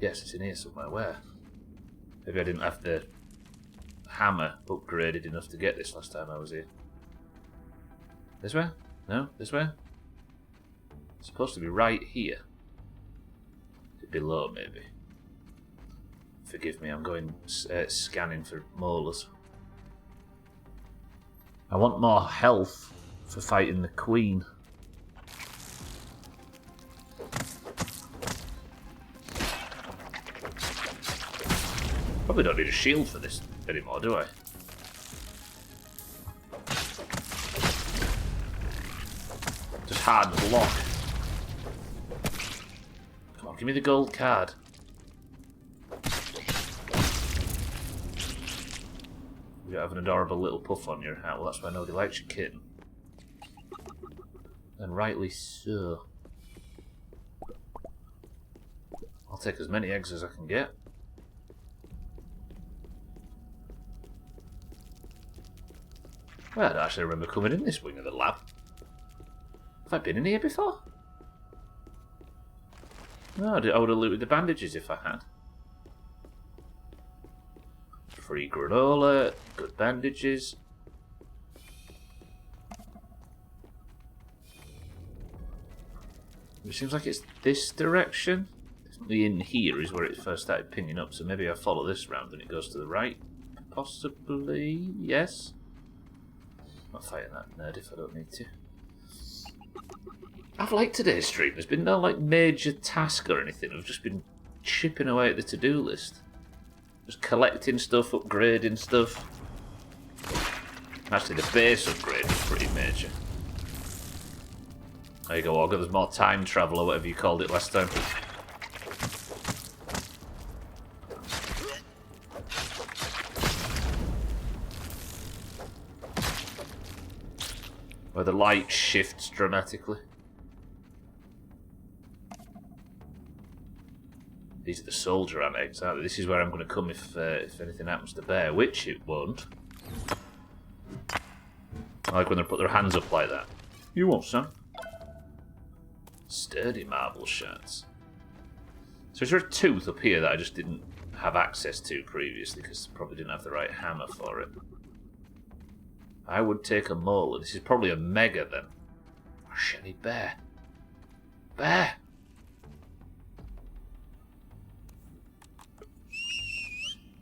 Speaker 1: Yes, it's in here somewhere. Where? Maybe I didn't have the hammer upgraded enough to get this last time I was here. This way? No? This way? It's supposed to be right here. Below, maybe. Forgive me, I'm going scanning for molars. I want more health for fighting the Queen. Probably don't need a shield for this anymore, do I? Just hard block. Come on, give me the gold card. You have an adorable little puff on your hat. Well, that's why nobody likes your kitten. And rightly so. I'll take as many eggs as I can get. Well, I don't actually remember coming in this wing of the lab. Have I been in here before? No, I would have looted the bandages if I had. Free granola, good bandages. It seems like it's this direction. Definitely in here is where it first started pinging up, so maybe I follow this round and it goes to the right. Possibly, yes. I'm not fighting that nerd if I don't need to. I've liked today's stream. There's been no like major task or anything. I've just been chipping away at the to-do list. Just collecting stuff, upgrading stuff. Actually, the base upgrade is pretty major. There you go, Augur. There's more time travel or whatever you called it last time. Where the light shifts dramatically. These are the soldier ant eggs, aren't they? This is where I'm going to come if anything happens to Bear, which it won't. I like when they put their hands up like that. You won't, son. Sturdy marble shards. So is there a tooth up here that I just didn't have access to previously because I probably didn't have the right hammer for it? I would take a molar. This is probably a mega then. Oh shit, I need Bear. Bear!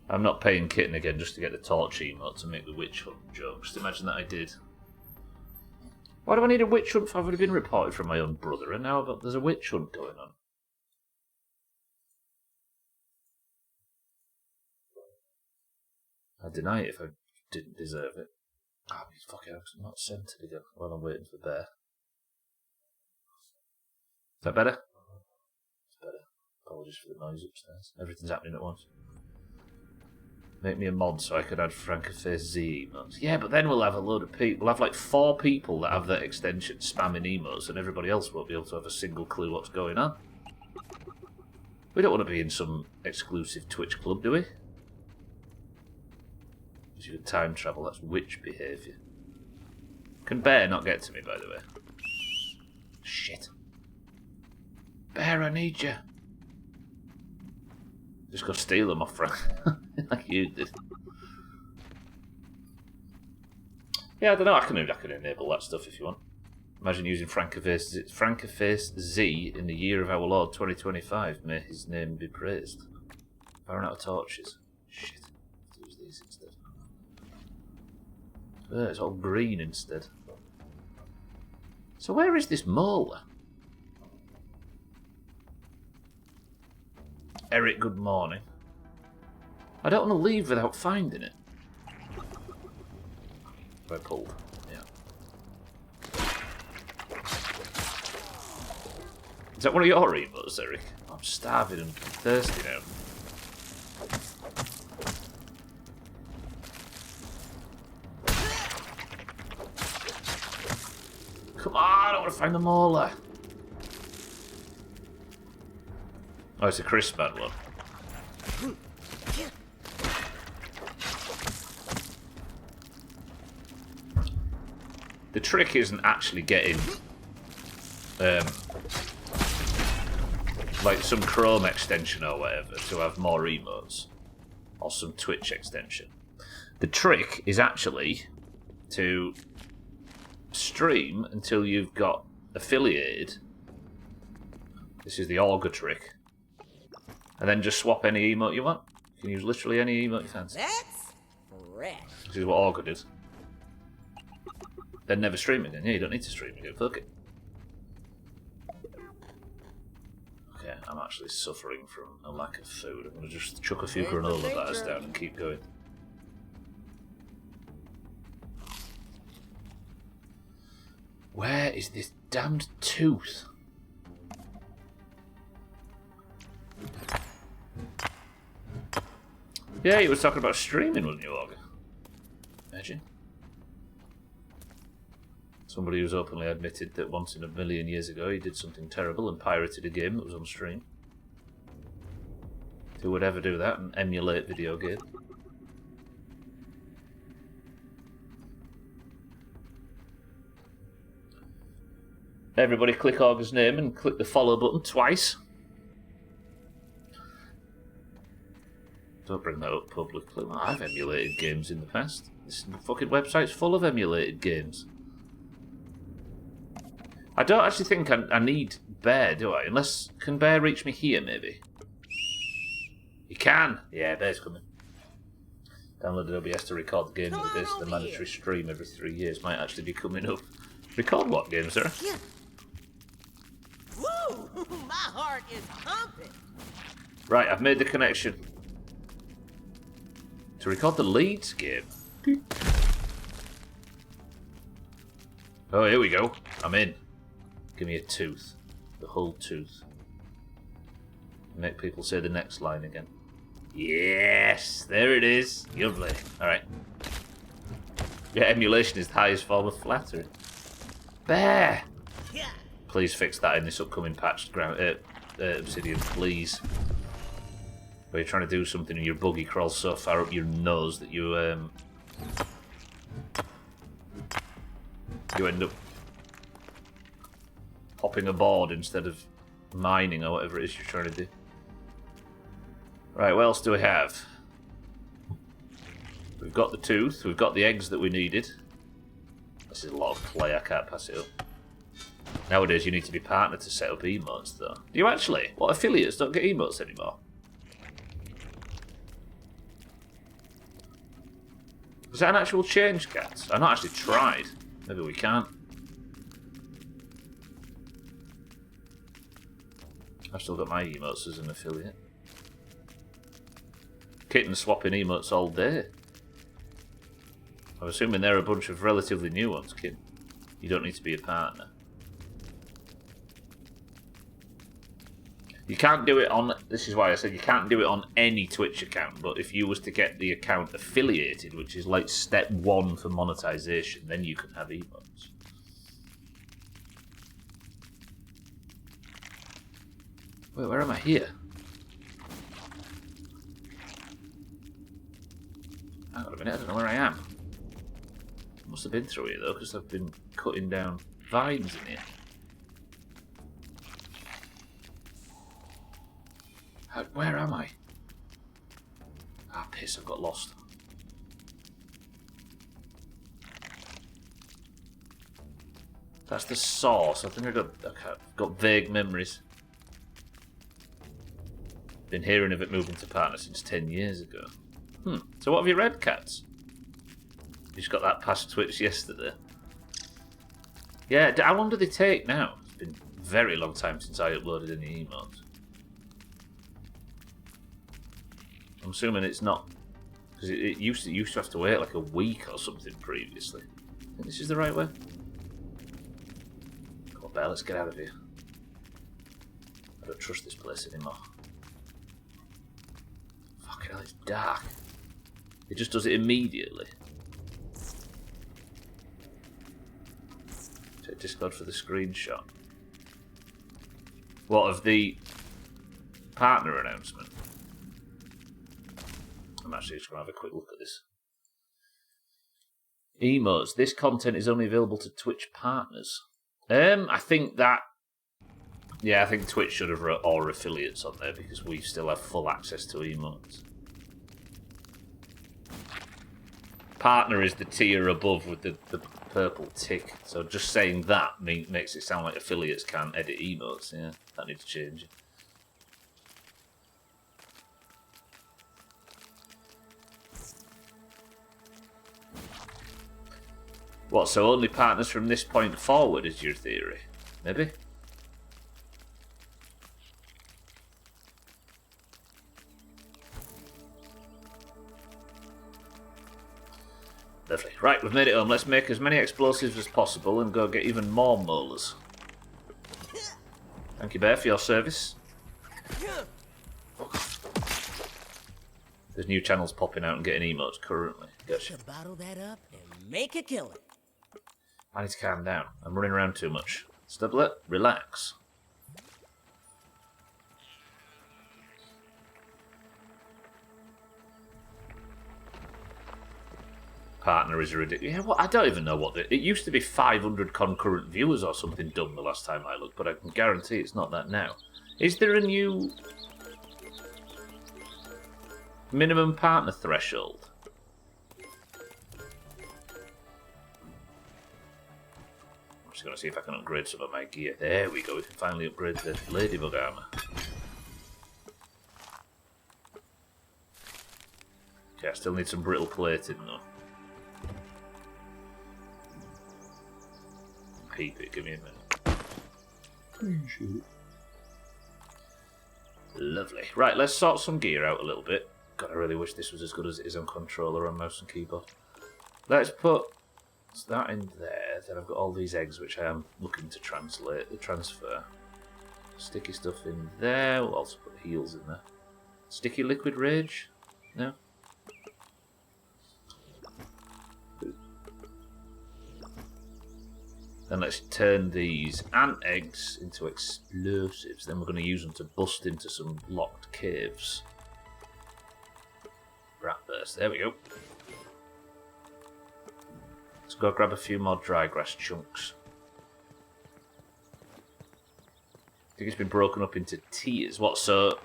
Speaker 1: I'm not paying Kitten again just to get the torch emote to make the witch hunt joke. Just imagine that I did. Why do I need a witch hunt if I've already been reported from my own brother and now there's a witch hunt going on? I'd deny it if I didn't deserve it. Oh, fuck it, I'm not centered again while I'm waiting for Bear. Is that better? It's better. Apologies for the noise upstairs. Everything's happening at once. Make me a mod so I could add Francoface Z emotes. Yeah, but then we'll have a load of people. We'll have like 4 people that have that extension spamming emotes and everybody else won't be able to have a single clue what's going on. We don't want to be in some exclusive Twitch club, do we? Because you can time travel, that's witch behaviour. Can Bear not get to me, by the way? Shit. Bear, I need you. Just go steal them off Frank. Like you did. Yeah, I don't know. I can enable that stuff if you want. Imagine using Francoface Z in the year of our Lord 2025. May his name be praised. I ran out of torches. Shit. Let's use these instead. Oh, it's all green instead. So where is this molar? Eric, good morning. I don't want to leave without finding it. I pulled, yeah. Is that one of your emotes, Eric? I'm starving and thirsty now. Come on, I want to find the molar. Oh, it's a Crispman one. The trick isn't actually getting like some Chrome extension or whatever to have more emotes, or some Twitch extension. The trick is actually to stream until you've got affiliated. This is the Augur trick. And then just swap any emote you want. You can use literally any emote you fancy.
Speaker 2: That's fresh.
Speaker 1: This is what Augur did. Then never stream again. Yeah, you don't need to stream again. Fuck it. Okay, I'm actually suffering from a lack of food. I'm going to just chuck a few granola bars down and keep going. Where is this damned tooth? Yeah, he was talking about streaming, wasn't you, Augur? Imagine. Somebody who's openly admitted that once in a million years ago he did something terrible and pirated a game that was on stream. Who would ever do that and emulate video game? Everybody click Augur's name and click the follow button twice. Don't bring that up publicly. Well, I've emulated games in the past. This fucking website's full of emulated games. I don't actually think I need Bear, do I? Unless... Can Bear reach me here, maybe? He can! Yeah, Bear's coming. Downloaded OBS to record the game with this. The mandatory stream every 3 years might actually be coming up. Record what game, sir?
Speaker 2: Yeah. Woo! My heart is pumping.
Speaker 1: Right, I've made the connection. To record the Leeds game. Oh, here we go. I'm in. Give me a tooth. The whole tooth. Make people say the next line again. Yes! There it is. Lovely. Alright. Yeah, emulation is the highest form of flattery. Bear!
Speaker 2: Yeah.
Speaker 1: Please fix that in this upcoming patch, Obsidian, please. Where you're trying to do something and your buggy crawls so far up your nose that you end up hopping a board instead of mining or whatever it is you're trying to do. Right, what else do we have? We've got the tooth, we've got the eggs that we needed. This is a lot of clay, I can't pass it up. Nowadays you need to be partnered to set up emotes though. Do you actually? What, affiliates don't get emotes anymore? Is that an actual change, Cats? I've not actually tried. Maybe we can't. I've still got my emotes as an affiliate. Kitten swapping emotes all day. I'm assuming they're a bunch of relatively new ones, Kitten. You don't need to be a partner. You can't do it on... This is why I said you can't do it on any Twitch account, but if you was to get the account affiliated, which is like step 1 for monetization, then you can have emotes. Wait, where am I here? Hang on a minute, I don't know where I am. Must have been through here though, because I've been cutting down vines in here. Where am I? Ah, piss, I've got lost. That's the source. I think I've got vague memories. Been hearing of it moving to partner since 10 years ago. So what have you read, Cats? You just got that past Twitch yesterday. Yeah, how long do they take now? It's been a very long time since I uploaded any emotes. I'm assuming it's not, because it used to have to wait like a week or something previously. I think this is the right way. Come on, Bear, let's get out of here. I don't trust this place anymore. Fucking hell, it's dark. It just does it immediately. Check Discord for the screenshot. What, of the partner announcement? I'm actually just going to have a quick look at this. Emotes. This content is only available to Twitch partners. I think that... Yeah, I think Twitch should have wrote all affiliates on there because we still have full access to emotes. Partner is the tier above with the purple tick. So just saying that makes it sound like affiliates can't edit emotes. Yeah, that needs to change. What, so only partners from this point forward is your theory? Maybe? Lovely. Right, we've made it home. Let's make as many explosives as possible and go get even more molars. Thank you, Bear, for your service. There's new channels popping out and getting emotes currently. Gotcha.
Speaker 2: To bottle that up and make a killing.
Speaker 1: I need to calm down. I'm running around too much. Stublet, relax. Partner is ridiculous. Yeah, well, I don't even know what it used to be 500 concurrent viewers or something dumb the last time I looked, but I can guarantee it's not that now. Is there a new minimum partner threshold? I'm just going to see if I can upgrade some of my gear. There we go. We can finally upgrade the ladybug armor. Okay, I still need some brittle plating though. Keep it, give me a minute. Lovely. Right, let's sort some gear out a little bit. God, I really wish this was as good as it is on controller, on mouse and keyboard. Let's put that in there. Then I've got all these eggs which I am looking to transfer. Sticky stuff in there. We'll also put heals in there. Sticky liquid rage? No? Then let's turn these ant eggs into explosives. Then we're going to use them to bust into some locked caves. Rat burst. There we go. Let's go grab a few more dry grass chunks. I think it's been broken up into tiers. What, so...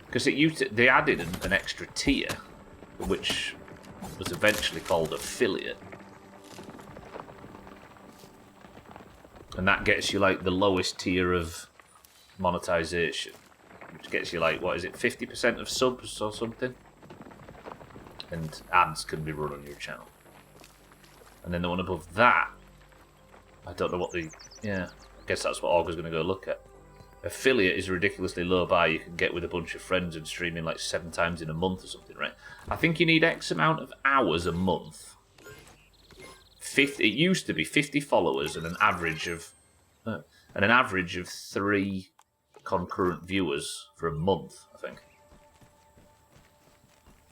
Speaker 1: Because it used to, they added an extra tier, which was eventually called affiliate. And that gets you like the lowest tier of monetization, which gets you like, what is it, 50% of subs or something? And ads can be run on your channel. And then the one above that, I don't know what the, yeah, I guess that's what Augur's going to go look at. Affiliate is a ridiculously low buy you can get with a bunch of friends and streaming like 7 times in a month or something, right? I think you need X amount of hours a month. 50, it used to be 50 followers and an average of 3 concurrent viewers for a month, I think.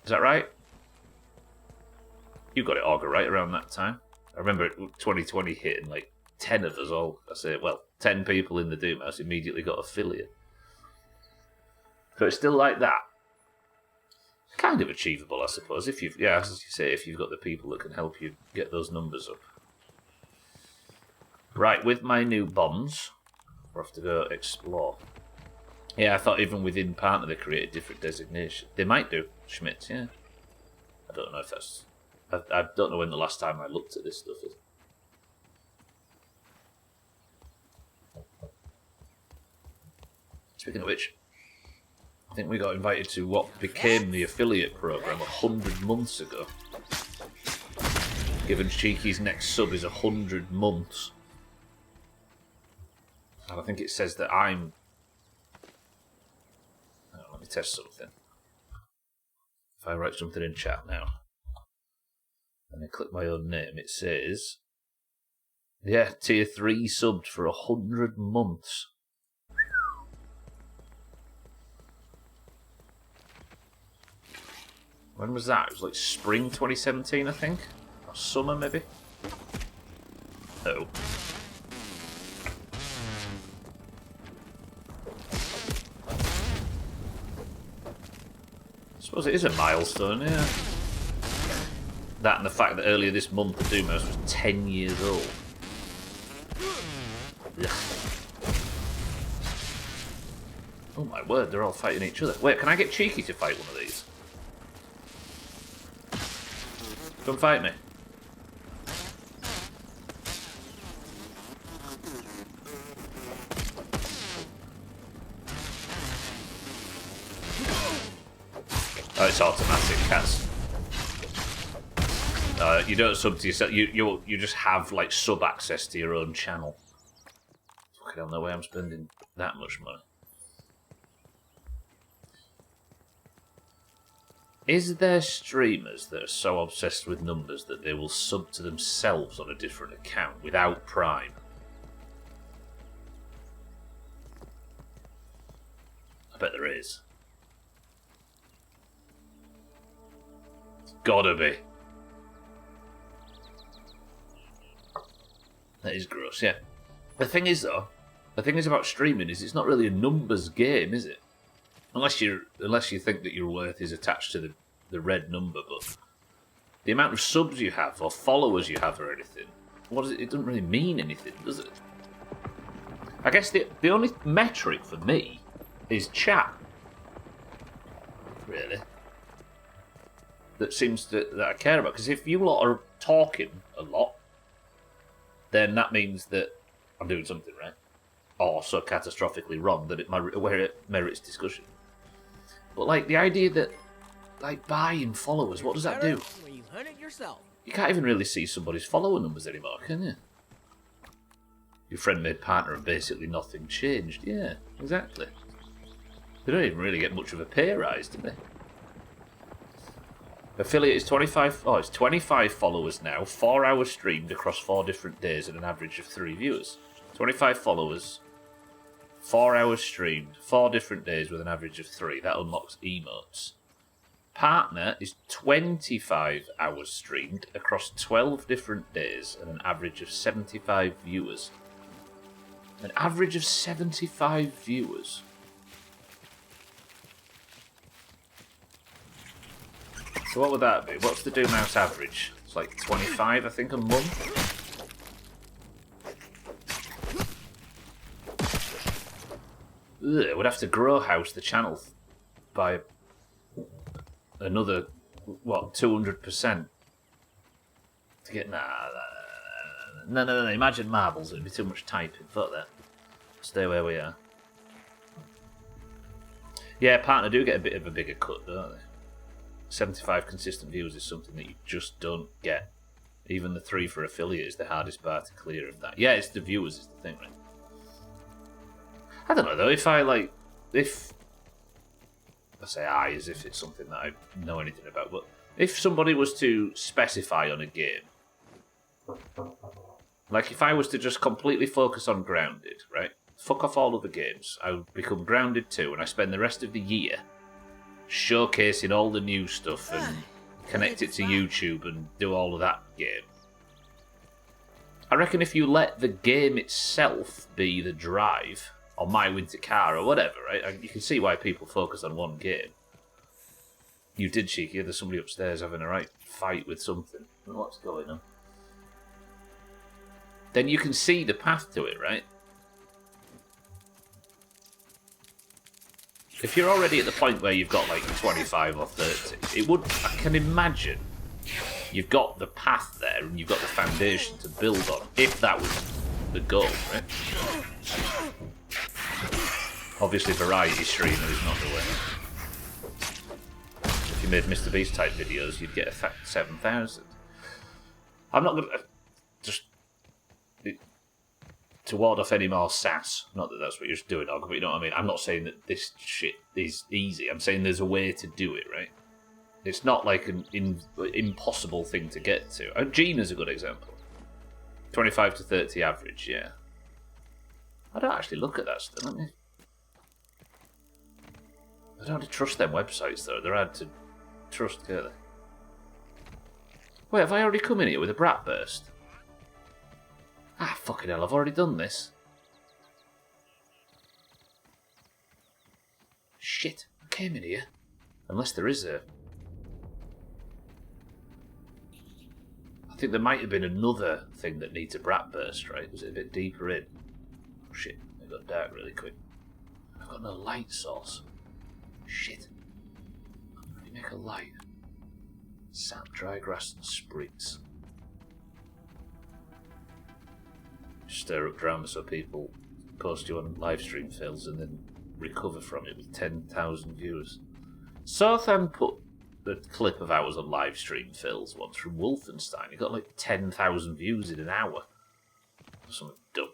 Speaker 1: Is that right? You got it, Augur, right around that time. I remember 2020 hit and like 10 of us all, 10 people in the Doomhaus immediately got affiliate. So it's still like that. Kind of achievable, I suppose, if you've, yeah, as you say, if you've got the people that can help you get those numbers up. Right, with my new bombs, we'll have to go explore. Yeah, I thought even within partner they created different designations. They might do, Schmidt, yeah. I don't know if that's... I don't know when the last time I looked at this stuff is. Speaking of which, I think we got invited to what became the affiliate program 100 months ago. Given Cheeky's next sub is 100 months. And I think it says that I'm... Oh, let me test something. If I write something in chat now, and I click my own name, it says... Yeah, tier 3 subbed for 100 months. When was that? It was like spring 2017, I think? Or summer, maybe? Oh. I suppose it is a milestone, yeah. That and the fact that earlier this month the Doomhaus was 10 years old. Ugh. Oh my word, they're all fighting each other. Wait, can I get Cheeky to fight one of these? Come fight me. Oh, it's automatic, cats. You don't sub to yourself. You just have like sub access to your own channel. Fucking hell, no way I'm spending that much money. Is there streamers that are so obsessed with numbers that they will sub to themselves on a different account without Prime? I bet there is. It's gotta be. That is gross, yeah. The thing is, though, the thing is about streaming is it's not really a numbers game, is it? Unless you think that your worth is attached to the red number, but the amount of subs you have or followers you have or anything, what is it? It doesn't really mean anything, does it? I guess the only metric for me is chat. Really. That I care about, because if you lot are talking a lot, then that means that I'm doing something right, or so catastrophically wrong that where it merits discussion. But like the idea that, like, buying followers, what does that do?
Speaker 2: When you hunt it yourself.
Speaker 1: You can't even really see somebody's follower numbers anymore, can you? Your friend made partner and basically nothing changed. Yeah, exactly. They don't even really get much of a pay rise, do they? Affiliate is 25. Oh, it's 25 followers now. 4 hours streamed across 4 different days and an average of 3 viewers. 25 followers, 4 hours streamed, 4 different days with an average of 3. That unlocks emotes. Partner is 25 hours streamed across 12 different days and an average of 75 viewers. An average of 75 viewers. So what would that be? What's the Doomhaus average? It's like 25, I think, a month. Ugh, we'd have to grow house the channel by another, what, 200% to get... No. Imagine marbles. It'd be too much typing. Fuck that. Stay where we are. Yeah, partner do get a bit of a bigger cut, don't they? 75 consistent views is something that you just don't get. Even the 3 for affiliate is the hardest bar to clear of that. Yeah, it's the viewers is the thing, right? I don't know, though, if I say I as if it's something that I know anything about, but if somebody was to specify on a game, like if I was to just completely focus on Grounded, right? Fuck off all other games. I would become Grounded 2 and I spend the rest of the year showcasing all the new stuff and connect it to YouTube and do all of that game. I reckon if you let the game itself be the drive, or My Winter Car, or whatever, right? You can see why people focus on one game. You did, Cheeky. There's somebody upstairs having a right fight with something. What's going on? Then you can see the path to it, right? If you're already at the point where you've got like 25 or 30, I can imagine you've got the path there and you've got the foundation to build on, if that was the goal, right? Obviously, variety streamer is not the way. If you made Mr. Beast type videos, you'd get a 7,000. I'm not going to just to ward off any more sass. Not that that's what you're doing, Og, but you know what I mean. I'm not saying that this shit is easy. I'm saying there's a way to do it, right? It's not like an impossible thing to get to. Gina's a good example. 25 to 30 average, yeah. I don't actually look at that stuff. I don't have to trust them websites, though. They're hard to trust, can't they? Wait, have I already come in here with a brat burst? Ah, fucking hell, I've already done this. Shit, I came in here. Unless there is a... I think there might have been another thing that needs a brat burst, right? Was it a bit deeper in? Oh, shit, it got dark really quick. I've got no light source. Shit. How do you make a light? Sap, dry grass and sprigs. Stir up drama so people post you on live stream fails and then recover from it with 10,000 viewers. Sothan put a clip of ours on live stream fails once from Wolfenstein. He got like 10,000 views in an hour. Something dumb.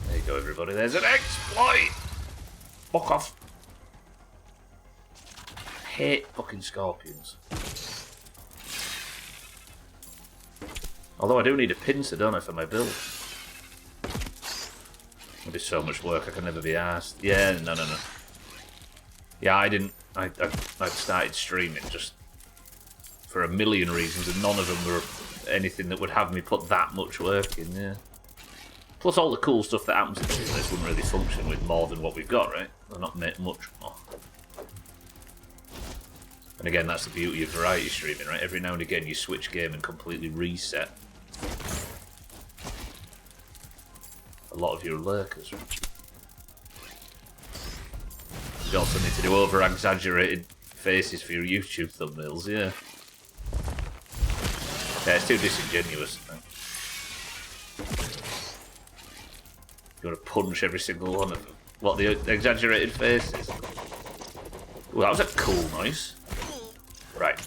Speaker 1: There you go, everybody. There's an exploit! Fuck off. hate fucking scorpions. Although I do need a pincer, don't I, for my build? It'll be so much work, I can never be arsed. Yeah, no. Yeah, I didn't... I started streaming just for a million reasons, and none of them were anything that would have me put that much work in, yeah. Plus all the cool stuff that happens in this wouldn't really function with more than what we've got, right? They're not much more. And again, that's the beauty of variety streaming, right? Every now and again you switch game and completely reset a lot of your lurkers, right? You also need to do over-exaggerated faces for your YouTube thumbnails, yeah. Yeah, it's too disingenuous. You want to punch every single one of them. What, the exaggerated faces? Well, that was a cool noise. Right.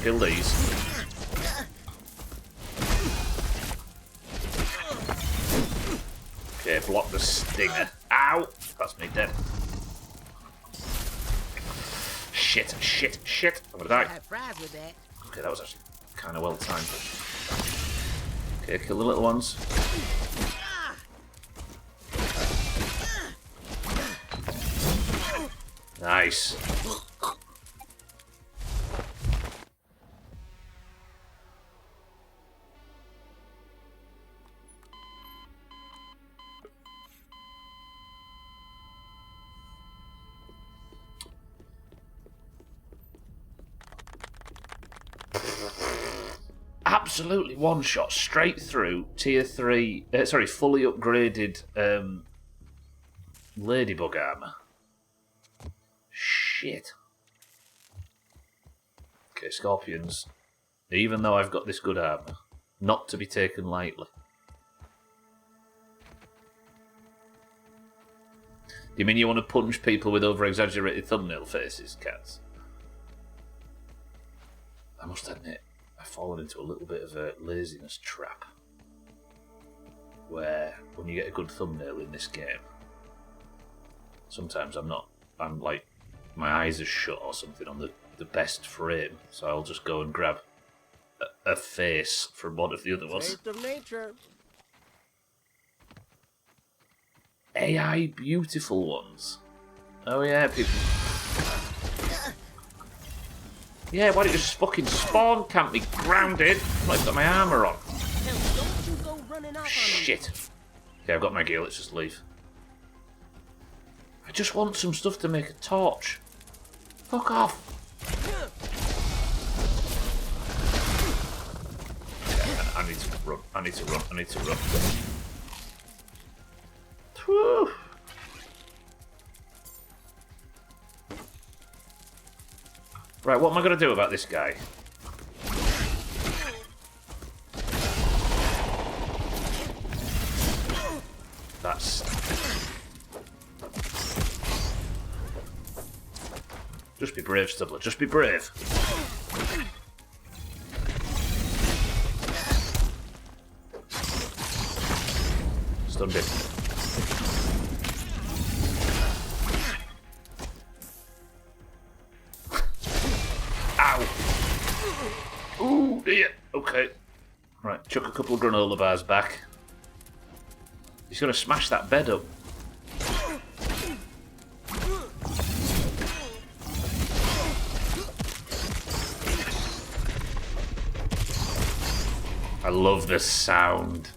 Speaker 1: Kill these. Okay, block the stinger. Ow! That's me dead. Shit. I'm gonna die.
Speaker 2: I had fries with that.
Speaker 1: Okay, that was actually kind of well timed. Okay, kill the little ones. Nice. Absolutely one shot straight through tier 3, fully upgraded ladybug armor. Shit. Okay, scorpions. Even though I've got this good armor, not to be taken lightly. Do you mean you want to punch people with over-exaggerated thumbnail faces, cats? I must admit, I've fallen into a little bit of a laziness trap. Where, when you get a good thumbnail in this game, sometimes I'm like, my eyes are shut or something on the best frame, so I'll just go and grab a face from one of the other ones.
Speaker 2: Taste of nature.
Speaker 1: AI beautiful ones. Oh yeah, people. Yeah, why don't you just fucking spawn camp me grounded? I've got my armour on.
Speaker 2: Hell, don't you go running off on me.
Speaker 1: Shit. Okay, I've got my gear, let's just leave. I just want some stuff to make a torch. Fuck off. Yeah, I need to run. I need to run. Whew. Right, what am I going to do about this guy? That's... Just be brave, Stubbler. Just be brave. Stunned him. Ow! Ooh, dear. Okay. Right, chuck a couple of granola bars back. He's going to smash that bed up. I love the sound.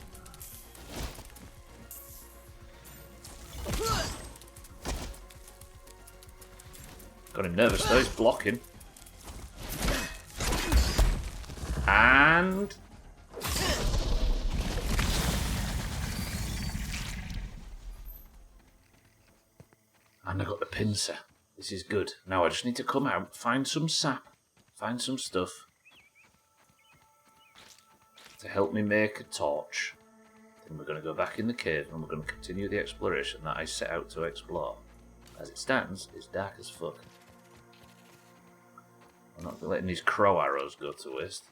Speaker 1: Got him nervous though, he's blocking. And... And I got the pincer. This is good. Now I just need to come out, find some sap, find some stuff to help me make a torch. Then we're going to go back in the cave and we're going to continue the exploration that I set out to explore. As it stands, it's dark as fuck. I'm not letting these crow arrows go to waste.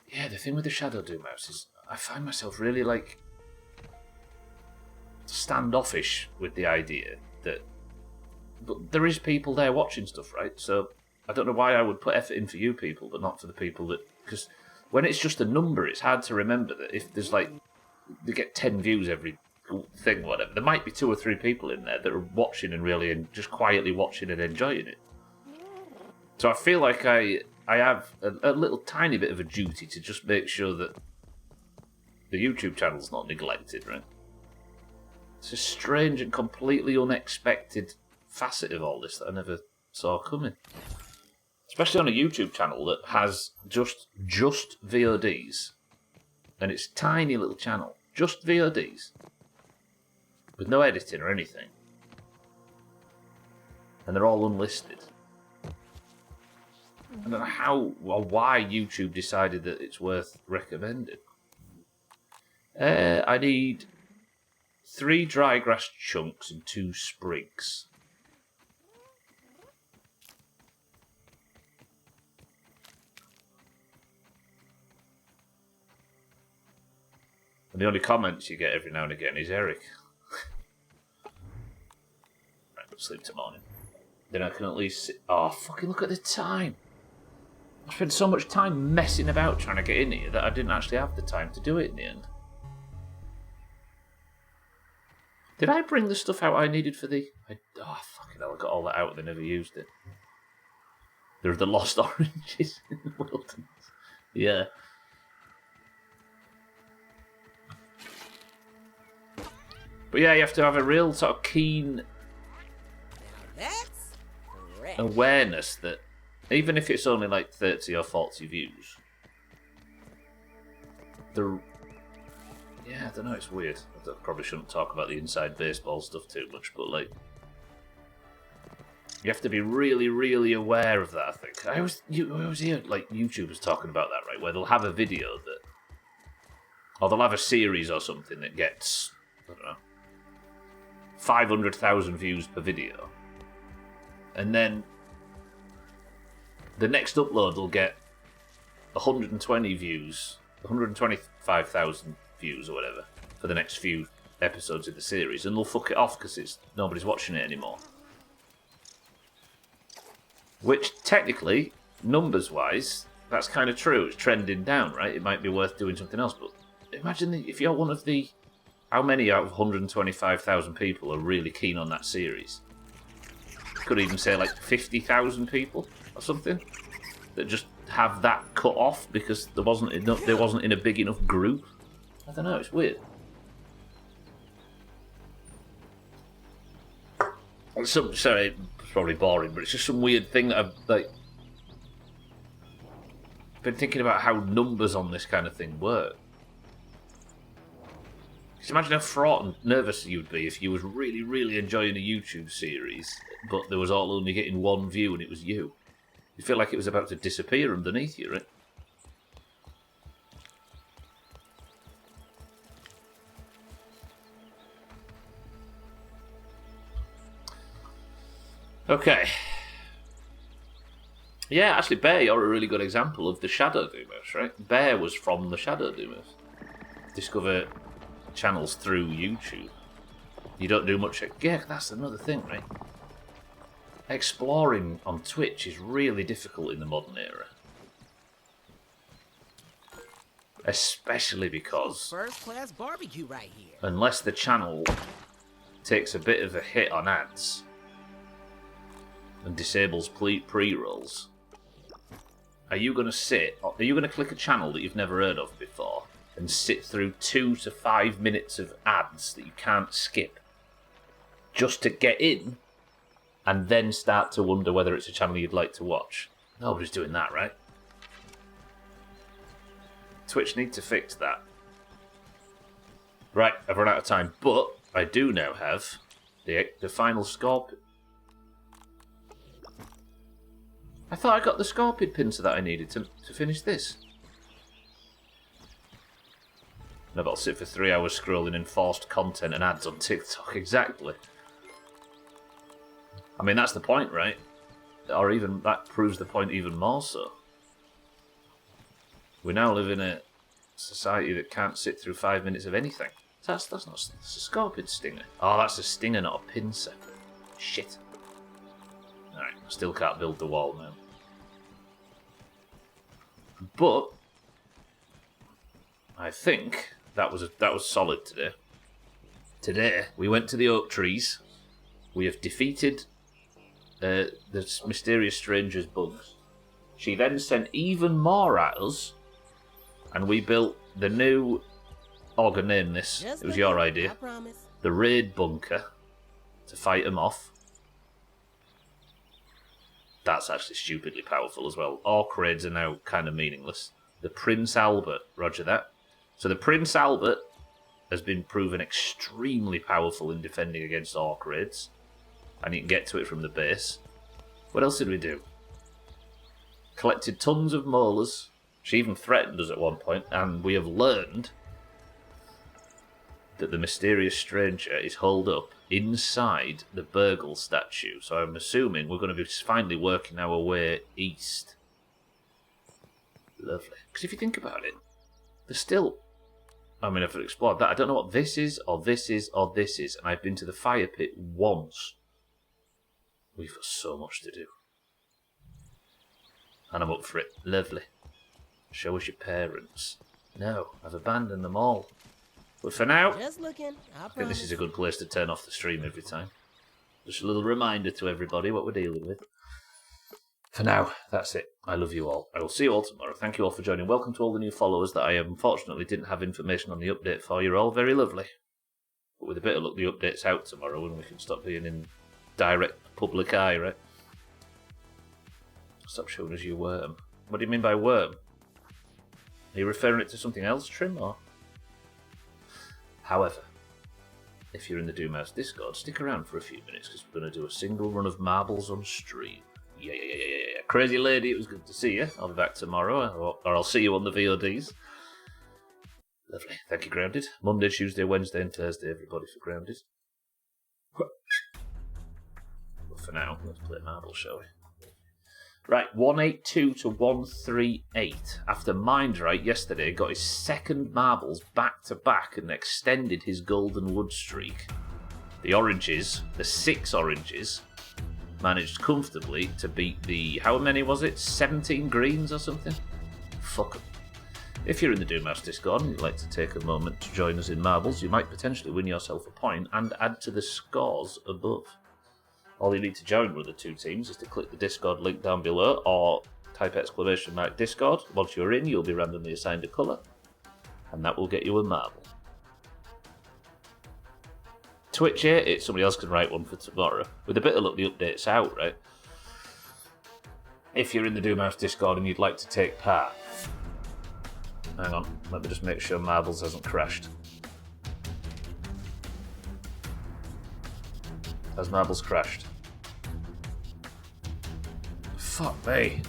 Speaker 1: Yeah, the thing with the Shadow Doomhaus is I find myself really like standoffish with the idea that, but there is people there watching stuff, right? So I don't know why I would put effort in for you people, but not for the people that, because when it's just a number, it's hard to remember that if there's like, they get 10 views every thing, whatever, there might be 2 or 3 people in there that are watching and really and just quietly watching and enjoying it. So I feel like I have a little tiny bit of a duty to just make sure that the YouTube channel's not neglected, right? It's a strange and completely unexpected facet of all this that I never saw coming. Especially on a YouTube channel that has just VODs. And it's a tiny little channel. Just VODs. With no editing or anything. And they're all unlisted. I don't know how or why YouTube decided that it's worth recommending. I need 3 dry grass chunks and 2 sprigs. And the only comments you get every now and again is Eric. Right, go to sleep till morning. Then I can at least sit. Oh, fucking look at the time! I spent so much time messing about trying to get in here that I didn't actually have the time to do it in the end. Did I bring the stuff out I needed for the... Oh, fucking hell, I got all that out and I never used it. There are the lost oranges in the wilderness. Yeah. But yeah, you have to have a real sort of keen
Speaker 2: That's correct.
Speaker 1: awareness that even if it's only like 30 or 40 views, yeah, I don't know, it's weird. I probably shouldn't talk about the inside baseball stuff too much, but like, you have to be really, really aware of that, I think. I always hear like YouTubers talking about that, right, where they'll have a video that, or they'll have a series or something that gets, I don't know, 500,000 views per video. And then the next upload will get 120 views, 125,000 views or whatever for the next few episodes of the series, and they'll fuck it off because nobody's watching it anymore. Which technically, numbers-wise, that's kind of true. It's trending down, right? It might be worth doing something else, but imagine if you're one of the... How many out of 125,000 people are really keen on that series? Could even say like 50,000 people or something that just have that cut off because there wasn't enough. There wasn't in a big enough group. I don't know. It's weird. Sorry, it's probably boring, but it's just some weird thing that I've like been thinking about how numbers on this kind of thing work. Just imagine how fraught and nervous you'd be if you was really, really enjoying a YouTube series, but there was all only getting 1 view and it was you. You feel like it was about to disappear underneath you, right? Okay. Yeah, actually, Bear, you're a really good example of the Shadow Doomhaus, right? Bear was from the Shadow Doomhaus. Discover channels through YouTube. You don't do much. Yeah, that's another thing, right? Exploring on Twitch is really difficult in the modern era. Especially because...
Speaker 2: First-class barbecue right here.
Speaker 1: Unless the channel takes a bit of a hit on ads and disables pre-rolls, are you going to click a channel that you've never heard of before and sit through 2 to 5 minutes of ads that you can't skip just to get in and then start to wonder whether it's a channel you'd like to watch? Nobody's doing that, right? Twitch need to fix that. Right, I've run out of time, but I do now have the final scorpion. I thought I got the scorpion pincer that I needed to finish this. No, but I'll sit for 3 hours scrolling enforced content and ads on TikTok, exactly. I mean, that's the point, right? Or even, that proves the point even more so. We now live in a society that can't sit through 5 minutes of anything. That's not. That's a scorpion stinger. Oh, that's a stinger, not a pincer. Shit. Alright, I still can't build the wall now. But I think that was solid today. Today we went to the oak trees. We have defeated the mysterious stranger's bugs. She then sent even more at us, and we built the new. I'm gonna name this. It was your idea.
Speaker 2: I promise.
Speaker 1: The raid bunker to fight them off. That's actually stupidly powerful as well. Orc raids are now kind of meaningless. The Prince Albert, roger that. So the Prince Albert has been proven extremely powerful in defending against orc raids. And you can get to it from the base. What else did we do? Collected tons of molars. She even threatened us at one point, and we have learned that the mysterious stranger is holed up inside the Burgle statue. So I'm assuming we're going to be finally working our way east. Lovely. Because if you think about it, there's still... I mean, I've explored that. I don't know what this is, or this is, or this is. And I've been to the fire pit once. We've got so much to do. And I'm up for it. Lovely. Show us your parents. No, I've abandoned them all. But for now,
Speaker 2: Just looking. I
Speaker 1: I think this
Speaker 2: promise.
Speaker 1: is a good place to turn off the stream every time. Just a little reminder to everybody what we're dealing with. For now, that's it. I love you all. I will see you all tomorrow. Thank you all for joining. Welcome to all the new followers that I unfortunately didn't have information on the update for. You're all very lovely. But with a bit of luck, the update's out tomorrow and we can stop being in direct public eye, right? Stop showing us your worm. What do you mean by worm? Are you referring it to something else, Trim, or...? However, if you're in the Doomhaus Discord, stick around for a few minutes because we're going to do a single run of marbles on stream. Yeah. Crazy lady, it was good to see you. I'll be back tomorrow, or I'll see you on the VODs. Lovely. Thank you, Grounded. Monday, Tuesday, Wednesday, and Thursday, everybody, for Grounded. But for now, let's play marbles, shall we? Right, 182 to 138. After Mindright yesterday got his second marbles back-to-back and extended his golden wood streak. The oranges, the 6 oranges, managed comfortably to beat the... How many was it? 17 greens or something? Fuck 'em. If you're in the Doomhaus Discord and you'd like to take a moment to join us in marbles, you might potentially win yourself a point and add to the scores above. All you need to join with the two teams is to click the Discord link down below or type !Discord. Once you're in, you'll be randomly assigned a colour, and that will get you a marble. Twitch here, somebody else can write one for tomorrow. With a bit of luck, the update's out, right? If you're in the Doomhaus Discord and you'd like to take part. Hang on, let me just make sure marbles hasn't crashed. Has marbles crashed? Fuck me.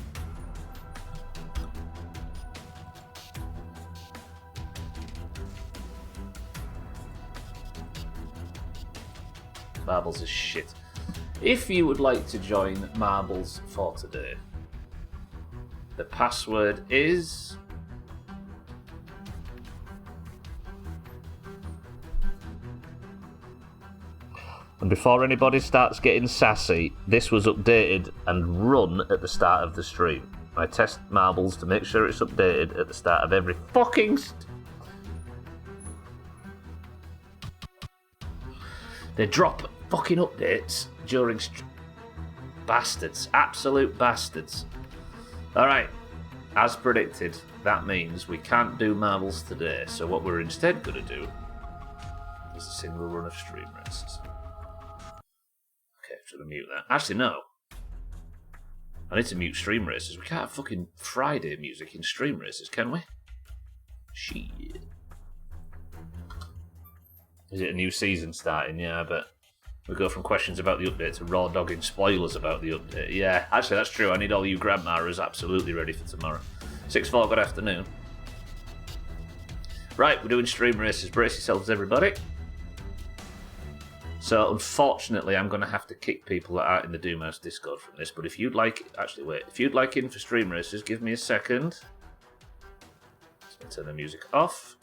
Speaker 1: Marbles is shit. If you would like to join Marbles for today, the password is... And before anybody starts getting sassy, this was updated and run at the start of the stream. I test marbles to make sure it's updated at the start of every fucking... They drop fucking updates during... Bastards. Absolute bastards. Alright. As predicted, that means we can't do marbles today. So what we're instead going to do is a single run of stream races. Should I mute that? Actually, no. I need to mute stream races. We can't have fucking Friday music in stream races, can we? Shit. Is it a new season starting? Yeah, but we go from questions about the update to raw dogging spoilers about the update. Yeah, actually, that's true. I need all you grandmas absolutely ready for tomorrow. 6-4, good afternoon. Right, we're doing stream races. Brace yourselves, everybody. So, unfortunately, I'm going to have to kick people that aren't in the Doomhaus Discord from this. But if you'd like... Actually, wait. If you'd like in for stream races, give me a second. Turn the music off.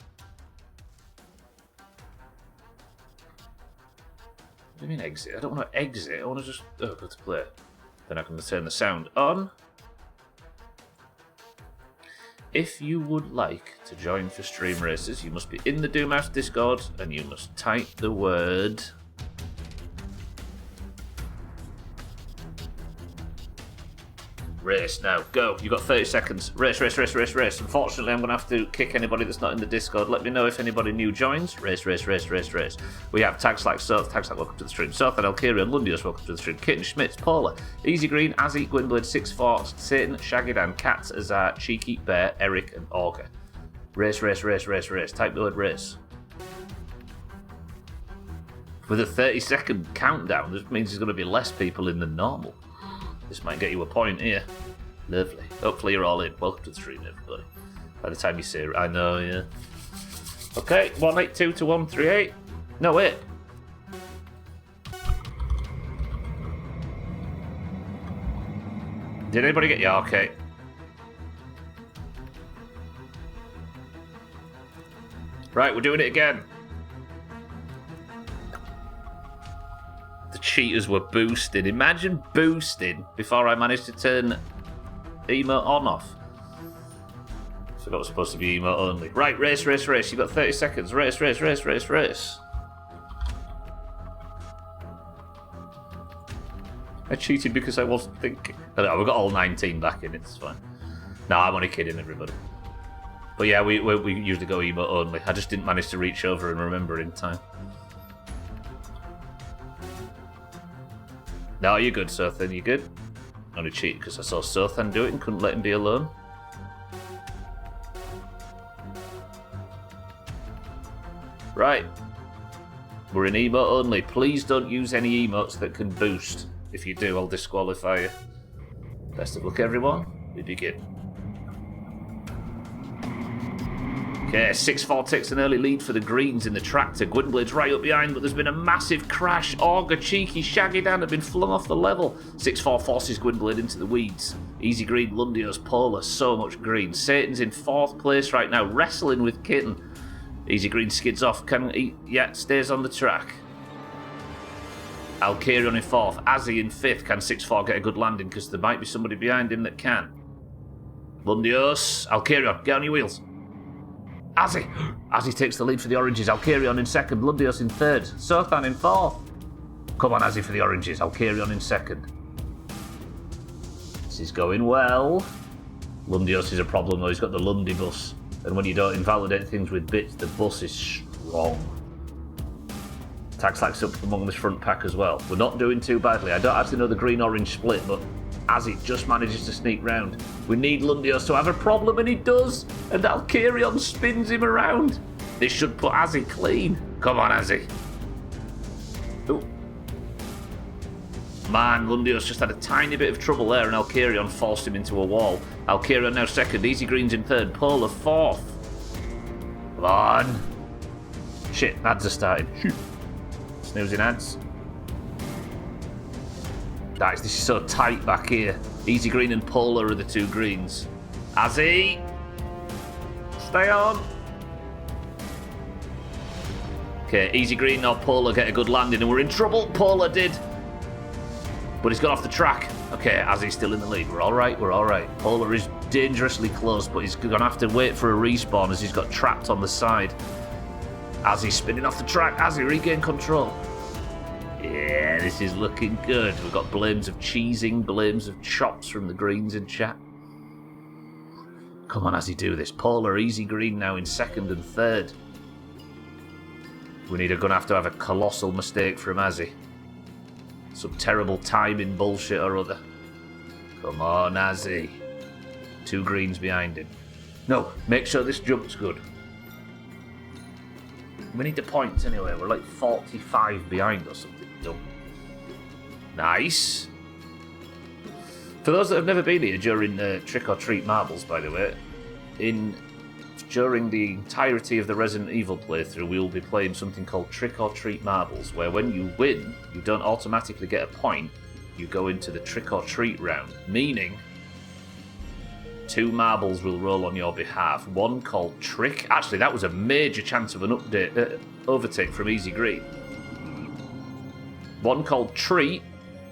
Speaker 1: What do you mean exit? I don't want to exit. I want to just go to play. Then I can turn the sound on. If you would like to join for Stream Races, you must be in the Doomhaus Discord and you must type the word race. Now, go. You've got 30 seconds. Race, race, race, race, race. Unfortunately, I'm going to have to kick anybody that's not in the Discord. Let me know if anybody new joins. Race, race, race, race, race. We have tags like Soth, tags like welcome to the stream. Soth and Alkirion, Lundius, welcome to the stream. Kitten, Schmitz, Paula, Easy Green, Azzy, Gwynblade, 6-4, Satan, Shaggydan, Cats, Azar, Cheeky, Bear, Eric, and Auger. Race, race, race, race, race. Type the word race. With a 30-second countdown, this means there's going to be less people in than normal. This might get you a point here. Lovely. Hopefully you're all in. Welcome to the stream, everybody. By the time you see it, I know, yeah. Okay, 182 to 138. No, wait. Did anybody get... Yeah, okay. Right, we're doing it again. The cheaters were boosted. Imagine boosting before I managed to turn emote on off. Forgot it was supposed to be emote only. Right, race, race, race. You've got 30 seconds. Race, race, race, race, race. I cheated because I wasn't thinking. Oh, no, we've got all 19 back in. It's fine. No, I'm only kidding, everybody. But yeah, we usually go emote only. I just didn't manage to reach over and remember in time. No, you're good, Sothan, you good? Only cheated because I saw Sothan do it and couldn't let him be alone. Right. We're in emote only. Please don't use any emotes that can boost. If you do, I'll disqualify you. Best of luck, everyone. We begin. Okay, 6-4 takes an early lead for the Greens in the tractor. Gwynblade's right up behind, but there's been a massive crash. Auger, Cheeky, Shaggydan have been flung off the level. 6-4 forces Gwynblade into the weeds. Easy Green, Lundios, Polar, so much green. Satan's in 4th place right now, wrestling with Kitten. Easy Green skids off, stays on the track. Alkirion in 4th, Azzy in 5th. Can 6-4 get a good landing? Because there might be somebody behind him that can. Lundios, Alkirion, get on your wheels. Azzy takes the lead for the oranges. Alkirion in 2nd, Lundios in 3rd, Sothan in 4th. Come on, Azzy for the oranges. Alkirion in 2nd. This is going well. Lundios is a problem though. He's got the Lundy bus, and when you don't invalidate things with bits, the bus is strong. Tagslack's up among this front pack as well. We're not doing too badly. I don't actually know the green-orange split, but Azzy just manages to sneak round. We need Lundios to have a problem, and he does. And Alkirion spins him around. This should put Azzy clean. Come on, Azzy. Ooh. Man, Lundios just had a tiny bit of trouble there, and Alkirion forced him into a wall. Alkirion now 2nd. Easy Green's in 3rd. Polar 4th. Come on. Shit, ads are starting. Shoot. Snoozing ads. Guys, this is so tight back here. Easy Green and Polar are the 2 greens. Azzy! Stay on! Okay, Easy Green or Polar get a good landing, and we're in trouble. Polar did. But he's got off the track. Okay, Azzy's still in the lead. We're alright, we're alright. Polar is dangerously close, but he's going to have to wait for a respawn as he's got trapped on the side. Azzy spinning off the track. Azzy regain control. Yeah, this is looking good. We've got blames of cheesing, blames of chops from the greens in chat. Come on, Azzy, do this. Polar, Easy Green now in 2nd and 3rd. We're going to have a colossal mistake from Azzy. Some terrible timing bullshit or other. Come on, Azzy. 2 greens behind him. No, make sure this jump's good. We need the points anyway. We're like 45 behind or something. Dumb. Nice. For those that have never been here during Trick or Treat Marbles, by the way, during the entirety of the Resident Evil playthrough, we will be playing something called Trick or Treat Marbles, where when you win, you don't automatically get a point. You go into the Trick or Treat round, meaning 2 marbles will roll on your behalf. One called Trick. Actually, that was a major chance of an overtake from Easy Green. One called Treat,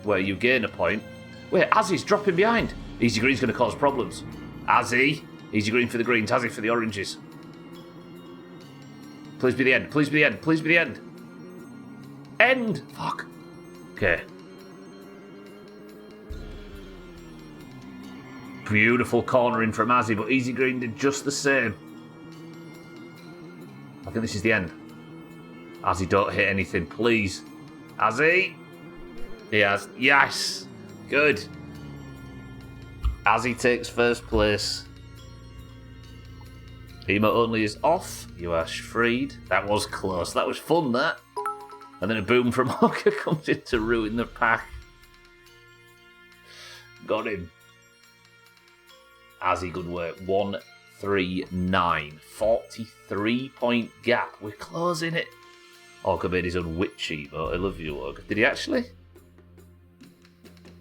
Speaker 1: where you gain a point. Wait, Azzy's dropping behind. Easy Green's going to cause problems. Azzy. Easy Green for the greens, Azzy for the oranges. Please be the end, please be the end, please be the end. End! Fuck. Okay. Beautiful cornering from Azzy, but Easy Green did just the same. I think this is the end. Azzy, don't hit anything, please. Azzy! He has. Yes! Good. Azzy takes first place. Emo only is off. You are freed. That was close. That was fun, that. And then a boom from Hawker comes in to ruin the pack. Got him. Azzy, good work. 139. 43-point gap. We're closing it. Hawker made his own witch emote. I love you, Hawker. Did he actually?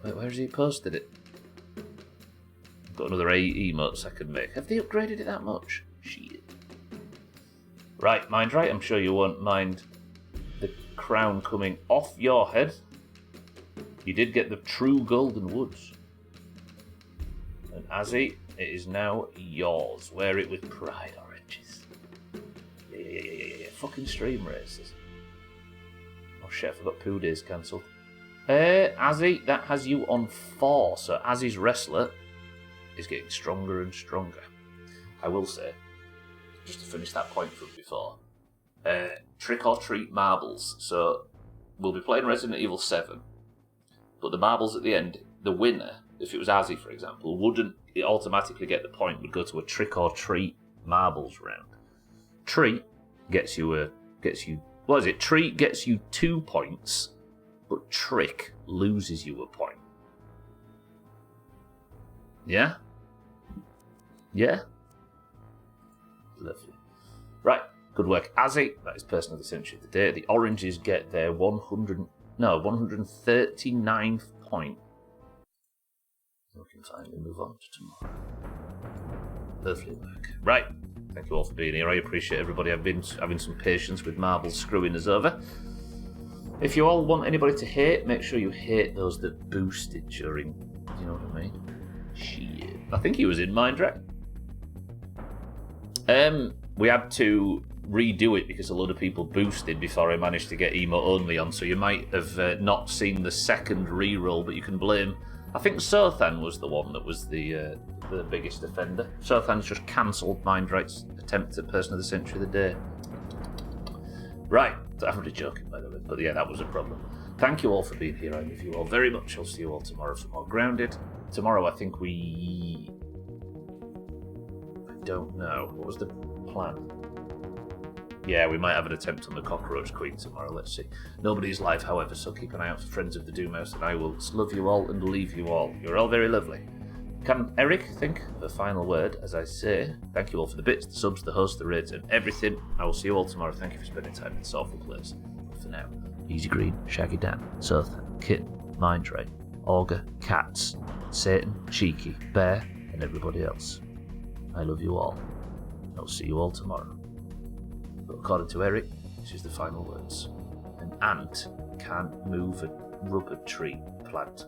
Speaker 1: Wait, where has he posted it? I've got another 8 emotes I can make. Have they upgraded it that much? Shit. Right, mind right. I'm sure you won't mind the crown coming off your head. You did get the true golden woods. And Azzy, it is now yours. Wear it with pride, oranges. Yeah. Fucking stream races. Oh shit, I forgot Poo Day's cancelled. Azzy, that has you on 4. So Azzy's wrestler is getting stronger and stronger. I will say, just to finish that point from before, trick or treat marbles. So we'll be playing Resident Evil 7, but the marbles at the end, the winner, if it was Azzy for example, wouldn't automatically get the point, would go to a trick or treat marbles round. Treat gets you what is it? Treat gets you 2 points, but trick loses you a point. Yeah? Yeah? Lovely. Right, good work, Azzy. That is person of the century of the day. The oranges get their 139th point. We can finally move on to tomorrow. Lovely work. Right, thank you all for being here. I appreciate everybody having some patience with marbles screwing us over. If you all want anybody to hate, make sure you hate those that boosted during, you know what I mean? Shit. I think he was in Mindwreck. We had to redo it because a lot of people boosted before I managed to get emo only on, so you might have not seen the second reroll, but you can blame. I think Sothan was the one that was the biggest offender. Sothan's just cancelled Mindwreck's attempt at Person of the Century of the Day. Right, I'm really joking by the way, but yeah, that was a problem. Thank you all for being here. I love you all very much. I'll see you all tomorrow for more Grounded. Tomorrow, I think I don't know. What was the plan? Yeah, we might have an attempt on the Cockroach Queen tomorrow. Let's see. Nobody's live, however, so keep an eye out for Friends of the Doomhaus, and I will love you all and leave you all. You're all very lovely. Can Eric think of a final word as I say thank you all for the bits, the subs, the hosts, the raids, and everything. I will see you all tomorrow. Thank you for spending time in this awful place. But for now, Easy Green, Shaggy Dan, Sothan, Kitten, Mindray, Augur, Cats, Satan, Cheeky, Bear, and everybody else. I love you all. I'll see you all tomorrow. But according to Eric, this is the final words. An ant can't move a rubber tree plant.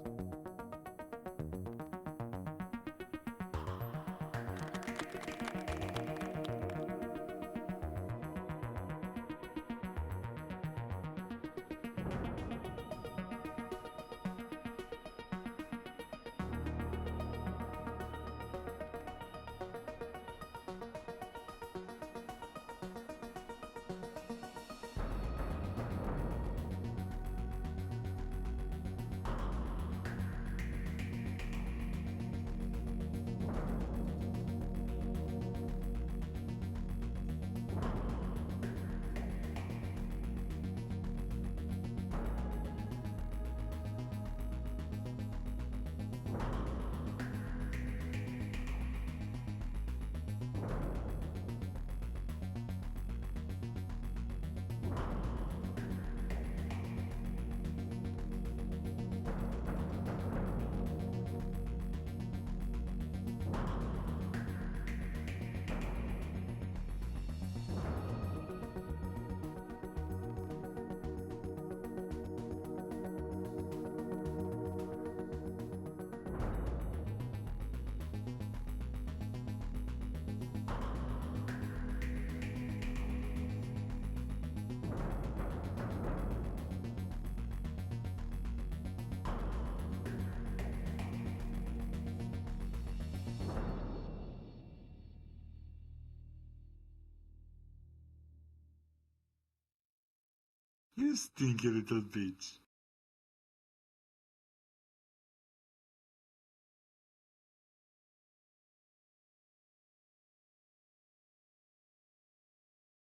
Speaker 6: You stinky little bitch.